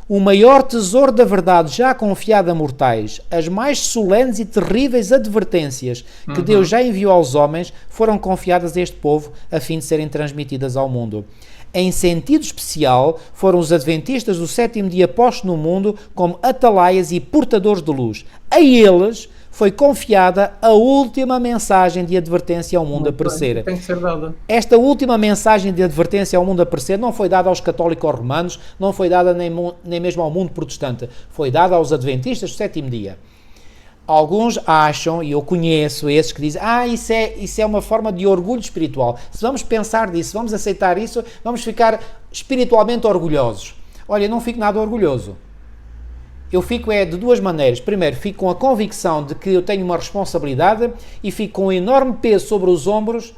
[SPEAKER 1] O maior tesouro da verdade já confiado a mortais, as mais solenes e terríveis advertências que Deus já enviou aos homens, foram confiadas a este povo a fim de serem transmitidas ao mundo. Em sentido especial, foram os Adventistas do Sétimo Dia postos no mundo como atalaias e portadores de luz. A eles foi confiada a última mensagem de advertência ao mundo a perecer.
[SPEAKER 2] Tem que ser dada.
[SPEAKER 1] Esta última mensagem de advertência ao mundo a perecer não foi dada aos católicos romanos, não foi dada nem mesmo ao mundo protestante, foi dada aos Adventistas do Sétimo Dia. Alguns acham, e eu conheço esses que dizem, isso é uma forma de orgulho espiritual. Se vamos pensar disso, vamos aceitar isso, vamos ficar espiritualmente orgulhosos. Olha, eu não fico nada orgulhoso. Eu fico de duas maneiras. Primeiro, fico com a convicção de que eu tenho uma responsabilidade e fico com um enorme peso sobre os ombros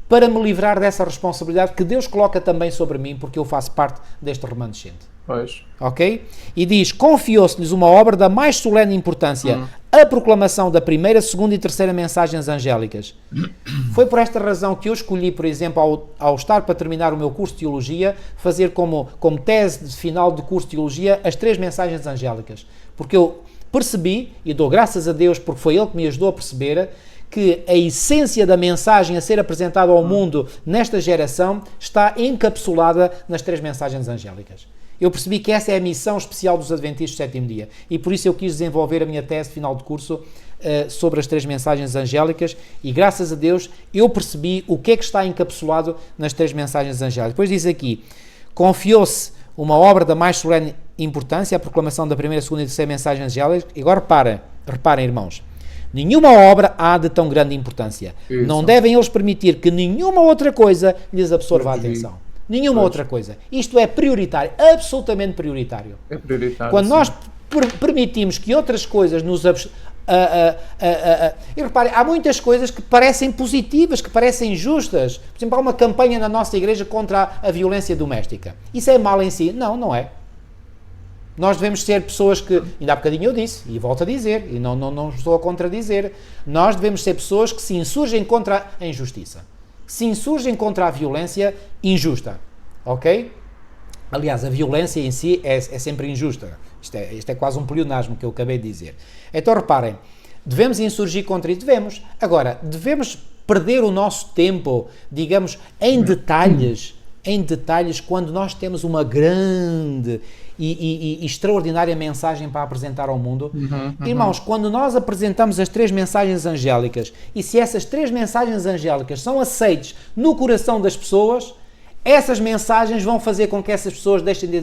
[SPEAKER 1] para me livrar dessa responsabilidade que Deus coloca também sobre mim, porque eu faço parte deste remanescente.
[SPEAKER 2] Pois.
[SPEAKER 1] Ok? E diz, confiou-se-lhes uma obra da mais solene importância, a proclamação da primeira, segunda e terceira mensagens angélicas. Foi por esta razão que eu escolhi, por exemplo, ao estar para terminar o meu curso de Teologia, fazer como tese de final de curso de Teologia as 3 mensagens angélicas. Porque eu percebi, e dou graças a Deus porque foi Ele que me ajudou a perceber, que a essência da mensagem a ser apresentada ao mundo nesta geração está encapsulada nas 3 mensagens angélicas. Eu percebi que essa é a missão especial dos Adventistas do Sétimo Dia, e por isso eu quis desenvolver a minha tese de final de curso sobre as 3 mensagens angélicas e, graças a Deus, eu percebi o que é que está encapsulado nas 3 mensagens angélicas. Depois diz aqui, confiou-se uma obra da mais solene importância, a proclamação da primeira, segunda e terceira mensagem angélica. E agora reparem, irmãos, nenhuma obra há de tão grande importância. Isso. Não devem eles permitir que nenhuma outra coisa lhes absorva a atenção. Nenhuma outra coisa. Isto é prioritário, absolutamente prioritário.
[SPEAKER 2] É prioritário.
[SPEAKER 1] Quando nós permitimos que outras coisas nos e reparem, há muitas coisas que parecem positivas, que parecem justas. Por exemplo, há uma campanha na nossa igreja contra a violência doméstica. Isso é mal em si? Não, não é. Nós devemos ser pessoas que, ainda há bocadinho eu disse, e volto a dizer, e não estou a contradizer, nós devemos ser pessoas que se insurgem contra a injustiça, que se insurgem contra a violência injusta, ok? Aliás, a violência em si é sempre injusta. Isto é quase um pleonasmo que eu acabei de dizer. Então, reparem, devemos insurgir contra isso? Devemos. Agora, devemos perder o nosso tempo, digamos, em detalhes, quando nós temos uma grande e extraordinária mensagem para apresentar ao mundo. Irmãos, quando nós apresentamos as 3 mensagens angélicas, e se essas 3 mensagens angélicas são aceites no coração das pessoas, essas mensagens vão fazer com que essas pessoas deixem de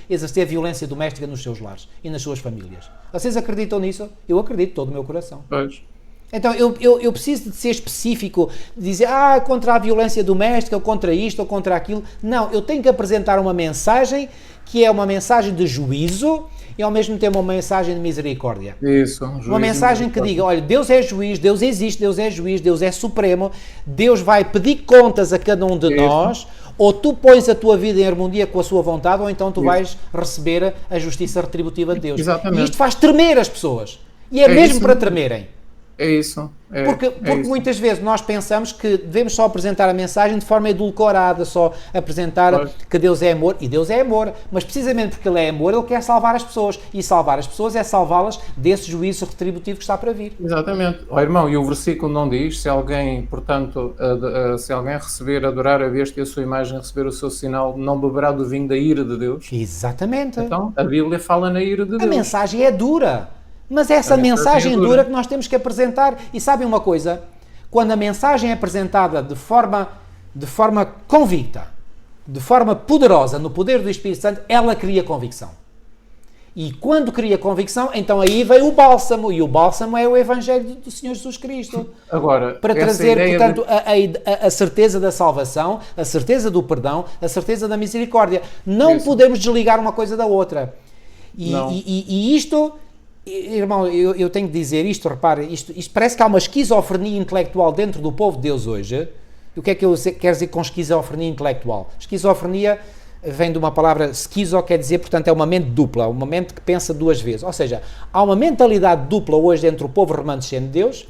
[SPEAKER 1] exercer violência doméstica nos seus lares e nas suas famílias. Vocês acreditam nisso? Eu acredito de todo o meu coração.
[SPEAKER 2] Pois.
[SPEAKER 1] Então, eu preciso de ser específico, de dizer, contra a violência doméstica, ou contra isto, ou contra aquilo. Não, eu tenho que apresentar uma mensagem que é uma mensagem de juízo e ao mesmo tempo uma mensagem de misericórdia.
[SPEAKER 2] Isso.
[SPEAKER 1] Uma mensagem que diga, olha, Deus é juiz, Deus existe, Deus é juiz, Deus é supremo, Deus vai pedir contas a cada um de nós, ou tu pões a tua vida em harmonia com a sua vontade, ou então tu vais receber a justiça retributiva de Deus.
[SPEAKER 2] Exatamente.
[SPEAKER 1] E isto faz tremer as pessoas. E é mesmo para tremerem.
[SPEAKER 2] É isso.
[SPEAKER 1] Porque muitas vezes nós pensamos que devemos só apresentar a mensagem de forma edulcorada, só apresentar que Deus é amor, e Deus é amor, mas precisamente porque Ele é amor, Ele quer salvar as pessoas, e salvar as pessoas é salvá-las desse juízo retributivo que está para vir.
[SPEAKER 2] Exatamente. Irmão, e o versículo não diz, se alguém, portanto, se alguém receber, adorar a besta e a sua imagem, receber o seu sinal, não beberá do vinho da ira de Deus?
[SPEAKER 1] Exatamente.
[SPEAKER 2] Então, a Bíblia fala na ira de Deus.
[SPEAKER 1] A mensagem é dura. Mas essa mensagem dura que nós temos que apresentar. E sabem uma coisa? Quando a mensagem é apresentada de forma convicta, de forma poderosa, no poder do Espírito Santo, ela cria convicção. E quando cria convicção, então aí vem o bálsamo. E o bálsamo é o Evangelho do Senhor Jesus Cristo.
[SPEAKER 2] Agora,
[SPEAKER 1] para trazer, portanto, a certeza da salvação, a certeza do perdão, a certeza da misericórdia. Não podemos desligar uma coisa da outra. E isto... Irmão, eu tenho que dizer isto, repare, isto parece que há uma esquizofrenia intelectual dentro do povo de Deus hoje. O que é que eu quero dizer com esquizofrenia intelectual? Esquizofrenia vem de uma palavra esquizo, quer dizer, portanto, é uma mente dupla, uma mente que pensa 2 vezes. Ou seja, há uma mentalidade dupla hoje entre o povo remanescente de Deus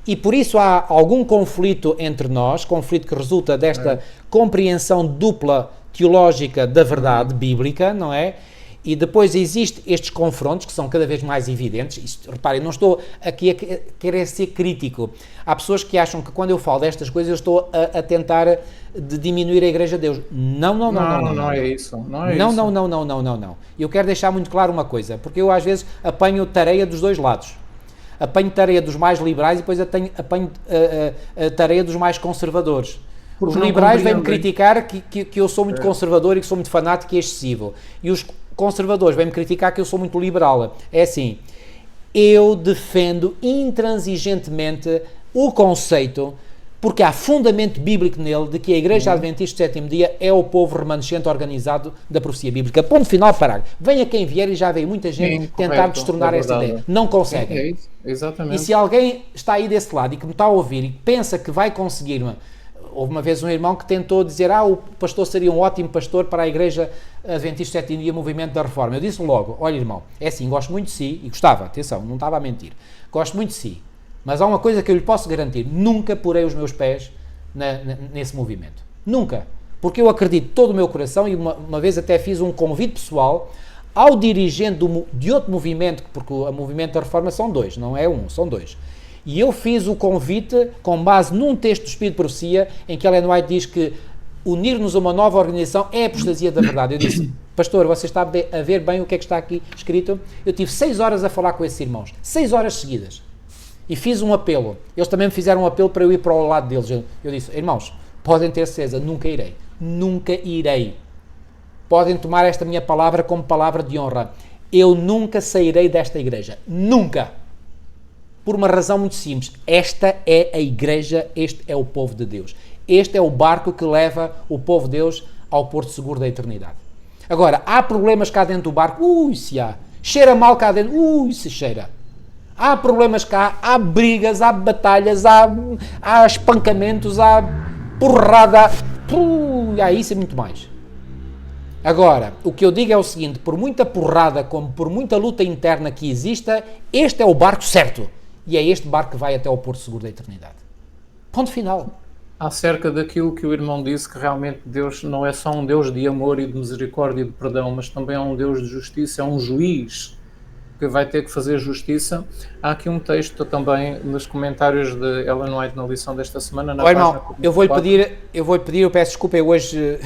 [SPEAKER 1] e por isso há algum conflito entre nós, conflito que resulta desta compreensão dupla teológica da verdade bíblica, não é? E depois existem estes confrontos que são cada vez mais evidentes. Isto, reparem, não estou aqui a querer ser crítico. Há pessoas que acham que quando eu falo destas coisas eu estou a tentar diminuir a Igreja de Deus. Não é isso. Não. Eu quero deixar muito claro uma coisa, porque eu às vezes apanho tareia dos 2 lados. Apanho tareia dos mais liberais e depois apanho tareia dos mais conservadores. Os liberais vêm-me criticar que eu sou muito conservador e que sou muito fanático e excessivo. E os conservadores vêm-me criticar que eu sou muito liberal. É assim, eu defendo intransigentemente o conceito, porque há fundamento bíblico nele, de que a Igreja Adventista do 7º dia é o povo remanescente organizado da profecia bíblica. Ponto final, parágrafo. Venha quem vier, e já veio muita gente tentar destornar esta ideia. Não conseguem.
[SPEAKER 2] É isso, exatamente.
[SPEAKER 1] E se alguém está aí desse lado e que me está a ouvir e pensa que vai conseguir... Houve uma vez um irmão que tentou dizer o pastor seria um ótimo pastor para a Igreja Adventista do 7º dia, Movimento da Reforma. Eu disse logo, olha irmão, é assim, gosto muito de si, e gostava, atenção, não estava a mentir, gosto muito de si, mas há uma coisa que eu lhe posso garantir, nunca porei os meus pés nesse movimento. Nunca. Porque eu acredito de todo o meu coração, e uma vez até fiz um convite pessoal ao dirigente de outro movimento, porque o movimento da Reforma são 2, não é um, são 2. E eu fiz o convite com base num texto do Espírito de Profecia, em que Ellen White diz que unir-nos a uma nova organização é a apostasia da verdade. Eu disse, pastor, você está a ver bem o que é que está aqui escrito? Eu tive 6 horas a falar com esses irmãos, 6 horas seguidas. e fiz um apelo. Eles também me fizeram um apelo para eu ir para o lado deles. Eu disse, irmãos, podem ter certeza, nunca irei. Nunca irei. Podem tomar esta minha palavra como palavra de honra. Eu nunca sairei desta igreja. Nunca. Por uma razão muito simples. Esta é a igreja, este é o povo de Deus. Este é o barco que leva o povo de Deus ao porto seguro da eternidade. Agora, há problemas cá dentro do barco? Se há. Cheira mal cá dentro? Se cheira. Há problemas cá, há brigas, há batalhas, há espancamentos, há porrada, há isso e muito mais. Agora, o que eu digo é o seguinte, por muita porrada como por muita luta interna que exista, este é o barco certo. E é este barco que vai até ao porto seguro da eternidade. Ponto final.
[SPEAKER 2] Acerca daquilo que o irmão disse, que realmente Deus não é só um Deus de amor e de misericórdia e de perdão, mas também é um Deus de justiça, é um juiz que vai ter que fazer justiça. Há aqui um texto também nos comentários de Ellen White na lição desta semana. Na
[SPEAKER 1] irmão, eu vou-lhe pedir, eu peço desculpa, eu hoje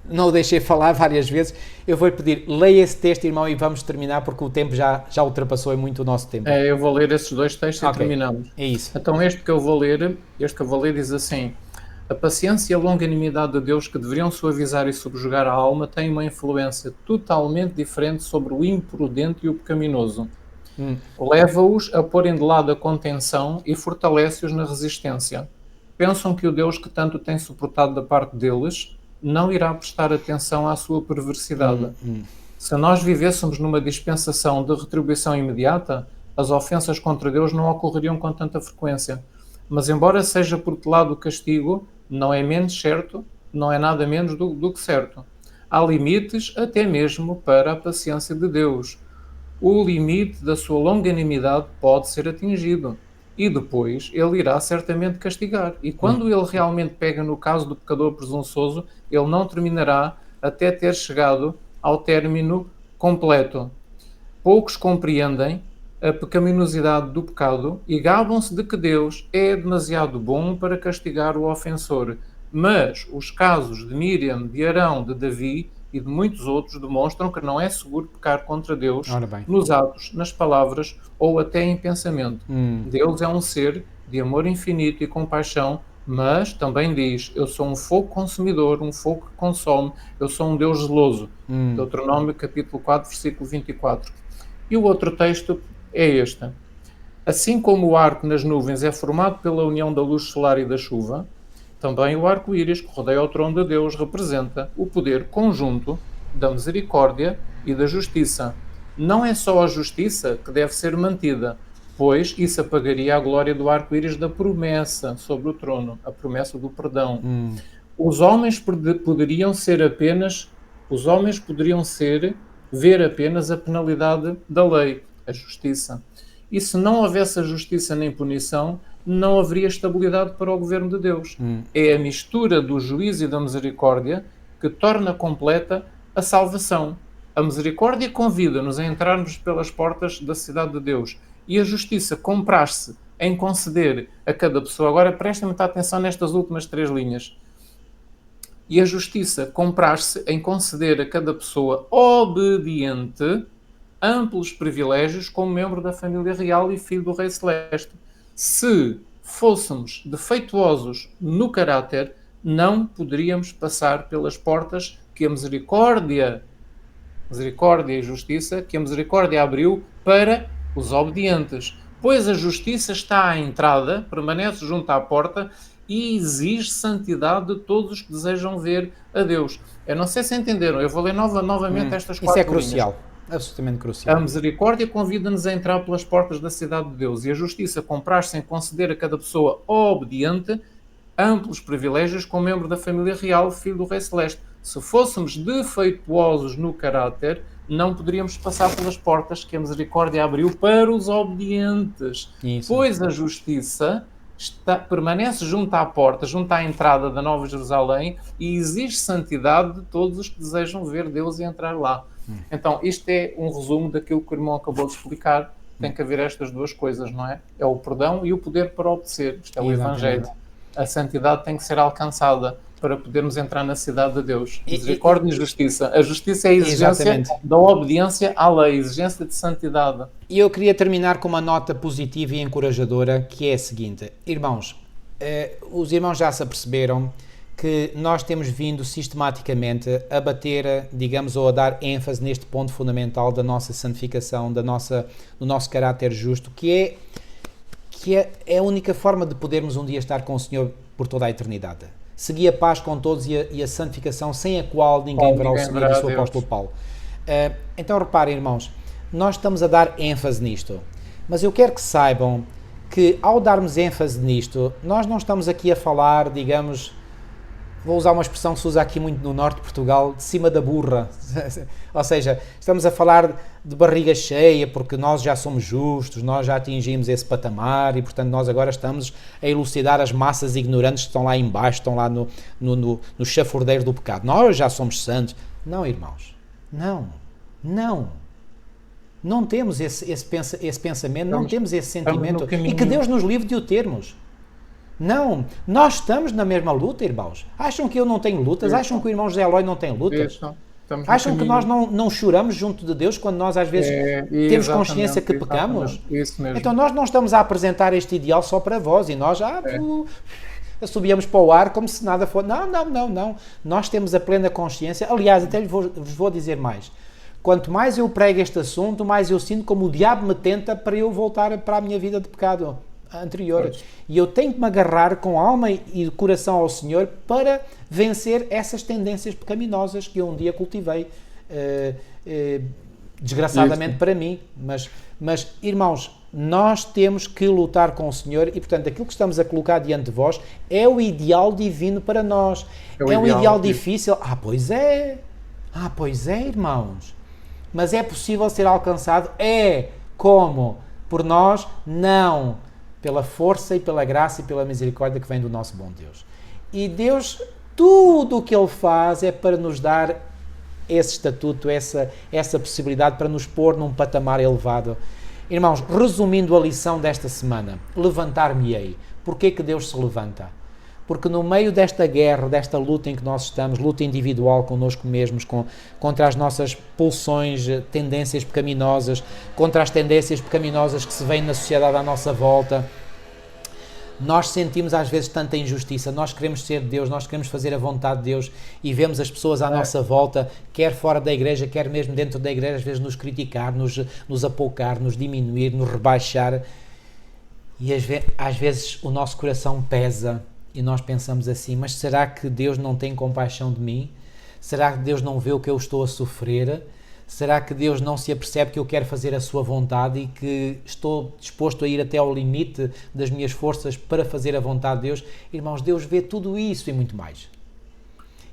[SPEAKER 1] não o deixei falar várias vezes, eu vou-lhe pedir, leia esse texto, irmão, e vamos terminar, porque o tempo já ultrapassou muito o nosso tempo.
[SPEAKER 2] Eu vou ler esses dois textos e terminamos.
[SPEAKER 1] É isso.
[SPEAKER 2] Então este que eu vou ler diz assim: a paciência e a longanimidade de Deus, que deveriam suavizar e subjugar a alma, têm uma influência totalmente diferente sobre o imprudente e o pecaminoso. Leva-os a porem de lado a contenção e fortalece-os na resistência. Pensam que o Deus que tanto tem suportado da parte deles não irá prestar atenção à sua perversidade. Se nós vivêssemos numa dispensação de retribuição imediata, as ofensas contra Deus não ocorreriam com tanta frequência. Mas embora seja por telado o castigo, não é menos certo, não é nada menos do que certo. Há limites até mesmo para a paciência de Deus. O limite da sua longanimidade pode ser atingido. E depois ele irá certamente castigar. E quando ele realmente pega no caso do pecador presunçoso, ele não terminará até ter chegado ao término completo. Poucos compreendem a pecaminosidade do pecado e gabam-se de que Deus é demasiado bom para castigar o ofensor. Mas os casos de Miriam, de Arão, de Davi e de muitos outros demonstram que não é seguro pecar contra Deus nos atos, nas palavras ou até em pensamento. Deus é um ser de amor infinito e compaixão, mas também diz, eu sou um fogo consumidor, um fogo que consome, eu sou um Deus zeloso. Deuteronômio capítulo 4, versículo 24. E o outro texto é este. Assim como o arco nas nuvens é formado pela união da luz solar e da chuva, também o arco-íris que rodeia o trono de Deus representa o poder conjunto da misericórdia e da justiça. Não é só a justiça que deve ser mantida, pois isso apagaria a glória do arco-íris da promessa sobre o trono, a promessa do perdão. Os homens poderiam ver apenas a penalidade da lei, a justiça. E se não houvesse a justiça nem punição, não haveria estabilidade para o governo de Deus. É a mistura do juízo e da misericórdia que torna completa a salvação. A misericórdia convida-nos a entrarmos pelas portas da cidade de Deus e a justiça compraz-se em conceder a cada pessoa. Agora prestem muita atenção nestas últimas 3 linhas. E a justiça compraz-se em conceder a cada pessoa obediente amplos privilégios como membro da família real e filho do Rei Celeste. Se fôssemos defeituosos no caráter, não poderíamos passar pelas portas que a misericórdia e justiça, que a misericórdia abriu para os obedientes. Pois a justiça está à entrada, permanece junto à porta e exige santidade de todos os que desejam ver a Deus. Eu não sei se entenderam, eu vou ler novamente estas 4 linhas.
[SPEAKER 1] Isso é crucial. Absolutamente crucial.
[SPEAKER 2] A misericórdia convida-nos a entrar pelas portas da cidade de Deus e a justiça compraz-se em conceder a cada pessoa obediente amplos privilégios como membro da família real, filho do Rei Celeste. Se fôssemos defeituosos no caráter, não poderíamos passar pelas portas que a misericórdia abriu para os obedientes. Isso. Pois a justiça permanece junto à porta, junto à entrada da Nova Jerusalém e exige santidade de todos os que desejam ver Deus e entrar lá. Então, isto é um resumo daquilo que o irmão acabou de explicar. Tem que haver estas 2 coisas, não é? É o perdão e o poder para obedecer. Isto é o Evangelho. A santidade tem que ser alcançada para podermos entrar na cidade de Deus. Misericórdia e justiça. A justiça é a exigência
[SPEAKER 1] Exatamente.
[SPEAKER 2] da obediência à lei, a exigência de santidade.
[SPEAKER 1] E eu queria terminar com uma nota positiva e encorajadora, que é a seguinte. Irmãos, os irmãos já se aperceberam que nós temos vindo sistematicamente a bater, digamos, ou a dar ênfase neste ponto fundamental da nossa santificação, do nosso caráter justo, que é a única forma de podermos um dia estar com o Senhor por toda a eternidade. Seguir a paz com todos e a santificação, sem a qual ninguém verá o Senhor, disse o apóstolo Paulo. Então reparem, irmãos, nós estamos a dar ênfase nisto, mas eu quero que saibam que ao darmos ênfase nisto, nós não estamos aqui a falar, digamos, vou usar uma expressão que se usa aqui muito no norte de Portugal, de cima da burra. Ou seja, estamos a falar de barriga cheia porque nós já somos justos, nós já atingimos esse patamar e, portanto, nós agora estamos a elucidar as massas ignorantes que estão lá em baixo, estão lá no chafurdeiro do pecado. Nós já somos santos. Não, irmãos. Não temos esse pensamento, não temos esse sentimento. E que Deus nos livre de o termos. Não, nós estamos na mesma luta, irmãos. Acham que eu não tenho lutas? Acham que o irmão José Eloy não tem lutas? Acham que nós não choramos junto de Deus quando nós às vezes temos consciência que pecamos?
[SPEAKER 2] Isso mesmo.
[SPEAKER 1] Então nós não estamos a apresentar este ideal só para vós e nós já subíamos para o ar como se nada fosse. Não. Nós temos a plena consciência. Aliás, até vos vou dizer mais. Quanto mais eu prego este assunto, mais eu sinto como o diabo me tenta para eu voltar para a minha vida de pecado anterior. Pois. E eu tenho que me agarrar com alma e coração ao Senhor para vencer essas tendências pecaminosas que eu um dia cultivei, desgraçadamente para mim. Mas, irmãos, nós temos que lutar com o Senhor e, portanto, aquilo que estamos a colocar diante de vós é o ideal divino para nós. É um ideal difícil? Pois é, irmãos. Mas é possível ser alcançado? Como? Por nós? Não. Pela força e pela graça e pela misericórdia que vem do nosso bom Deus. E Deus, tudo o que Ele faz é para nos dar esse estatuto, essa possibilidade, para nos pôr num patamar elevado. Irmãos, resumindo a lição desta semana, levantar-me-ei. Porquê que Deus se levanta? Porque no meio desta guerra, desta luta em que nós estamos, luta individual connosco mesmos, contra as nossas pulsões, tendências pecaminosas, contra as tendências pecaminosas que se veem na sociedade à nossa volta, nós sentimos às vezes tanta injustiça. Nós queremos ser Deus, nós queremos fazer a vontade de Deus e vemos as pessoas à nossa volta, quer fora da igreja, quer mesmo dentro da igreja, às vezes nos criticar, nos apoucar, nos diminuir, nos rebaixar. E às vezes o nosso coração pesa. E nós pensamos assim, mas será que Deus não tem compaixão de mim? Será que Deus não vê o que eu estou a sofrer? Será que Deus não se apercebe que eu quero fazer a sua vontade e que estou disposto a ir até ao limite das minhas forças para fazer a vontade de Deus? Irmãos, Deus vê tudo isso e muito mais.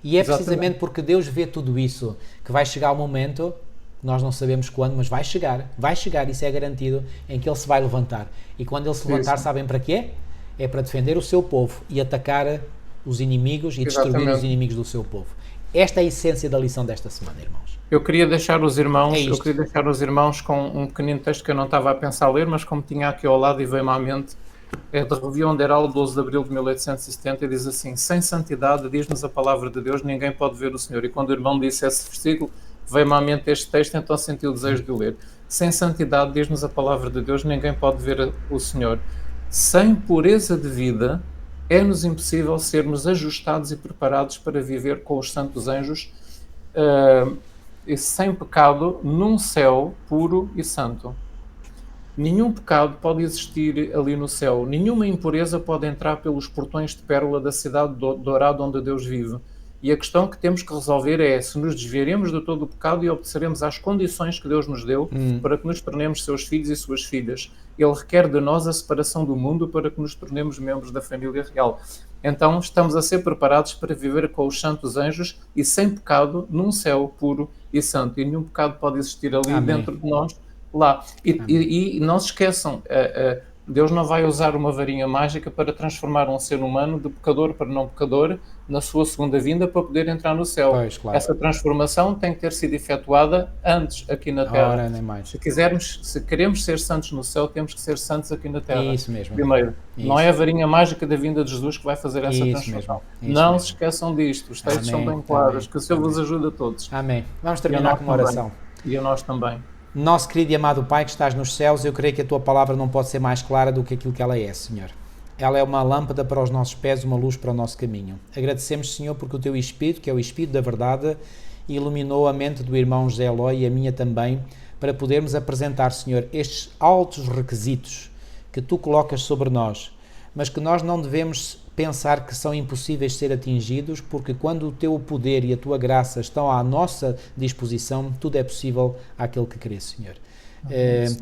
[SPEAKER 1] E é precisamente porque Deus vê tudo isso que vai chegar o momento, nós não sabemos quando, mas vai chegar, isso é garantido, em que Ele se vai levantar. E quando Ele se levantar, sabem para quê? É para defender o seu povo e atacar os inimigos e destruir os inimigos do seu povo. Esta é a essência da lição desta semana, irmãos.
[SPEAKER 2] Eu queria deixar os irmãos com um pequenino texto que eu não estava a pensar ler, mas como tinha aqui ao lado e veio-me à mente, é de Review Onderal, 12 de abril de 1870, e diz assim: sem santidade, diz-nos a palavra de Deus, ninguém pode ver o Senhor. E quando o irmão disse esse versículo, veio-me à mente este texto, então senti o desejo de o ler. Sem santidade, diz-nos a palavra de Deus, ninguém pode ver o Senhor. Sem pureza de vida, é-nos impossível sermos ajustados e preparados para viver com os santos anjos, e sem pecado, num céu puro e santo. Nenhum pecado pode existir ali no céu, nenhuma impureza pode entrar pelos portões de pérola da cidade dourada onde Deus vive. E a questão que temos que resolver é se nos desviaremos de todo o pecado e obedeceremos às condições que Deus nos deu para que nos tornemos seus filhos e suas filhas. Ele requer de nós a separação do mundo para que nos tornemos membros da família real. Então estamos a ser preparados para viver com os santos anjos e sem pecado num céu puro e santo. E nenhum pecado pode existir ali dentro de nós, lá. E não se esqueçam, Deus não vai usar uma varinha mágica para transformar um ser humano de pecador para não pecador na sua segunda vinda para poder entrar no céu.
[SPEAKER 1] Pois, claro.
[SPEAKER 2] Essa transformação tem que ter sido efetuada antes aqui na Terra.
[SPEAKER 1] Ora, nem mais.
[SPEAKER 2] Se queremos ser santos no céu, temos que ser santos aqui na Terra.
[SPEAKER 1] Isso mesmo.
[SPEAKER 2] Primeiro,
[SPEAKER 1] Isso.
[SPEAKER 2] não é a varinha mágica da vinda de Jesus que vai fazer essa
[SPEAKER 1] Isso
[SPEAKER 2] transformação.
[SPEAKER 1] mesmo.
[SPEAKER 2] Não
[SPEAKER 1] mesmo.
[SPEAKER 2] se esqueçam disto, os textos
[SPEAKER 1] Amém.
[SPEAKER 2] são bem claros,
[SPEAKER 1] Amém.
[SPEAKER 2] que o Senhor vos ajude a todos.
[SPEAKER 1] Amém. Vamos
[SPEAKER 2] E a
[SPEAKER 1] terminar
[SPEAKER 2] nós
[SPEAKER 1] com uma oração.
[SPEAKER 2] também. E a nós também.
[SPEAKER 1] Nosso querido e amado Pai que estás nos céus, eu creio que a Tua palavra não pode ser mais clara do que aquilo que ela é, Senhor. Ela é uma lâmpada para os nossos pés, uma luz para o nosso caminho. Agradecemos, Senhor, porque o Teu Espírito, que é o Espírito da verdade, iluminou a mente do irmão José Eloy e a minha também, para podermos apresentar, Senhor, estes altos requisitos que Tu colocas sobre nós, mas que nós não devemos pensar que são impossíveis de ser atingidos, porque quando o Teu poder e a Tua graça estão à nossa disposição, tudo é possível àquele que crê, Senhor.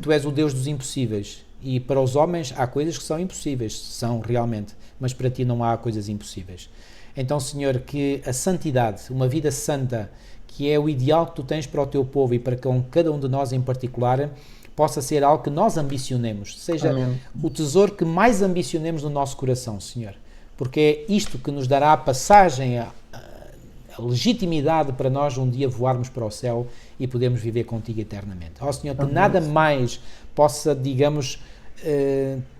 [SPEAKER 1] Tu és o Deus dos impossíveis, e para os homens há coisas que são impossíveis, são realmente, mas para Ti não há coisas impossíveis. Então, Senhor, que a santidade, uma vida santa, que é o ideal que Tu tens para o Teu povo e para com cada um de nós em particular, possa ser algo que nós ambicionemos, seja
[SPEAKER 2] Amém.
[SPEAKER 1] o tesouro que mais ambicionemos no nosso coração, Senhor, porque é isto que nos dará a passagem, a legitimidade para nós um dia voarmos para o céu e podermos viver contigo eternamente. Ó Senhor, que nada mais possa, digamos,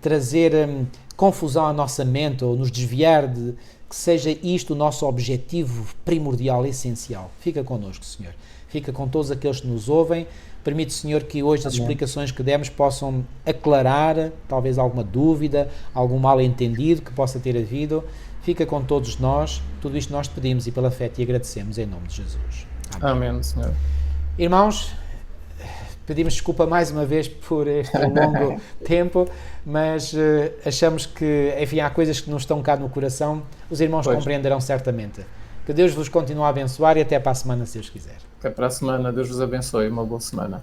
[SPEAKER 1] trazer confusão à nossa mente ou nos desviar de que seja isto o nosso objetivo primordial, essencial. Fica connosco, Senhor. Fica com todos aqueles que nos ouvem. Permite, Senhor, que hoje as explicações que demos possam aclarar talvez alguma dúvida, algum mal-entendido que possa ter havido. Fica com todos nós. Tudo isto nós te pedimos e pela fé te agradecemos em nome de Jesus.
[SPEAKER 2] Amém. Amém, Senhor.
[SPEAKER 1] Irmãos, pedimos desculpa mais uma vez por este longo tempo, mas achamos que, enfim, há coisas que nos estão cá no coração. Os irmãos compreenderão certamente. Que Deus vos continue a abençoar e até para a semana, se Deus quiser.
[SPEAKER 2] Até para a semana. Deus vos abençoe. Uma boa semana.